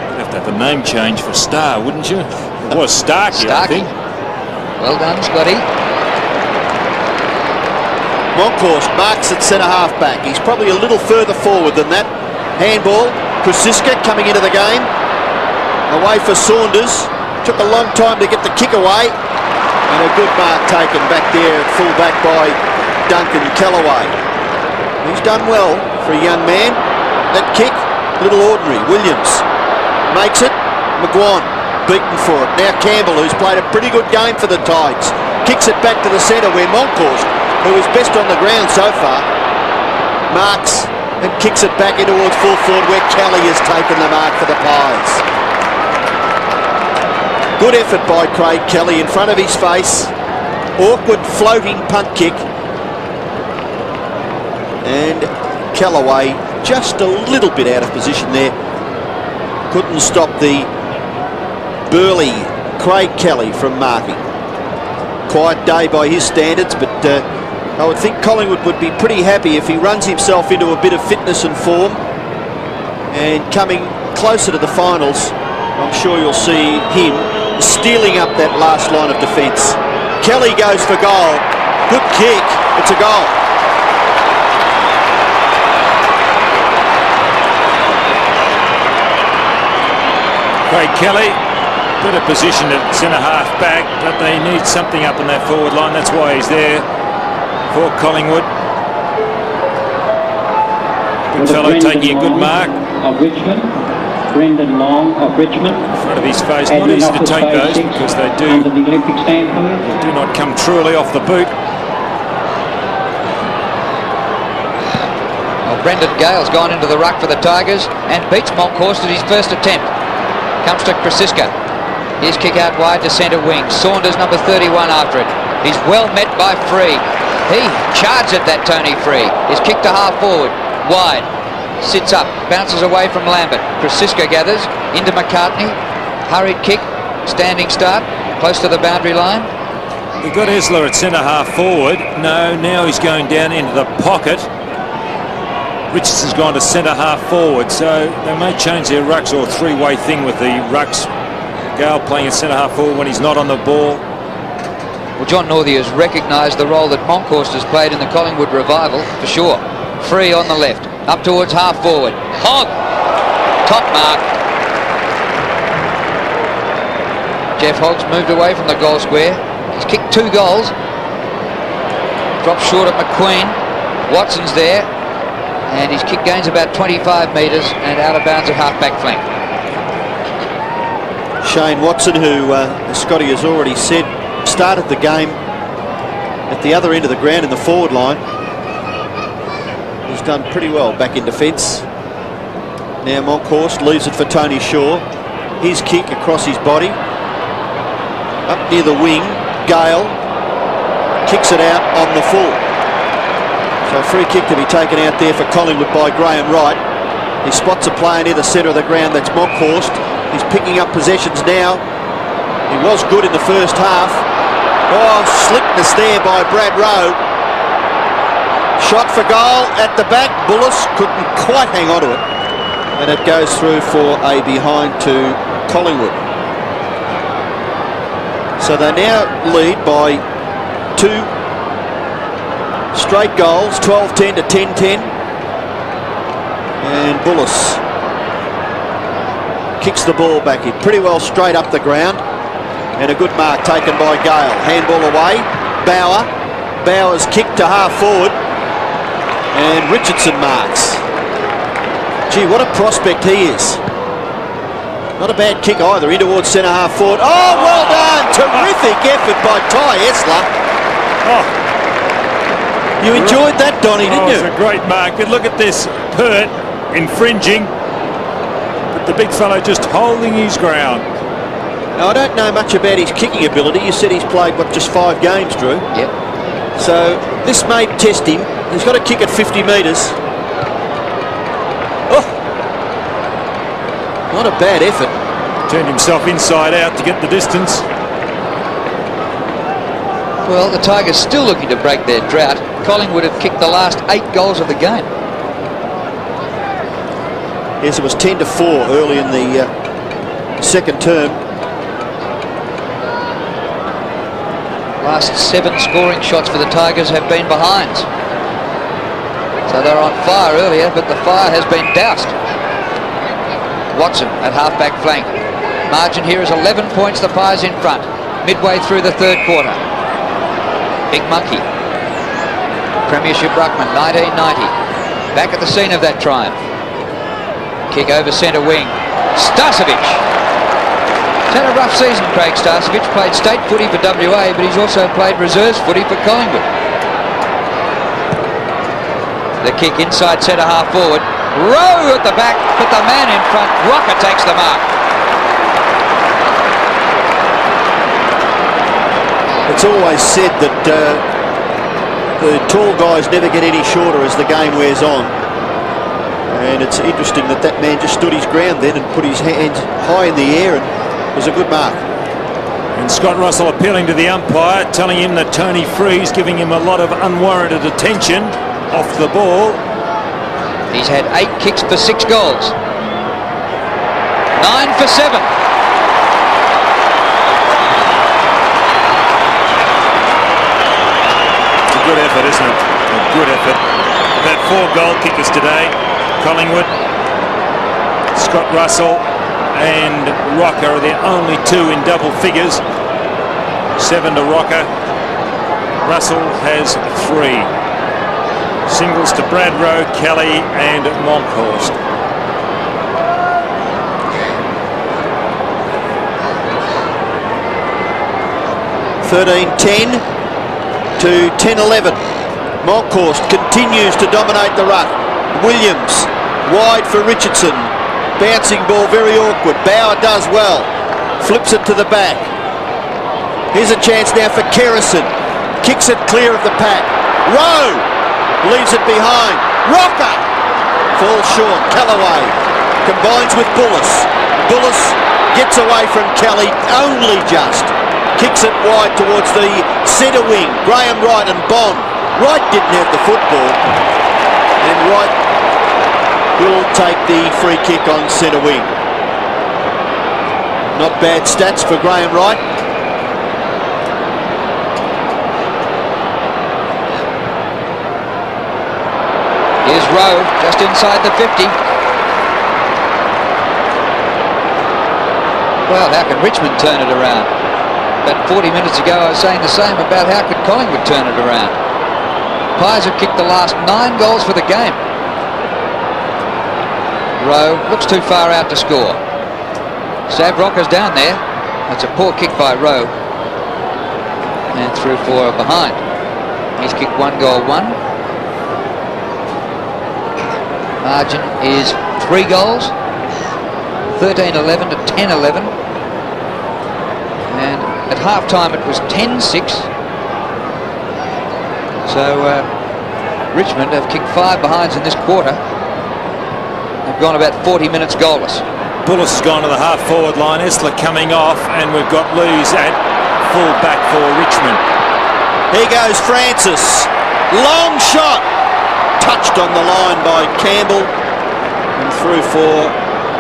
You'd have to have a name change for Starr, wouldn't you? It was Starkey, I think. Well done, Scotty. Moncourse marks at centre half back. He's probably a little further forward than that. Handball. Krasiska coming into the game. Away for Saunders. Took a long time to get the kick away. And a good mark taken back there at full back by Duncan Kellaway. He's done well for a young man. That kick, a little ordinary. Williams makes it. McGuan beaten for it. Now Campbell, who's played a pretty good game for the Tigers, kicks it back to the centre where Moncourse, who is best on the ground so far, marks and kicks it back in towards full forward where Kelly has taken the mark for the Pies. Good effort by Craig Kelly in front of his face. Awkward floating punt kick. And Kellaway just a little bit out of position there. Couldn't stop the burly Craig Kelly from marking. Quiet day by his standards, but I would think Collingwood would be pretty happy if he runs himself into a bit of fitness and form, and coming closer to the finals, I'm sure you'll see him stealing up that last line of defence. Kelly goes for goal. Good kick. It's a goal. Craig Kelly, better positioned at centre half back, but they need something up in that forward line. That's why he's there for Collingwood. Good fellow taking a good mark. Of Richmond. Brendan Long of Richmond. In front of his face. Not easy to take those because they do not come truly off the boot. Well, Brendan Gale's gone into the ruck for the Tigers and beats Moncourse at his first attempt. Comes to Krasiska. His kick out wide to centre wing. Saunders, number 31, after it. He's well met by Free. He charged at that Tony Free. His kick to half forward. Wide. Sits up. Bounces away from Lambert. Krasiska gathers. Into McCartney. Hurried kick. Standing start. Close to the boundary line. We've got Esler at centre half forward. No, now he's going down into the pocket. Richardson's gone to centre half forward, so they may change their rucks or three-way thing with the rucks. Gale playing at centre half forward when he's not on the ball. Well, John Northey has recognised the role that Monkhorst has played in the Collingwood revival, for sure. Free on the left, up towards half forward. Hogg! Top mark. Jeff Hogg's moved away from the goal square. He's kicked 2 goals. Drops short of McQueen. Watson's there. And his kick gains about 25 metres and out of bounds at half-back flank. Shane Watson, who Scotty has already said, started the game at the other end of the ground in the forward line. He's done pretty well back in defence. Now Monkhorst leaves it for Tony Shaw. His kick across his body. Up near the wing, Gale kicks it out on the full. So a free kick to be taken out there for Collingwood by Graham Wright. He spots a player near the centre of the ground, that's Monkhorst. He's picking up possessions now. He was good in the first half. Oh, slickness there by Brad Rowe. Shot for goal at the back. Bullis couldn't quite hang on to it. And it goes through for a behind to Collingwood. So they now lead by 2 straight goals, 12-10 to 10-10. And Bullis kicks the ball back in pretty well straight up the ground. And a good mark taken by Gale. Handball away. Bauer's kick to half forward. And Richardson marks. Gee, what a prospect he is. Not a bad kick either, in towards centre half forward. Oh, well done! Terrific effort by Ty Esler. Oh. You enjoyed that, Donny, didn't you? It was a great mark. But look at this. Pert infringing. But the big fellow just holding his ground. Now, I don't know much about his kicking ability. You said he's played, what, just 5 games, Drew? Yep. So this may test him. He's got to kick at 50 metres. Oh! Not a bad effort. Turned himself inside out to get the distance. Well, the Tigers still looking to break their drought. Collingwood have kicked the last 8 goals of the game. Yes, it was 10-4 early in the second term. Last 7 scoring shots for the Tigers have been behind. So they're on fire earlier, but the fire has been doused. Watson at half-back flank. Margin here is 11 points, the Pies in front. Midway through the third quarter. Big Monkey. Premiership Ruckman, 1990. Back at the scene of that triumph. Kick over centre wing. Starcevic. He's had a rough season, Craig Starcevic. Played state footy for WA, but he's also played reserves footy for Collingwood. The kick inside centre half forward. Rowe at the back, but the man in front, Rocker, takes the mark. It's always said that the tall guys never get any shorter as the game wears on. And it's interesting that that man just stood his ground then and put his hands high in the air, and it was a good mark. And Scott Russell appealing to the umpire, telling him that Tony Free's giving him a lot of unwarranted attention off the ball. He's had 8 kicks for 6 goals. 9 for 7. It's a good effort, isn't it? A good effort. We've had 4 goal kickers today. Collingwood, Scott Russell and Rocker are the only 2 in double figures. 7 to Rocker. Russell has 3. Singles to Brad Rowe, Kelly and Monkhorst. (13-10) to 10-11. Monkhorst continues to dominate the ruck. Williams wide for Richardson. Bouncing ball, very awkward. Bauer does well. Flips it to the back. Here's a chance now for Kerrison. Kicks it clear of the pack. Rowe leaves it behind. Rocker falls short. Callaway combines with Bullis. Bullis gets away from Kelly only just. Kicks it wide towards the centre wing. Graham Wright and Bond. Wright didn't have the football. And Wright will take the free kick on centre wing. Not bad stats for Graham Wright. Here's Rowe, just inside the 50. Well, how can Richmond turn it around? About 40 minutes ago I was saying the same about how could Collingwood turn it around. Pies have kicked the last 9 goals for the game. Rowe looks too far out to score. Sav Rocker's down there. That's a poor kick by Rowe. And through 4 behind. He's kicked 1 goal 1. Margin is 3 goals. 13-11 to 10-11. And at half-time it was 10-6. So Richmond have kicked 5 behinds in this quarter. They've gone about 40 minutes goalless. Bullis has gone to the half-forward line. Esler coming off, and we've got Lees at full-back for Richmond. Here goes Francis. Long shot. Touched on the line by Campbell. And through for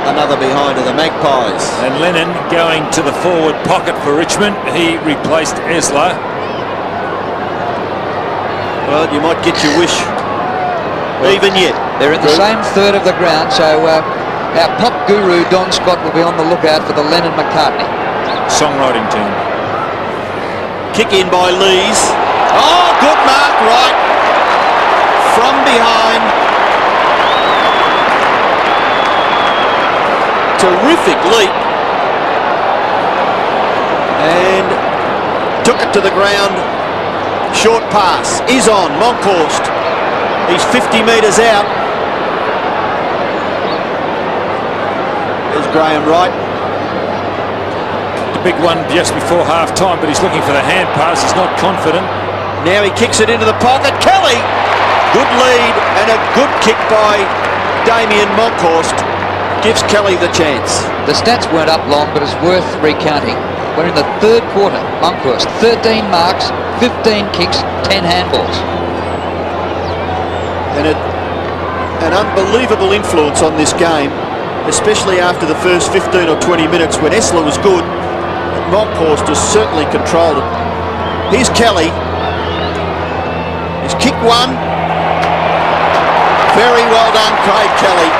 another behind of the Magpies. And Lennon going to the forward pocket for Richmond. He replaced Esler. Well, you might get your wish. Even yet. They're in the same third of the ground, so our pop guru Don Scott will be on the lookout for the Lennon-McCartney songwriting team. Kick in by Lees. Oh, good mark, right. From behind. Terrific leap. And took it to the ground. Short pass is on. Monkhorst. He's 50 metres out. There's Graham Wright. The big one just before half-time, but he's looking for the hand pass. He's not confident. Now he kicks it into the pocket. Kelly! Good lead and a good kick by Damien Monkhorst. Gives Kelly the chance. The stats weren't up long, but it's worth recounting. We're in the third quarter. Monkhorst, 13 marks, 15 kicks, 10 handballs. And an unbelievable influence on this game, especially after the first 15 or 20 minutes when Esler was good. Monkhorst has certainly controlled it. Here's Kelly. He's kicked 1. Very well done, Craig Kelly.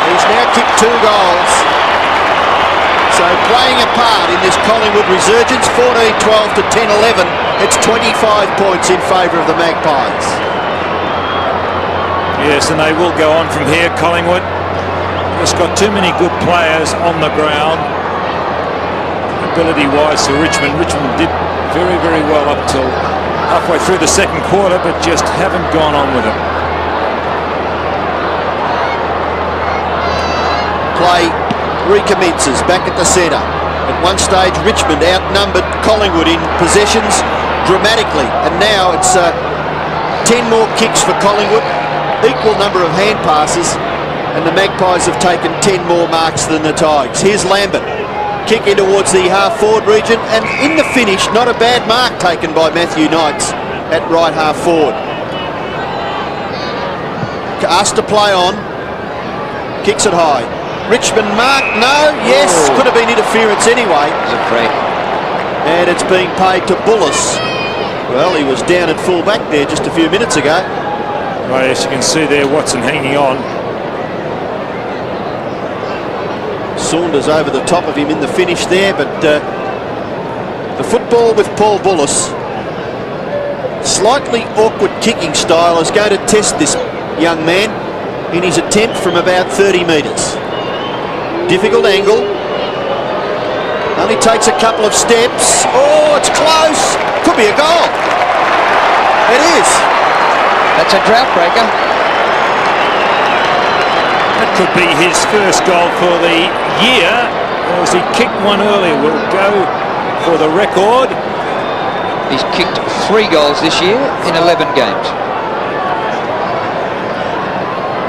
He's now kicked 2 goals. So playing a part in this Collingwood resurgence, 14-12 to 10-11. It's 25 points in favour of the Magpies. Yes, and they will go on from here, Collingwood. Just got too many good players on the ground. Ability-wise to Richmond. Richmond did very, very well up till halfway through the second quarter, but just haven't gone on with it. Play recommences back at the centre. At one stage, Richmond outnumbered Collingwood in possessions dramatically, and now it's 10 more kicks for Collingwood, equal number of hand passes, and the Magpies have taken 10 more marks than the Tigers. Here's Lambert. Kick in towards the half-forward region, and in the finish, not a bad mark taken by Matthew Knights at right half-forward. Asked to play on. Kicks it high. Richmond mark, no, yes, could have been interference anyway. It's a free. And it's being paid to Bullis. Well, he was down at full-back there just a few minutes ago. Right, as you can see there, Watson hanging on. Saunders over the top of him in the finish there, but the football with Paul Bullis, slightly awkward kicking style, is going to test this young man in his attempt from about 30 metres. Difficult angle. Only takes a couple of steps. Oh, it's close. Could be a goal. It is. That's a drought breaker. That could be his first goal for the year, or has he kicked one earlier? We'll go for the record. He's kicked 3 goals this year in 11 games.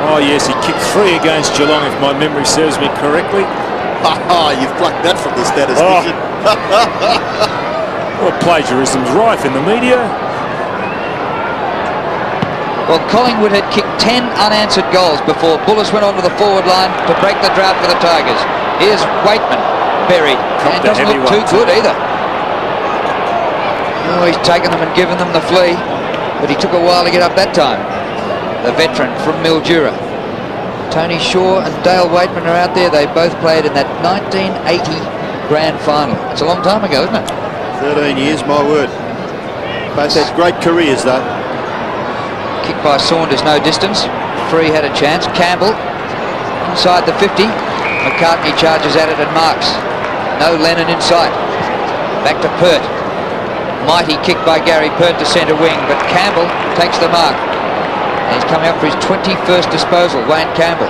Oh yes, he kicked 3 against Geelong, if my memory serves me correctly. You've plucked that from the statistician. Well, plagiarism's rife in the media. Well, Collingwood had kicked 10 unanswered goals before Bullis went onto the forward line to break the drought for the Tigers. Here's Waitman, buried, and doesn't look too good either. Oh, he's taken them and given them the flea, but he took a while to get up that time. The veteran from Mildura. Tony Shaw and Dale Waitman are out there. They both played in that 1980 grand final. It's a long time ago, isn't it? 13 years, my word. Both had great careers, though. Kick by Saunders, no distance. Free had a chance. Campbell inside the 50. McCartney charges at it and marks. No Lennon in sight. Back to Pert. Mighty kick by Gary Pert to centre wing, but Campbell takes the mark. And he's coming up for his 21st disposal, Wayne Campbell.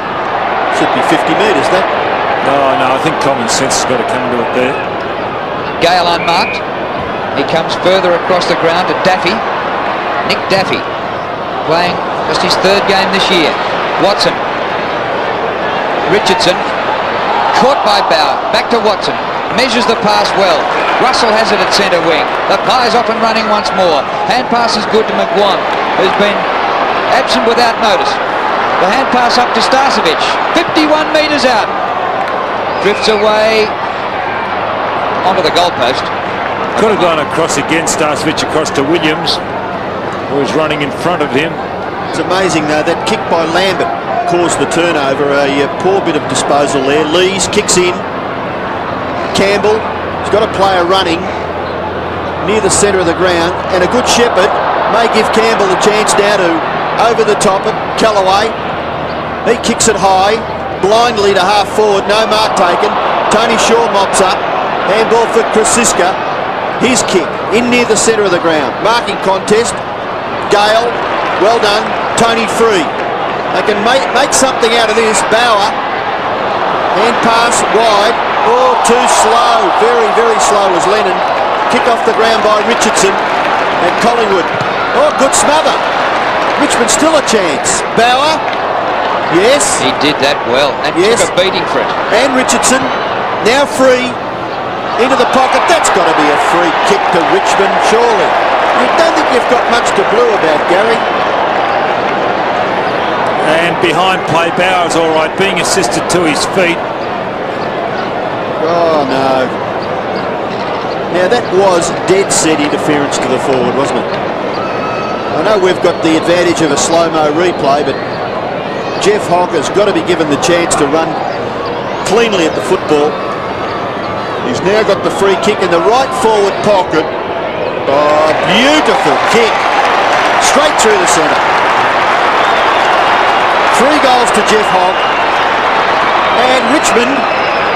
Should be 50 metres, that. No, I think common sense has got to come to it there. Gale unmarked. He comes further across the ground to Daffy. Nick Daffy, playing just his 3rd game this year. Watson. Richardson. Caught by Bauer. Back to Watson. Measures the pass well. Russell has it at centre wing. The Pies off and running once more. Hand pass is good to McGuan, who's been absent without notice. The hand pass up to Starcevic. 51 metres out. Drifts away onto the goalpost. Could have gone across again, Starcevic across to Williams, who was running in front of him. It's amazing, though, that kick by Lambert caused the turnover. A poor bit of disposal there. Lees kicks in. Campbell has got a player running near the centre of the ground, and a good shepherd may give Campbell a chance now to over the top at Callaway. He kicks it high, blindly to half forward, no mark taken. Tony Shaw mops up. Handball for Krasiska. His kick in near the centre of the ground. Marking contest. Gale, well done. Tony free. They can make something out of this. Bauer. Hand pass wide. Oh, too slow. Very, very slow was Lennon. Kick off the ground by Richardson and Collingwood. Oh, good smother. Richmond still a chance. Bauer. Yes. He did that well and took a beating for it. And Richardson now free. Into the pocket. That's got to be a free kick to Richmond, surely. You don't think you've got much to blue about, Gary? And behind play, Bauer's all right, being assisted to his feet. Oh, no. Now, that was dead set interference to the forward, wasn't it? I know we've got the advantage of a slow-mo replay, but Jeff Hogg has got to be given the chance to run cleanly at the football. He's now got the free kick in the right forward pocket. Oh, beautiful kick. Straight through the centre. 3 goals to Jeff Hogg. And Richmond,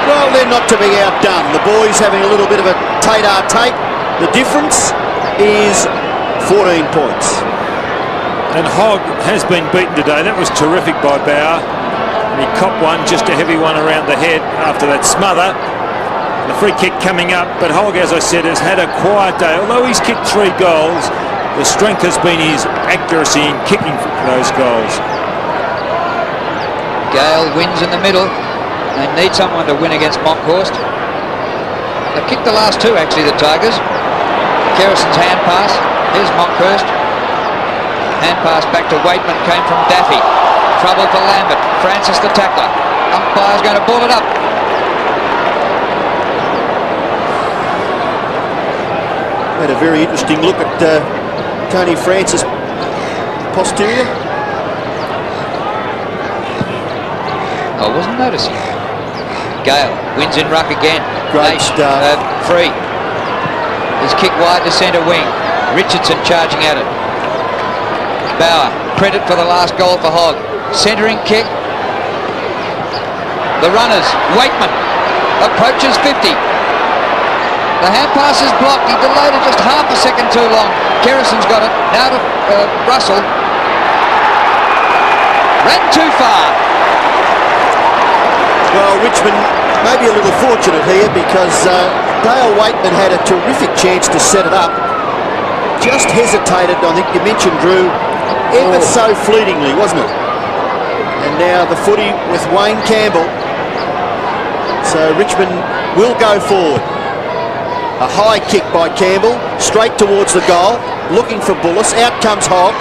well, they're not to be outdone. The boys having a little bit of a tate-a-tate. The difference is 14 points. And Hogg has been beaten today. That was terrific by Bauer. And he copped one, just a heavy one around the head after that smother. The free kick coming up, but Hogg, as I said, has had a quiet day. Although he's kicked 3 goals, the strength has been his accuracy in kicking those goals. Gale wins in the middle. They need someone to win against Monkhorst. They've kicked the last 2, actually, the Tigers. Kerrison's hand pass. Here's Monkhorst. Hand pass back to Waitman, came from Daffy. Trouble for Lambert. Francis the tackler. Umpire's going to ball it up. Had a very interesting look at Tony Francis' posterior. I wasn't noticing. Gale wins in ruck again. Great start. Free. His kick wide to centre wing. Richardson charging at it. Bauer, credit for the last goal for Hogg. Centering kick. The runners. Waitman approaches 50. The hand pass is blocked. He delayed it just half a second too long. Kerrison's got it. Now to Russell. Ran too far. Well, Richmond maybe a little fortunate here because Dale Waitman had a terrific chance to set it up. Just hesitated, I think you mentioned, Drew, ever so fleetingly, wasn't it? And now the footy with Wayne Campbell. So Richmond will go forward. A high kick by Campbell, straight towards the goal, looking for Bullis. Out comes Hogg,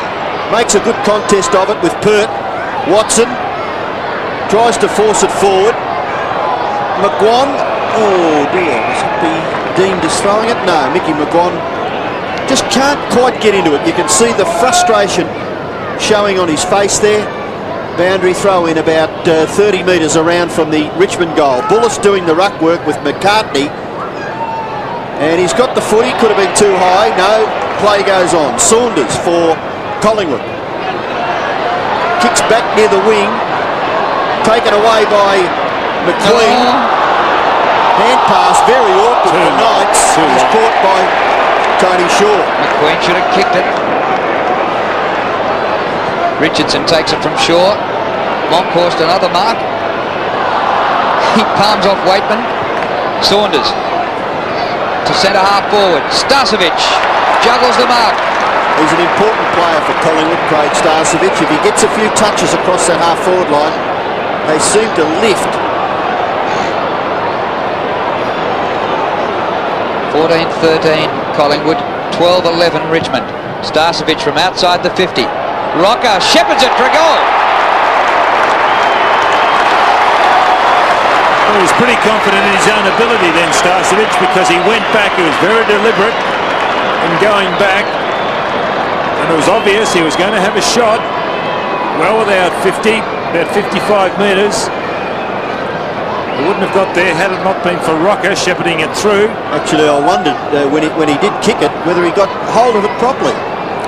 makes a good contest of it with Pert. Watson tries to force it forward. McGuan, oh dear, was it be deemed as throwing it? No, Mickey McGuan just can't quite get into it. You can see the frustration showing on his face there. Boundary throw in about 30 metres around from the Richmond goal. Bullis doing the ruck work with McCartney. And he's got the footy, could have been too high. No, play goes on. Saunders for Collingwood. Kicks back near the wing. Taken away by McLean. Hand pass, very awkward for Knights. He's caught by Tony Shaw. McQueen should have kicked it. Richardson takes it from Shaw. Monkhorst another mark. He palms off Waitman. Saunders to centre half forward. Starcevic juggles the mark. He's an important player for Collingwood, Craig Starcevic. If he gets a few touches across that half forward line, they seem to lift. 14-13 Collingwood, 12-11 Richmond. Starcevic from outside the 50. Rocker shepherds it for a goal. Well, he was pretty confident in his own ability then, Starcevic, because he went back. He was very deliberate in going back. And it was obvious he was going to have a shot. Well without 50, about 55 metres. He wouldn't have got there had it not been for Rocker shepherding it through. Actually, I wondered when he did kick it, whether he got hold of it properly.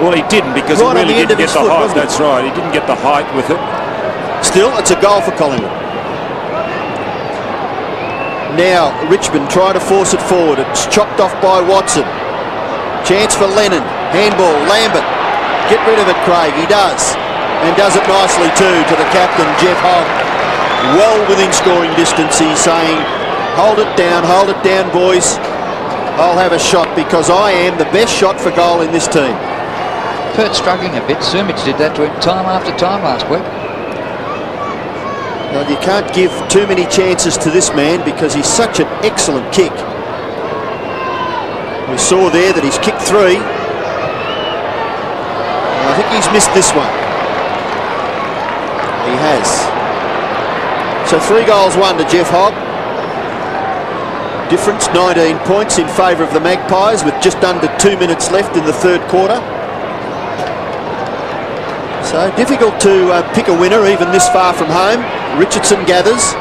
Well, he didn't, because right, he really didn't get the foot, height. That's right, he didn't get the height with it. Still, it's a goal for Collingwood. Now, Richmond try to force it forward. It's chopped off by Watson. Chance for Lennon. Handball, Lambert. Get rid of it, Craig. He does. And does it nicely too to the captain, Jeff Hogg. Well within scoring distance. He's saying, hold it down, boys. I'll have a shot because I am the best shot for goal in this team. Pert struggling a bit. Sumich did that to him time after time last week. Well, you can't give too many chances to this man because he's such an excellent kick. We saw there that he's kicked 3. I think he's missed this one. He has. So 3 goals, 1 to Jeff Hogg. Difference 19 points in favour of the Magpies with just under 2 minutes left in the third quarter. So difficult to pick a winner even this far from home. Richardson gathers.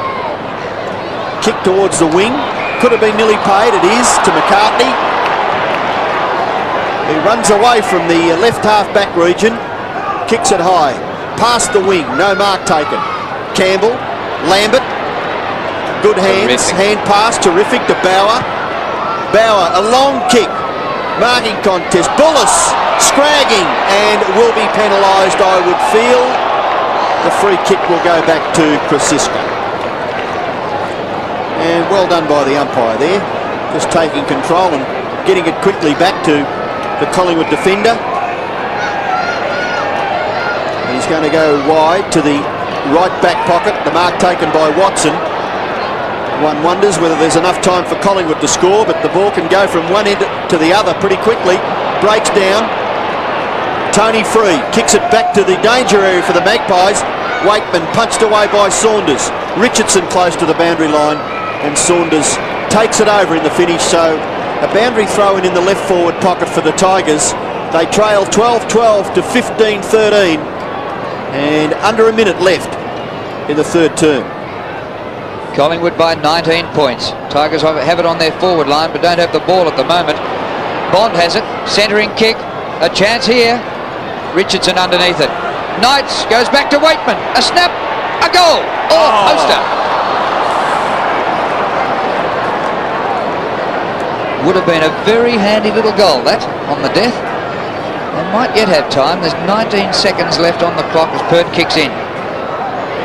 Kick towards the wing. Could have been nearly paid. It is to McCartney. He runs away from the left half back region. Kicks it high. Past the wing. No mark taken. Campbell. Lambert. Good hands. Terrific. Hand pass. Terrific to Bauer. Bauer. A long kick. Marking contest. Bullis scragging and will be penalised, I would feel. The free kick will go back to Krasiska. And well done by the umpire there. Just taking control and getting it quickly back to the Collingwood defender. And he's going to go wide to the right back pocket. The mark taken by Watson. One wonders whether there's enough time for Collingwood to score, but the ball can go from one end to the other pretty quickly. Breaks down. Tony free. Kicks it back to the danger area for the Magpies. Waitman punched away by Saunders. Richardson close to the boundary line, and Saunders takes it over in the finish. So a boundary throw in the left forward pocket for the Tigers. They trail 12-12 to 15-13, and under a minute left in the third term. Collingwood by 19 points. Tigers have it on their forward line but don't have the ball at the moment. Bond has it. Centering kick. A chance here. Richardson underneath it. Knights goes back to Waitman. A snap. A goal. Poster. Would have been a very handy little goal, that, on the death. They might yet have time. There's 19 seconds left on the clock as Pert kicks in.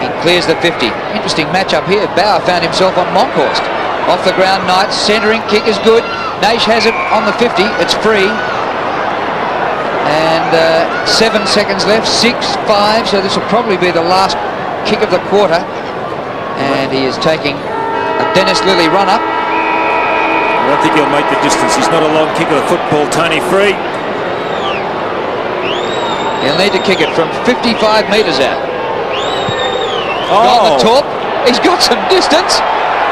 He clears the 50. Interesting matchup here. Bauer found himself on Monkhorst. Off the ground, Knight. Centering kick is good. Naish has it on the 50. It's free. And 7 seconds left. 6-5. So this will probably be the last kick of the quarter. And he is taking a Dennis Lilly run-up. I don't think he'll make the distance. He's not a long kick of the football. Tony Free. He'll need to kick it from 55 metres out. Oh. On the top. He's got some distance.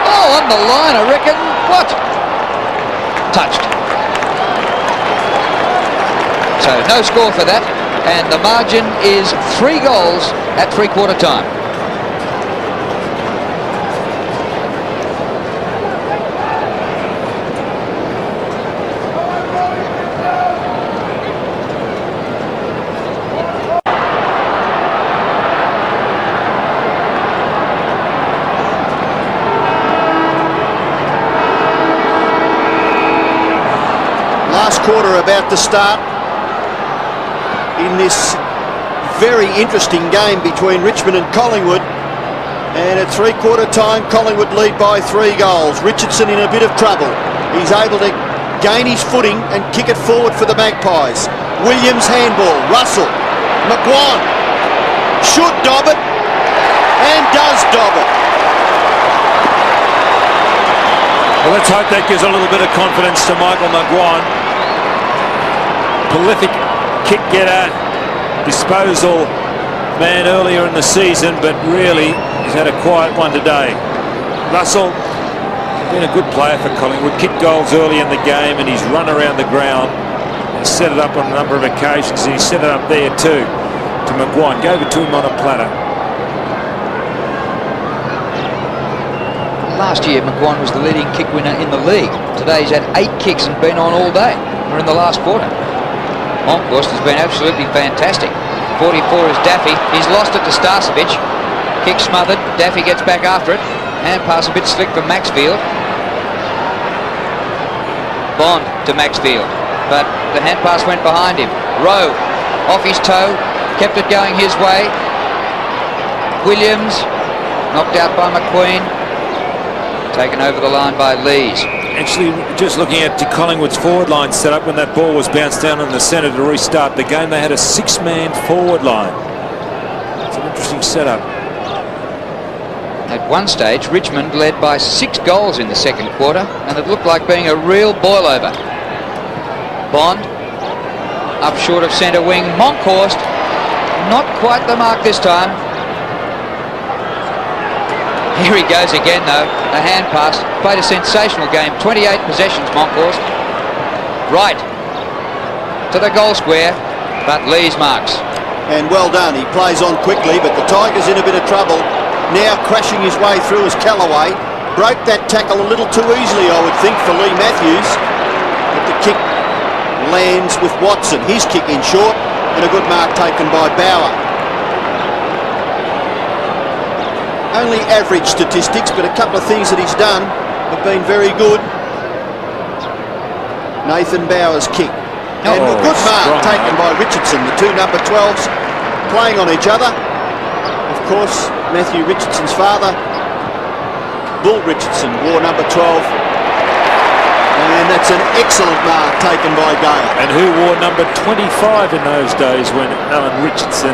Oh, on the line, I reckon. What? Touched. So no score for that. And the margin is 3 goals at three-quarter time. Quarter about to start in this very interesting game between Richmond and Collingwood, and at three-quarter time Collingwood lead by 3 goals. Richardson in a bit of trouble. He's able to gain his footing and kick it forward for the Magpies. Williams handball. Russell. McGuan should dob it and does dob it. Well, let's hope that gives a little bit of confidence to Michael McGuan. Prolific kick getter, disposal man earlier in the season, but really he's had a quiet one today. Russell, been a good player for Collingwood, kicked goals early in the game, and he's run around the ground and set it up on a number of occasions, and he set it up there too to McGuan. Gave it to him on a platter. Last year McGuan was the leading kick winner in the league. Today he's had 8 kicks and been on all day. We're in the last quarter. Monkhorst has been absolutely fantastic. 44 is Daffy. He's lost it to Starcevic. Kick smothered. Daffy gets back after it. Hand pass a bit slick from Maxfield. Bond to Maxfield. But the hand pass went behind him. Rowe off his toe. Kept it going his way. Williams knocked out by McQueen. Taken over the line by Lees. Actually, just looking at Collingwood's forward line set up when that ball was bounced down in the centre to restart the game, they had a 6-man forward line. It's an interesting setup. At one stage, Richmond led by 6 goals in the second quarter, and it looked like being a real boil-over. Bond, up short of centre wing. Monkhorst, not quite the mark this time. Here he goes again, though. The hand pass. Played a sensational game. 28 possessions, Monkhorst. Right to the goal square, but Lees marks. And well done. He plays on quickly, but the Tigers in a bit of trouble. Now crashing his way through is Callaway. Broke that tackle a little too easily, I would think, for Lee Matthews. But the kick lands with Watson. His kick in short, and a good mark taken by Bauer. Only average statistics, but a couple of things that he's done have been very good. Nathan Bauer's kick. And a good mark taken by Richardson. The 2 number 12s playing on each other. Of course, Matthew Richardson's father, Bull Richardson, wore number 12. And that's an excellent mark taken by Gale. And who wore number 25 in those days when Alan Richardson...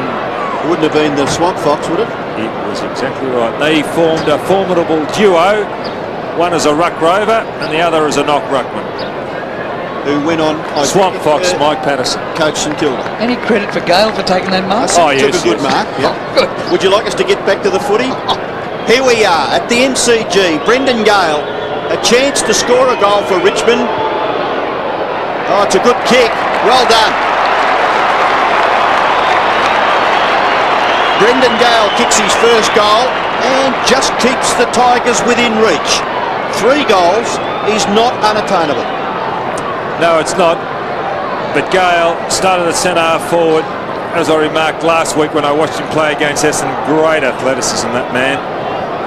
It wouldn't have been the Swamp Fox, would it? It was exactly right. They formed a formidable duo. One as a ruck rover and the other as a knock ruckman. Who went on... Swamp Fox, Mike Patterson. Coach St Kilda. Any credit for Gale for taking that mark? Took a good mark. Yep. Oh, good. Would you like us to get back to the footy? Here we are at the MCG. Brendan Gale, a chance to score a goal for Richmond. Oh, it's a good kick. Well done. Brendan Gale kicks his first goal and just keeps the Tigers within reach. 3 goals is not unattainable. No, it's not. But Gale started at centre forward, as I remarked last week when I watched him play against Essendon. Great athleticism, that man.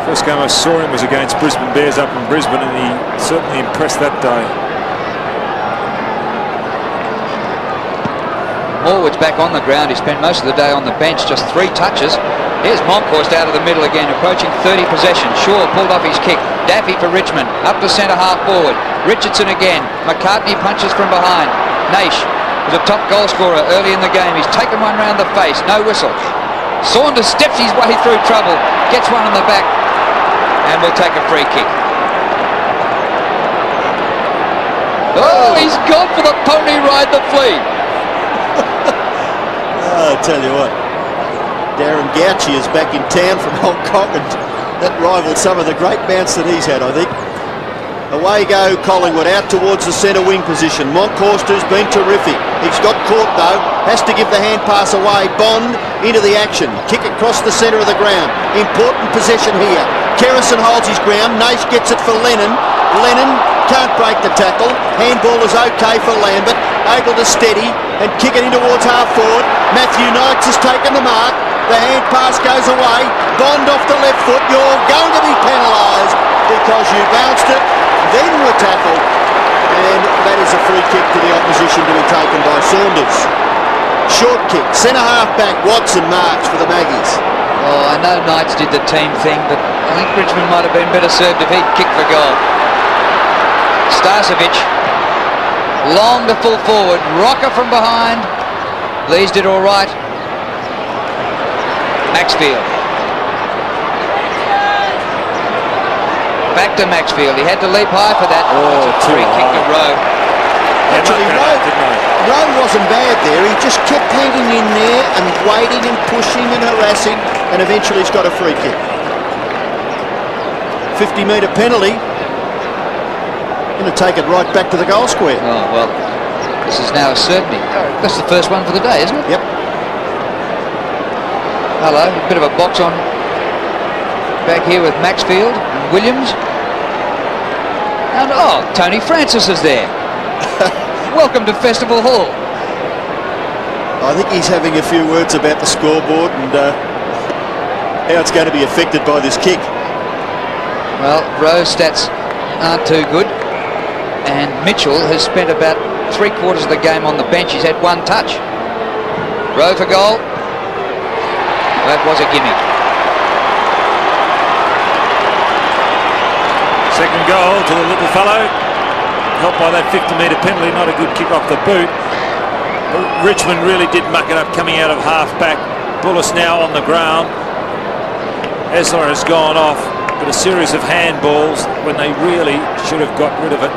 First game I saw him was against Brisbane Bears up in Brisbane, and he certainly impressed that day. Morwood's back on the ground. He spent most of the day on the bench, just 3 touches. Here's Monkhorst out of the middle again, approaching 30 possession. Shaw pulled off his kick. Daffy for Richmond, up to centre half forward. Richardson again. McCartney punches from behind. Naish was a top goal scorer early in the game. He's taken one round the face, no whistle. Saunders steps his way through trouble, gets one on the back, and will take a free kick. Oh, he's gone for the pony ride the flea. I tell you what, Darren Gauci is back in town from Hong Kong, and that rivals some of the great bounce that he's had, I think. Away go Collingwood, out towards the centre wing position. Monkhorst, who's been terrific. He's got caught though, has to give the hand pass away. Bond into the action, kick across the centre of the ground. Important possession here. Kerrison holds his ground, Naish gets it for Lennon. Lennon can't break the tackle. Handball is okay for Lambert, able to steady and kick it in towards half forward. Matthew Knights has taken the mark. The hand pass goes away. Bond off the left foot. You're going to be penalised because you bounced it, then were tackled, and that is a free kick to the opposition to be taken by Saunders. Short kick, centre half back, Watson marks for the Maggies. Oh, I know Knights did the team thing, but I think Richmond might have been better served if he'd kicked for goal. Starcevic, long to full forward, rocker from behind. Lees did all right. Maxfield. Back to Maxfield. He had to leap high for that. Oh, it's a free kick to Rowe. Actually, Rowe wasn't bad there. He just kept hanging in there and waiting and pushing and harassing, and eventually he's got a free kick. 50-metre penalty. Going to take it right back to the goal square. Oh, well, this is now a certainty. That's the first one for the day, isn't it? Yep. Hello, a bit of a box on back here with Maxfield and Williams. And, oh, Tony Francis is there. Welcome to Festival Hall. I think he's having a few words about the scoreboard and how it's going to be affected by this kick. Well, Rowe's stats aren't too good, and Mitchell has spent about 3/4 of the game on the bench. He's had one touch. Rowe for goal. That was a gimme. Second goal to the little fellow, helped by that 50-metre penalty. Not a good kick off the boot. Richmond really did muck it up coming out of half-back. Bullis now on the ground. Esler has gone off, but a series of handballs when they really should have got rid of it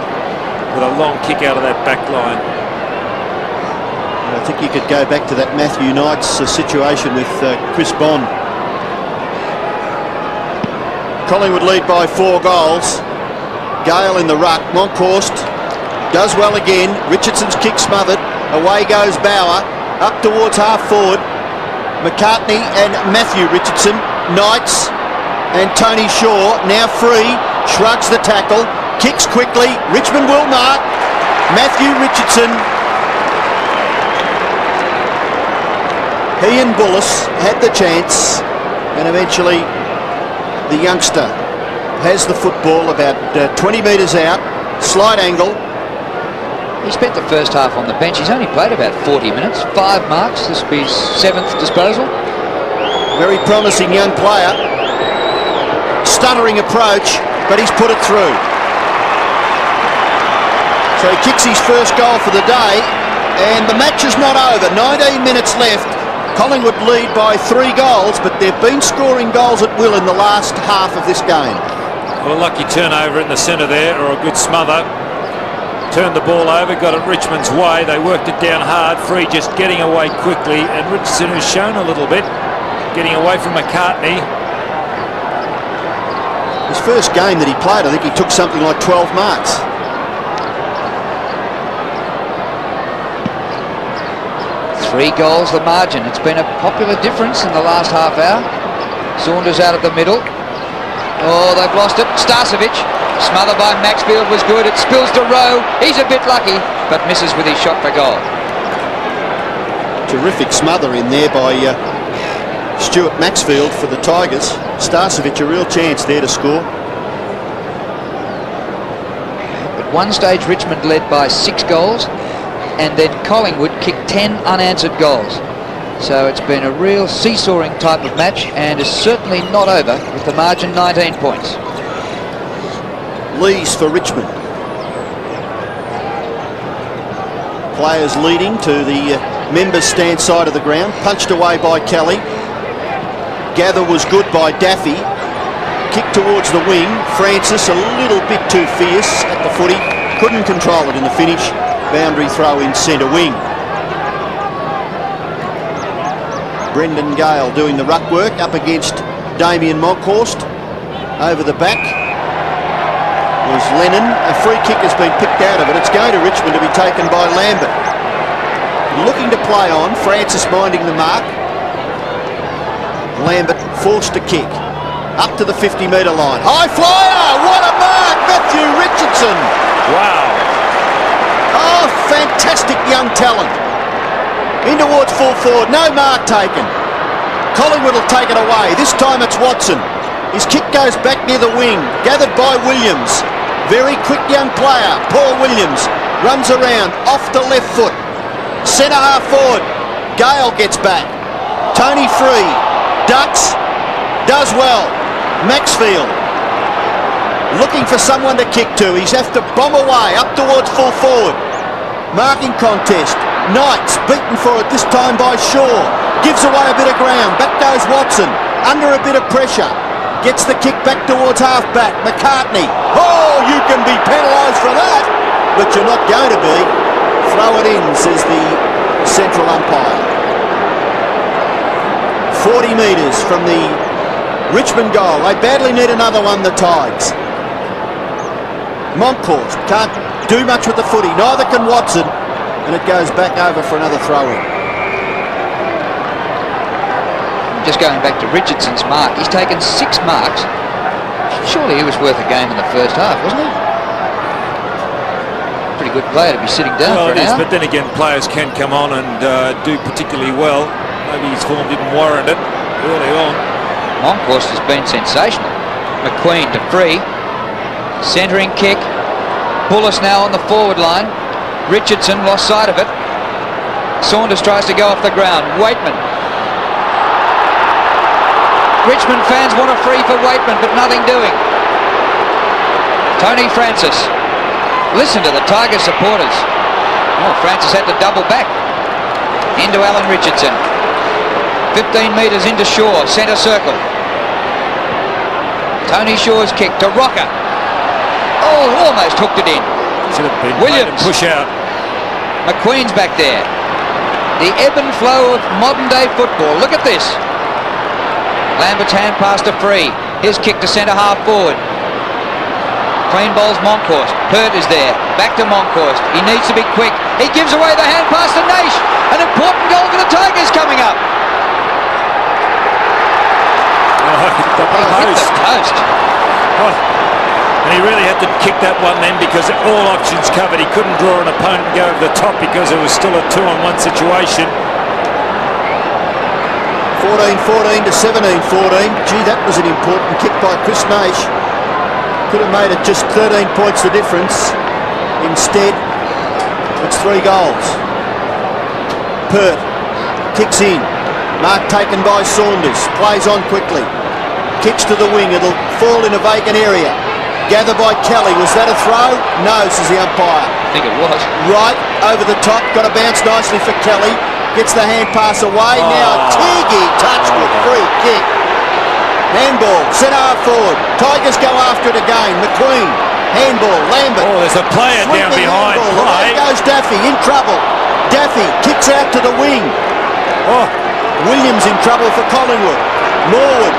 with a long kick out of that back line. I think you could go back to that Matthew Knights situation with Chris Bond. Collingwood lead by 4 goals. Gale in the ruck. Monkhorst does well again. Richardson's kick smothered. Away goes Bauer. Up towards half forward. McCartney and Matthew Richardson. Knights and Tony Shaw now free. Shrugs the tackle. Kicks quickly. Richmond will mark. Matthew Richardson. He and Bullis had the chance, and eventually the youngster has the football about 20 metres out, slight angle. He spent the first half on the bench. He's only played about 40 minutes, 5 marks. This will be his 7th disposal. Very promising young player. Stuttering approach, but he's put it through. So he kicks his first goal for the day, and the match is not over. 19 minutes left. Collingwood lead by 3 goals, but they've been scoring goals at will in the last half of this game. Well, a lucky turnover in the centre there, or a good smother. Turned the ball over, got it Richmond's way. They worked it down hard. Free just getting away quickly, and Richardson has shown a little bit, getting away from McCartney. His first game that he played, I think he took something like 12 marks. Three goals the margin. It's been a popular difference in the last half hour. Saunders out of the middle. Oh, they've lost it. Starcevic, smothered by Maxfield, was good. It spills to Rowe. He's a bit lucky, but misses with his shot for goal. Terrific smother in there by Stuart Maxfield for the Tigers. Starcevic a real chance there to score. At one stage Richmond led by 6 goals, and then Collingwood kicked 10 unanswered goals. So it's been a real seesawing type of match, and is certainly not over with the margin 19 points. Lees for Richmond. Players leading to the members' stand side of the ground. Punched away by Kelly. Gather was good by Daffy. Kick towards the wing. Francis a little bit too fierce at the footy. Couldn't control it in the finish. Boundary throw in centre wing. Brendan Gale doing the ruck work up against Damien Monkhorst. Over the back was Lennon. A free kick has been picked out of it. It's going to Richmond to be taken by Lambert. Looking to play on. Francis minding the mark. Lambert forced to kick. Up to the 50-metre line. High flyer! What a mark! Matthew Richardson! Wow. Oh, fantastic young talent. In towards full forward. No mark taken. Collingwood will take it away. This time it's Watson. His kick goes back near the wing. Gathered by Williams. Very quick young player. Paul Williams runs around off the left foot. Centre half forward. Gale gets back. Tony Free. Ducks. Does well. Maxfield. Looking for someone to kick to. He's have to bomb away up towards full forward. Marking contest. Knights beaten for it this time by Shaw. Gives away a bit of ground. Back goes Watson. Under a bit of pressure. Gets the kick back towards half-back. McCartney. Oh, you can be penalised for that. But you're not going to be. Throw it in, says the central umpire. 40 metres from the Richmond goal. They badly need another one, the Tigers. Monkhorst can't do much with the footy. Neither can Watson. And it goes back over for another throw-in. Just going back to Richardson's mark, he's taken 6 marks. Surely he was worth a game in the first half, wasn't he? Pretty good player to be sitting down for an hour. But then again, players can come on and do particularly well. Maybe his form didn't warrant it early on. Monkhorst has been sensational. McQueen to Free. Centering kick. Bullis now on the forward line. Richardson lost sight of it. Saunders tries to go off the ground. Waitman. Richmond fans want a free for Waitman, but nothing doing. Tony Francis. Listen to the Tiger supporters. Oh, Francis had to double back. Into Alan Richardson. 15 metres into Shaw, centre circle. Tony Shaw's kick to Rocker. Oh, almost hooked it in. Should have been Williams. Push out. McQueen's back there. The ebb and flow of modern day football. Look at this. Lambert's hand pass to Free. His kick to centre half forward. Clean bowls Monkhorst. Hurt is there. Back to Monkhorst. He needs to be quick. He gives away the hand pass to Naish. An important goal for the Tigers coming up. Hit the post. And he really had to kick that one then because all options covered. He couldn't draw an opponent and go over the top because it was still a 2-on-1 situation. 14-14 to 17-14. Gee, that was an important kick by Chris Naish. Could have made it just 13 points the difference. Instead, it's 3 goals. Pert kicks in. Mark taken by Saunders. Plays on quickly. Kicks to the wing. It'll fall in a vacant area. Gather by Kelly. Was that a throw? No, says the umpire. I think it was. Right, over the top. Got to bounce nicely for Kelly. Gets the hand pass away. Now Tiggy touch with free kick. Handball. Centre half forward. Tigers go after it again. McQueen. Handball. Lambert. Oh, there's a player down behind. There goes Daffy. In trouble. Daffy kicks out to the wing. Oh, Williams in trouble for Collingwood. Norwood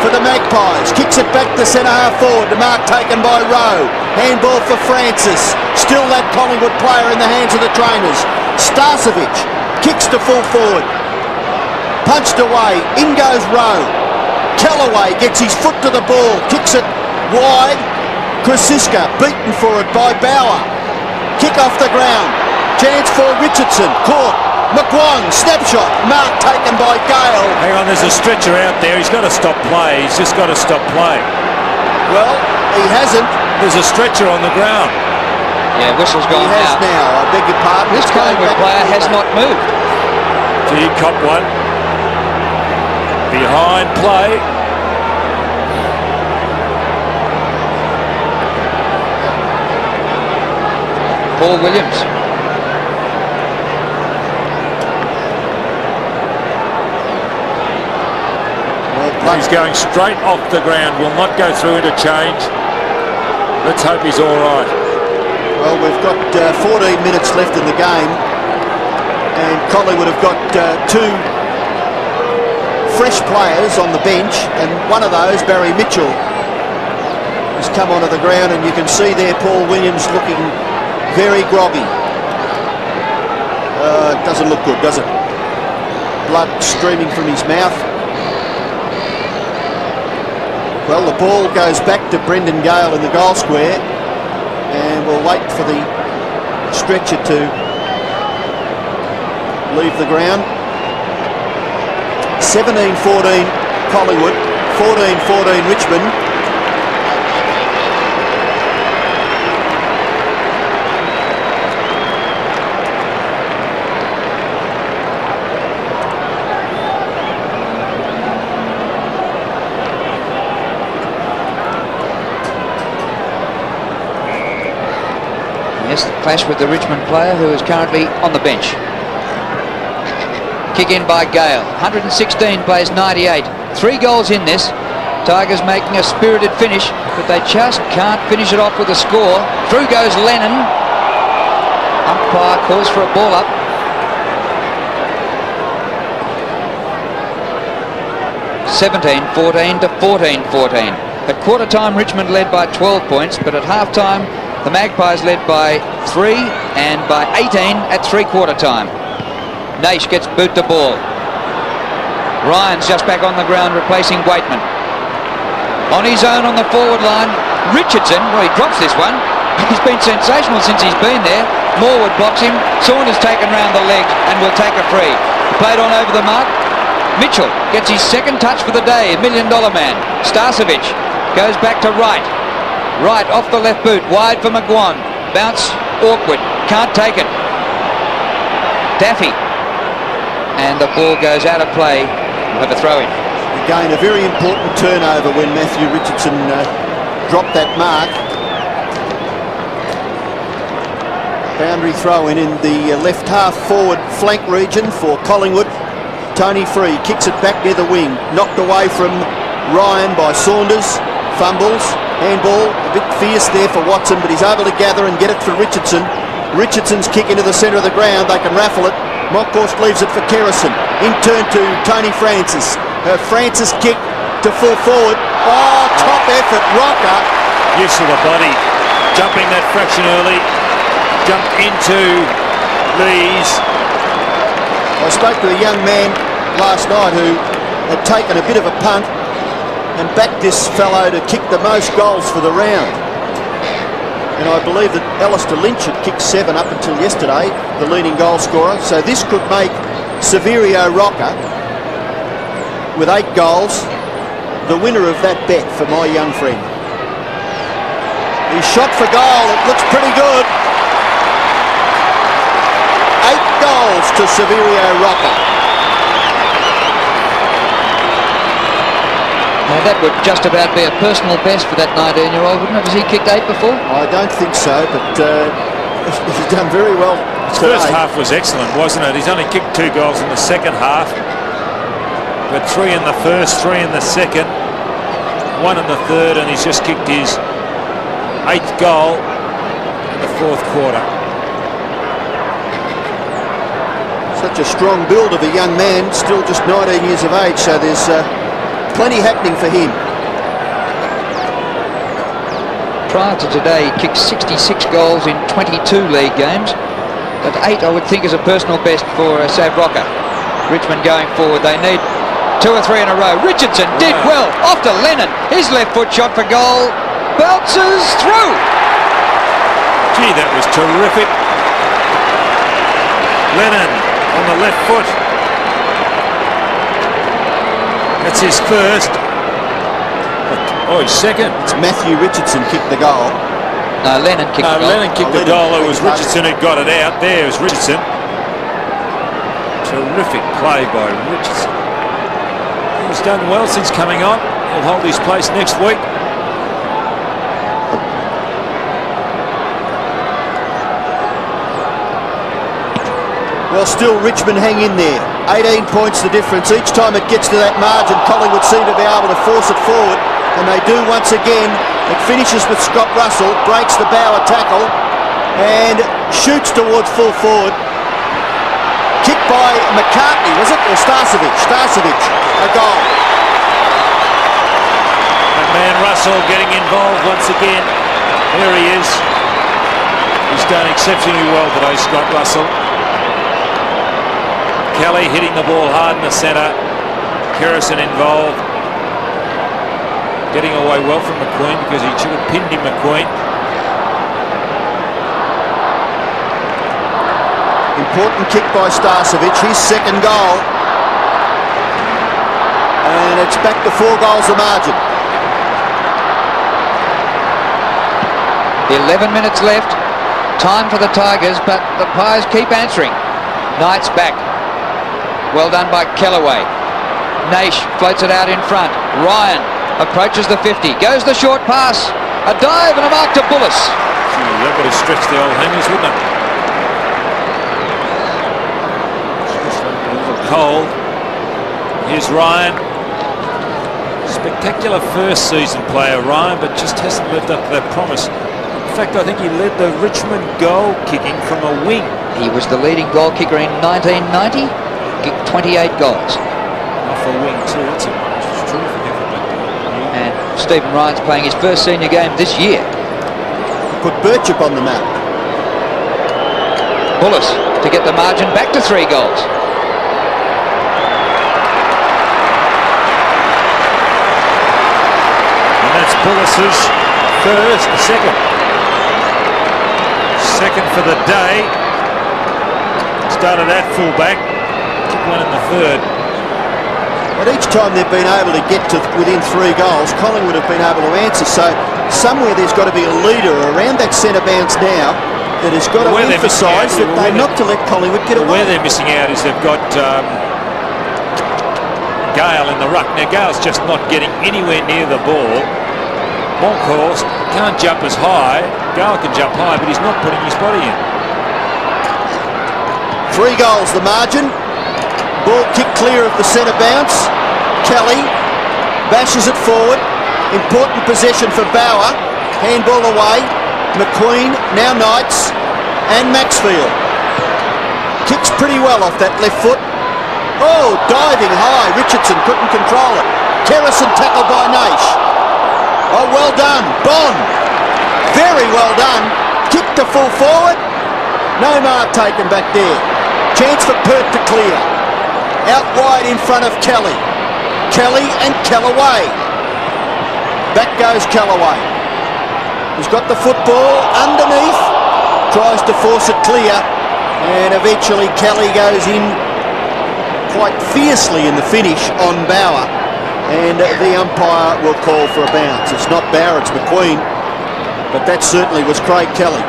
for the Magpies. Kicks it back to centre half forward. The mark taken by Rowe. Handball for Francis. Still that Collingwood player in the hands of the trainers. Starcevic kicks to full forward. Punched away. In goes Rowe. Callaway gets his foot to the ball. Kicks it wide. Krasiska beaten for it by Bauer. Kick off the ground. Chance for Richardson. Caught. McGuang, snapshot, mark taken by Gale. Hang on, there's a stretcher out there. He's got to stop play. He's just got to stop play. Well, he hasn't. There's a stretcher on the ground. Yeah, whistle's gone out. He has now. I beg your pardon. This Collingwood player has not moved. He caught one. Behind play. Paul Williams. He's going straight off the ground. Will not go through interchange. Let's hope he's all right. Well, we've got 14 minutes left in the game, and Collingwood have got two fresh players on the bench, and one of those, Barry Mitchell, has come onto the ground, and you can see there Paul Williams looking very groggy. It doesn't look good, does it? Blood streaming from his mouth. Well, the ball goes back to Brendan Gale in the goal square, and we'll wait for the stretcher to leave the ground. 17-14 Collingwood, 14-14 Richmond. Yes, the clash with the Richmond player who is currently on the bench. Kick in by Gale. 116 plays 98. 3 goals in this. Tigers making a spirited finish, but they just can't finish it off with a score. Through goes Lennon. Umpire calls for a ball up. (17-14 to 14-14). At quarter time, Richmond led by 12 points, but at half time, the Magpies led by 3 and by 18 at three-quarter time. Naish gets boot the ball. Ryan's just back on the ground replacing Waitman. On his own on the forward line, Richardson, well, he drops this one. He's been sensational since he's been there. Morwood blocks him. Saunders taken round the leg and will take a free. Played on over the mark. Mitchell gets his second touch for the day, $1 million man. Starcevic goes back to Wright. Right off the left boot, wide for McGuan. Bounce awkward, can't take it. Daffy. And the ball goes out of play. We'll have a throw in. Again, a very important turnover when Matthew Richardson dropped that mark. Boundary throw in the left half forward flank region for Collingwood. Tony Free kicks it back near the wing. Knocked away from Ryan by Saunders. Fumbles. Handball, a bit fierce there for Watson, but he's able to gather and get it for Richardson. Richardson's kick into the centre of the ground. They can raffle it. Monkhorst leaves it for Kerrison. In turn to Tony Francis. Francis kick to full forward. Oh, top effort, Rocker. Use of the body. Jumping that fraction early. Jumped into Lees. I spoke to a young man last night who had taken a bit of a punt and backed this fellow to kick the most goals for the round. And I believe that Alistair Lynch had kicked 7 up until yesterday, the leading goal scorer. So this could make Severio Rocker, with 8 goals, the winner of that bet for my young friend. He's shot for goal. It looks pretty good. 8 goals to Severio Rocker. Now that would just about be a personal best for that 19-year-old, wouldn't it? Has he kicked 8 before? I don't think so, but he's done very well. His first half was excellent, wasn't it? He's only kicked 2 goals in the second half, but 3 in the first, 3 in the second, 1 in the third, and he's just kicked his 8th goal in the 4th quarter. Such a strong build of a young man, still just 19 years of age, so there's plenty happening for him. Prior to today, he kicked 66 goals in 22 league games, but 8 I would think is a personal best for Sav Rocker. Richmond going forward, they need 2 or 3 in a row. Richardson did well, off to Lennon, his left foot shot for goal, bounces through. Gee, that was terrific. Lennon on the left foot. That's his first. Oh, his second. It's Matthew Richardson kicked the goal. No, Lennon kicked the goal. Lennon kicked the goal. It was Richardson who got it out. There was Richardson. Terrific play by Richardson. He's done well since coming on. He'll hold his place next week. Well, still Richmond hang in there. 18 points the difference. Each time it gets to that margin, Collingwood seem to be able to force it forward, and they do once again. It finishes with Scott Russell, breaks the Bauer tackle, and shoots towards full forward. Kick by McCartney, was it? Or Starcevic? Starcevic, a goal. And man Russell getting involved once again. There he is. He's done exceptionally well today, Scott Russell. Kelly hitting the ball hard in the centre. Kerrison involved. Getting away well from McQueen because he should have pinned him, McQueen. Important kick by Starcevic, his second goal. And it's back to 4 goals the margin. 11 minutes left. Time for the Tigers, but the Pies keep answering. Knight's back. Well done by Kellaway. Naish floats it out in front. Ryan approaches the 50. Goes the short pass. A dive and a mark to Bullis. That would have stretched the old hangers, wouldn't it? A little cold. Here's Ryan. Spectacular first season player, Ryan, but just hasn't lived up to that promise. In fact, I think he led the Richmond goal kicking from a wing. He was the leading goal kicker in 1990. Kicked 28 goals. Off a wing too, that's a terrific effort back there. And Stephen Ryan's playing his first senior game this year. Put Birchip on the map. Bullis to get the margin back to 3 goals. And that's Bullis's second for the day. Started at full-back. Took one in the third. But each time they've been able to get to within 3 goals, Collingwood have been able to answer. So somewhere there's got to be a leader around that centre bounce now that has got to emphasise that they're not to let Collingwood get away. Where they're missing out is they've got Gale in the ruck. Now Gale's just not getting anywhere near the ball. Monkhorst can't jump as high. Gale can jump high, but he's not putting his body in. 3 goals the margin. Ball kicked clear of the centre bounce. Kelly bashes it forward. Important possession for Bauer. Handball away. McQueen, now Knights, and Maxfield. Kicks pretty well off that left foot. Oh, diving high. Richardson couldn't control it. Kerrison tackled by Naish. Oh, well done. Bond. Very well done. Kick to full forward. No mark taken back there. Chance for Pert to clear. Out wide in front of Kelly. Kelly and Kellaway. Back goes Kellaway. He's got the football underneath. Tries to force it clear. And eventually Kelly goes in quite fiercely in the finish on Bauer. And the umpire will call for a bounce. It's not Bauer, it's McQueen. But that certainly was Craig Kelly.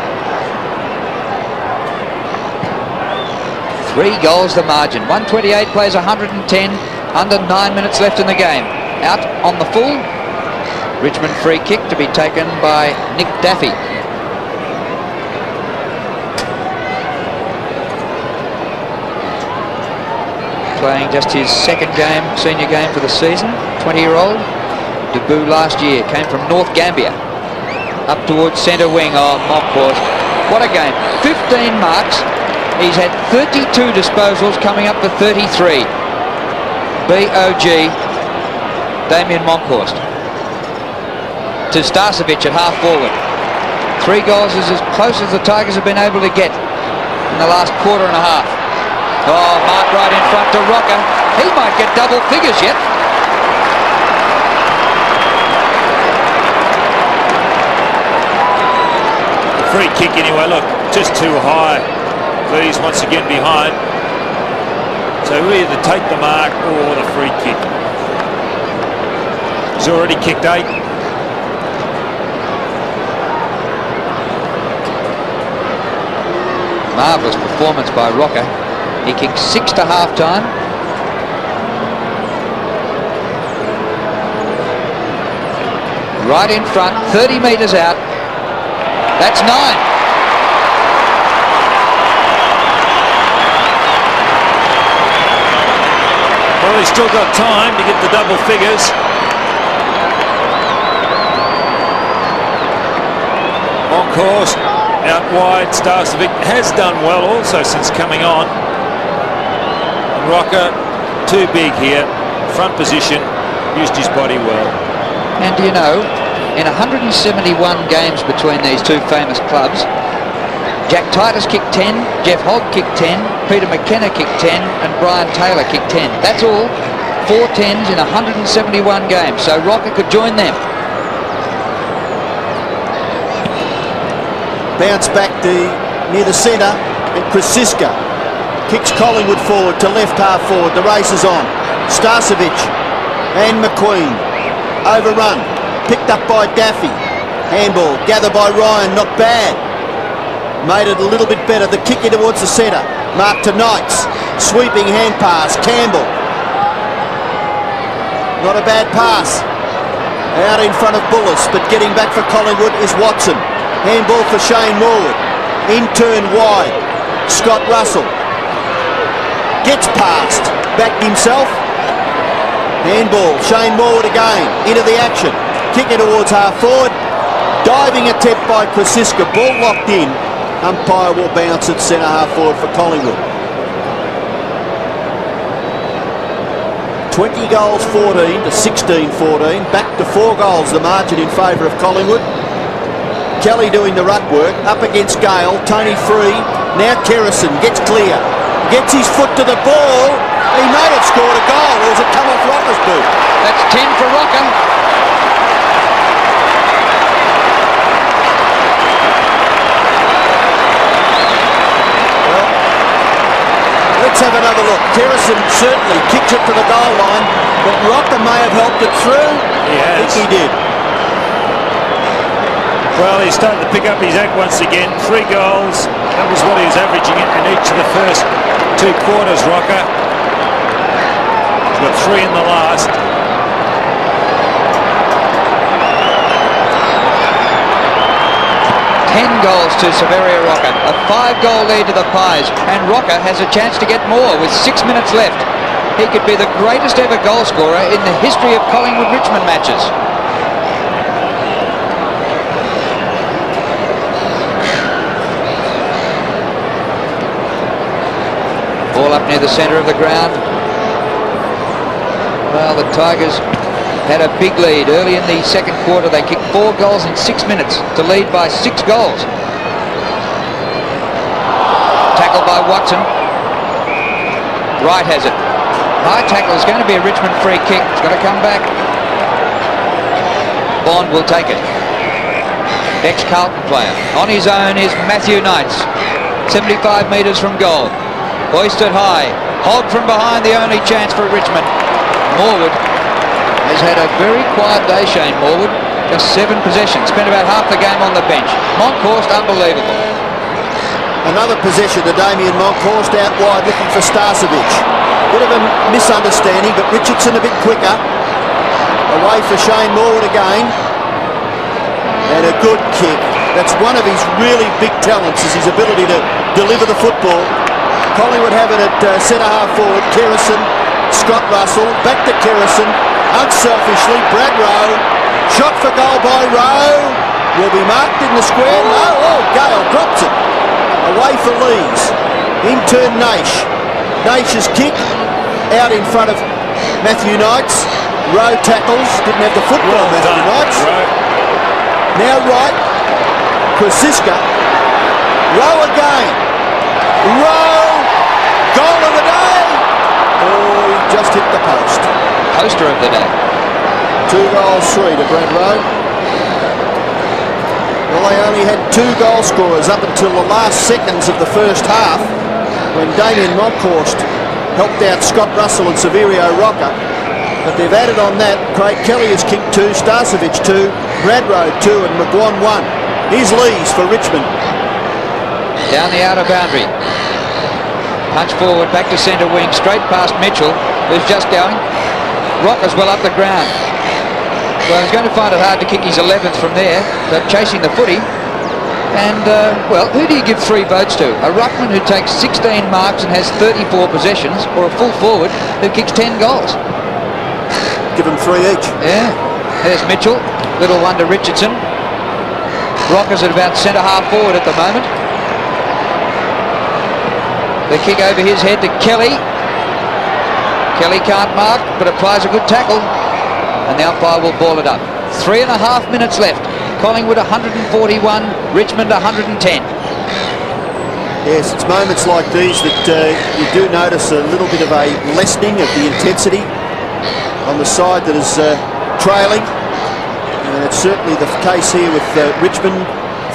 3 goals the margin. 128 plays 110. Under 9 minutes left in the game. Out on the full. Richmond free kick to be taken by Nick Daffy. Playing just his second game, senior game for the season. 20-year-old. Debut last year. Came from North Gambia. Up towards centre wing. Oh, Monkhorst. What a game. 15 marks. He's had 32 disposals, coming up for 33. B.O.G. Damien Monkhorst. To Starcevic at half forward. 3 goals is as close as the Tigers have been able to get in the last quarter and a half. Oh, mark right in front to Rocker. He might get double figures yet. Free kick anyway, look, just too high. These once again behind. So we either take the mark or the free kick. He's already kicked 8. Marvellous performance by Rocker. He kicked 6 to half-time. Right in front, 30 metres out. That's 9. Well, he's still got time to get the double figures. Monkhorst out wide. Starcevic has done well also since coming on. And Rocker too big here. Front position, used his body well. And do you know, in 171 games between these two famous clubs, Jack Titus kicked 10, Jeff Hogg kicked 10, Peter McKenna kicked 10, and Brian Taylor kicked 10. That's all. 4 10s in 171 games, so Rocker could join them. Bounce back near the centre, and Krasiska kicks Collingwood forward to left half forward. The race is on. Starcevic and McQueen. Overrun. Picked up by Daffy. Handball gathered by Ryan. Not bad. Made it a little bit better. The kick in towards the centre. Mark to Knights. Sweeping hand pass. Campbell. Not a bad pass. Out in front of Bullis, but getting back for Collingwood is Watson. Handball for Shane Morwood. In turn wide. Scott Russell. Gets past. Backed himself. Handball. Shane Morwood again. Into the action. Kick it towards half forward. Diving attempt by Krasiska. Ball locked in. Umpire will bounce at centre half forward for Collingwood. 20 goals 14 to 16-14. Back to 4 goals the margin in favour of Collingwood. Kelly doing the ruck work. Up against Gale. Tony free. Now Kerrison gets clear. Gets his foot to the ball. He may have scored a goal. Or has it come off Rocker's boot? That's 10 for Rocker. Let's have another look. Kerrison certainly kicked it to the goal line, but Rocker may have helped it through. I think he did. Well, he's starting to pick up his act once again. 3 goals. That was what he was averaging in each of the first 2 quarters, Rocker. He's got 3 in the last. Goals to Severia Rocker, a 5-goal lead to the Pies, and Rocker has a chance to get more with 6 minutes left. He could be the greatest ever goal scorer in the history of Collingwood-Richmond matches. Ball up near the centre of the ground. Well, the Tigers had a big lead early in the second quarter. They kicked 4 goals in 6 minutes to lead by 6 goals. Tackled by Watson. Wright has it. High tackle is going to be a Richmond free kick. It's got to come back. Bond will take it. Ex-Carlton player. On his own is Matthew Knights. 75 metres from goal. Hoisted high. Hogg from behind, the only chance for Richmond. Morwood has had a very quiet day, Shane Morwood. Just 7 possessions. Spent about half the game on the bench. Monkhorst, unbelievable. Another possession to Damien Monkhorst out wide looking for Starcevic. Bit of a misunderstanding, but Richardson a bit quicker. Away for Shane Morwood again. And a good kick. That's one of his really big talents, is his ability to deliver the football. Collingwood have it at centre half forward. Kerrison, Scott Russell, back to Kerrison. Unselfishly, Brad Rowe. Shot for goal by Rowe. Will be marked in the square. No, oh, Gale drops it. Away for Lees. In turn Naish. Naish's kick out in front of Matthew Knights. Rowe tackles. Didn't have the football, well Matthew Knights. Now Wright. Krasiska. Rowe again. Rowe. Goal of the day. Oh, he just hit the post. Poster of the day. 2 goals 3 to Brad Rowe. Well, they only had 2 goal scorers up until the last seconds of the first half, when Damien Monkhorst helped out Scott Russell and Severio Rocker. But they've added on that. Craig Kelly has kicked 2, Starcevic 2, Brad Rowe 2 and McGuan 1. Here's Lees for Richmond. Down the outer boundary. Punch forward, back to centre wing, straight past Mitchell, who's just going. Rockers well up the ground. Well, he's going to find it hard to kick his 11th from there, but chasing the footy. And, well, who do you give 3 votes to? A ruckman who takes 16 marks and has 34 possessions, or a full forward who kicks 10 goals? Give them 3 each. Yeah. There's Mitchell, little one to Richardson. Rockers at about centre half forward at the moment. The kick over his head to Kelly. Kelly can't mark, but applies a good tackle. And the umpire will ball it up. 3.5 minutes left. Collingwood 141, Richmond 110. Yes, it's moments like these that you do notice a little bit of a lessening of the intensity on the side that is trailing. And it's certainly the case here with Richmond,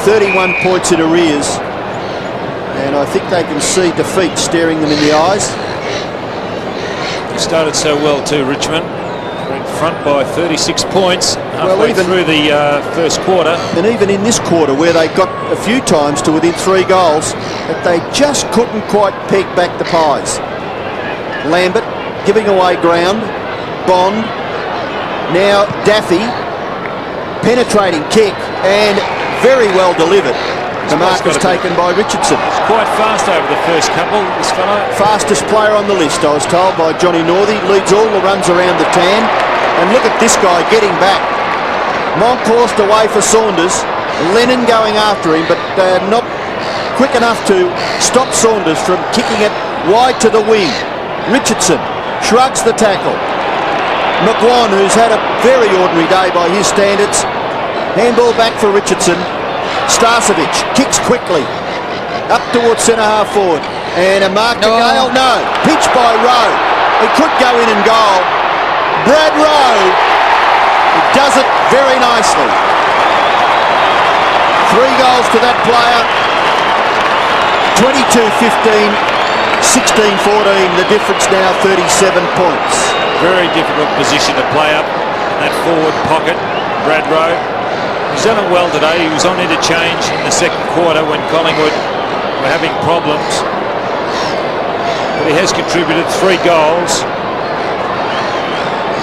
31 points in arrears. And I think they can see defeat staring them in the eyes. He started so well too, Richmond. In front by 36 points halfway through the first quarter. And even in this quarter, where they got a few times to within 3 goals, that they just couldn't quite peg back the Pies. Lambert giving away ground. Bond. Now Daffy. Penetrating kick and very well delivered. The mark was taken by Richardson. It's quite fast over the first couple, this fellow. Fastest player on the list, I was told by Johnny Northey. Leads all the runs around the tan. And look at this guy getting back. Monkhorst away for Saunders. Lennon going after him, but not quick enough to stop Saunders from kicking it wide to the wing. Richardson shrugs the tackle. McGuan, who's had a very ordinary day by his standards. Handball back for Richardson. Starcevic kicks quickly up towards centre half forward, and a mark to Gale. No, pitch by Rowe. It could go in and goal. Brad Rowe does it very nicely. 3 goals to that player. 22-15, 16-14. The difference now 37 points. Very difficult position to play up in that forward pocket. Brad Rowe. He's done it well today. He was on interchange in the second quarter when Collingwood were having problems. But he has contributed 3 goals.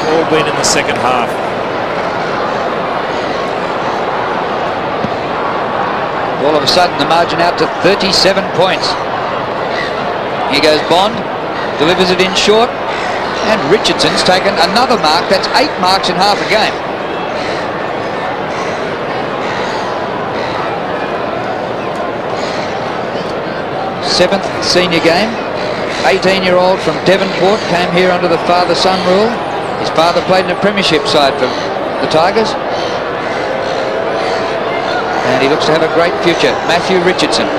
All been in the second half. All of a sudden the margin out to 37 points. Here goes Bond. Delivers it in short. And Richardson's taken another mark. That's 8 marks in half a game. 7th senior game. 18-year-old from Devonport came here under the father-son rule. His father played in a premiership side for the Tigers. And he looks to have a great future. Matthew Richardson.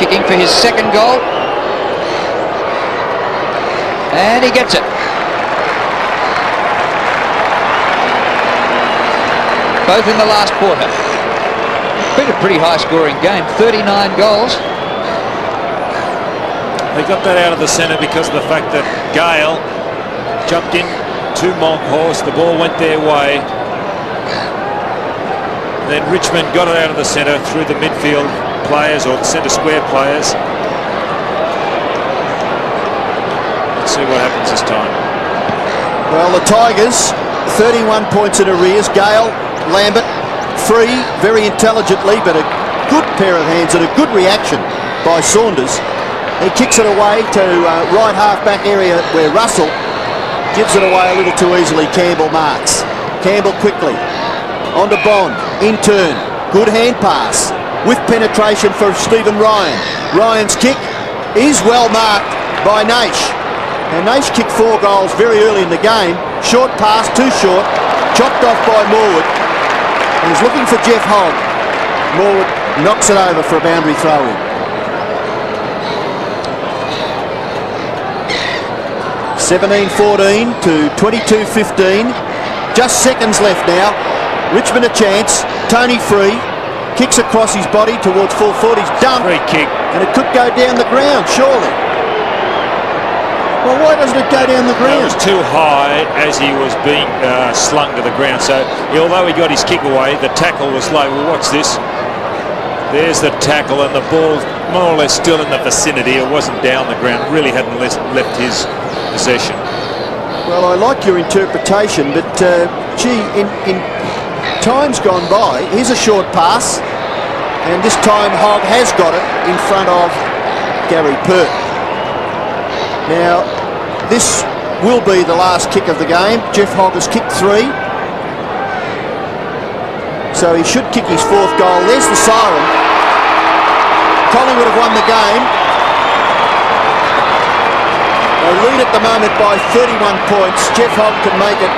Kicking for his 2nd goal. And he gets it. Both in the last quarter. Been a pretty high-scoring game, 39 goals. They got that out of the centre because of the fact that Gale jumped in to Monkhorst. The ball went their way. Then Richmond got it out of the centre through the midfield players or the centre square players. Let's see what happens this time. Well, the Tigers, 31 points in arrears. Gale, Lambert, free, very intelligently, but a good pair of hands and a good reaction by Saunders. He kicks it away to right half-back area where Russell gives it away a little too easily. Campbell marks. Campbell quickly. On to Bond. In turn. Good hand pass. With penetration for Stephen Ryan. Ryan's kick is well marked by Naish. And Naish kicked 4 goals very early in the game. Short pass, too short. Chopped off by Morwood. He's looking for Jeff Hogg. Morwood knocks it over for a boundary throw-in. 17-14 to 22-15. Just seconds left now. Richmond a chance. Tony free. Kicks across his body towards full foot. He's dumped. Free kick. And it could go down the ground, surely. Well, why doesn't it go down the ground? It was too high as he was being slung to the ground. So although he got his kick away, the tackle was low. Well, watch this. There's the tackle, and the ball more or less still in the vicinity. It wasn't down the ground. Really hadn't left his possession. Well, I like your interpretation, but gee, in times gone by, here's a short pass, and this time Hogg has got it in front of Gary Pert. Now, this will be the last kick of the game. Jeff Hogg has kicked 3. So he should kick his 4th goal. There's the siren. Collingwood have won the game. They lead at the moment by 31 points. Jeff Hogg can make it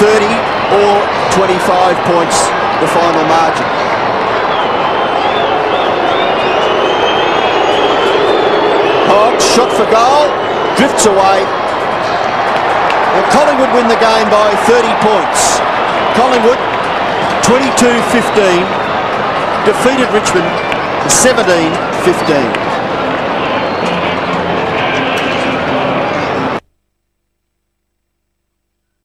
30 or 25 points, the final margin. Hogg, shot for goal, drifts away. And Collingwood win the game by 30 points. Collingwood 22-15 defeated Richmond 17-15.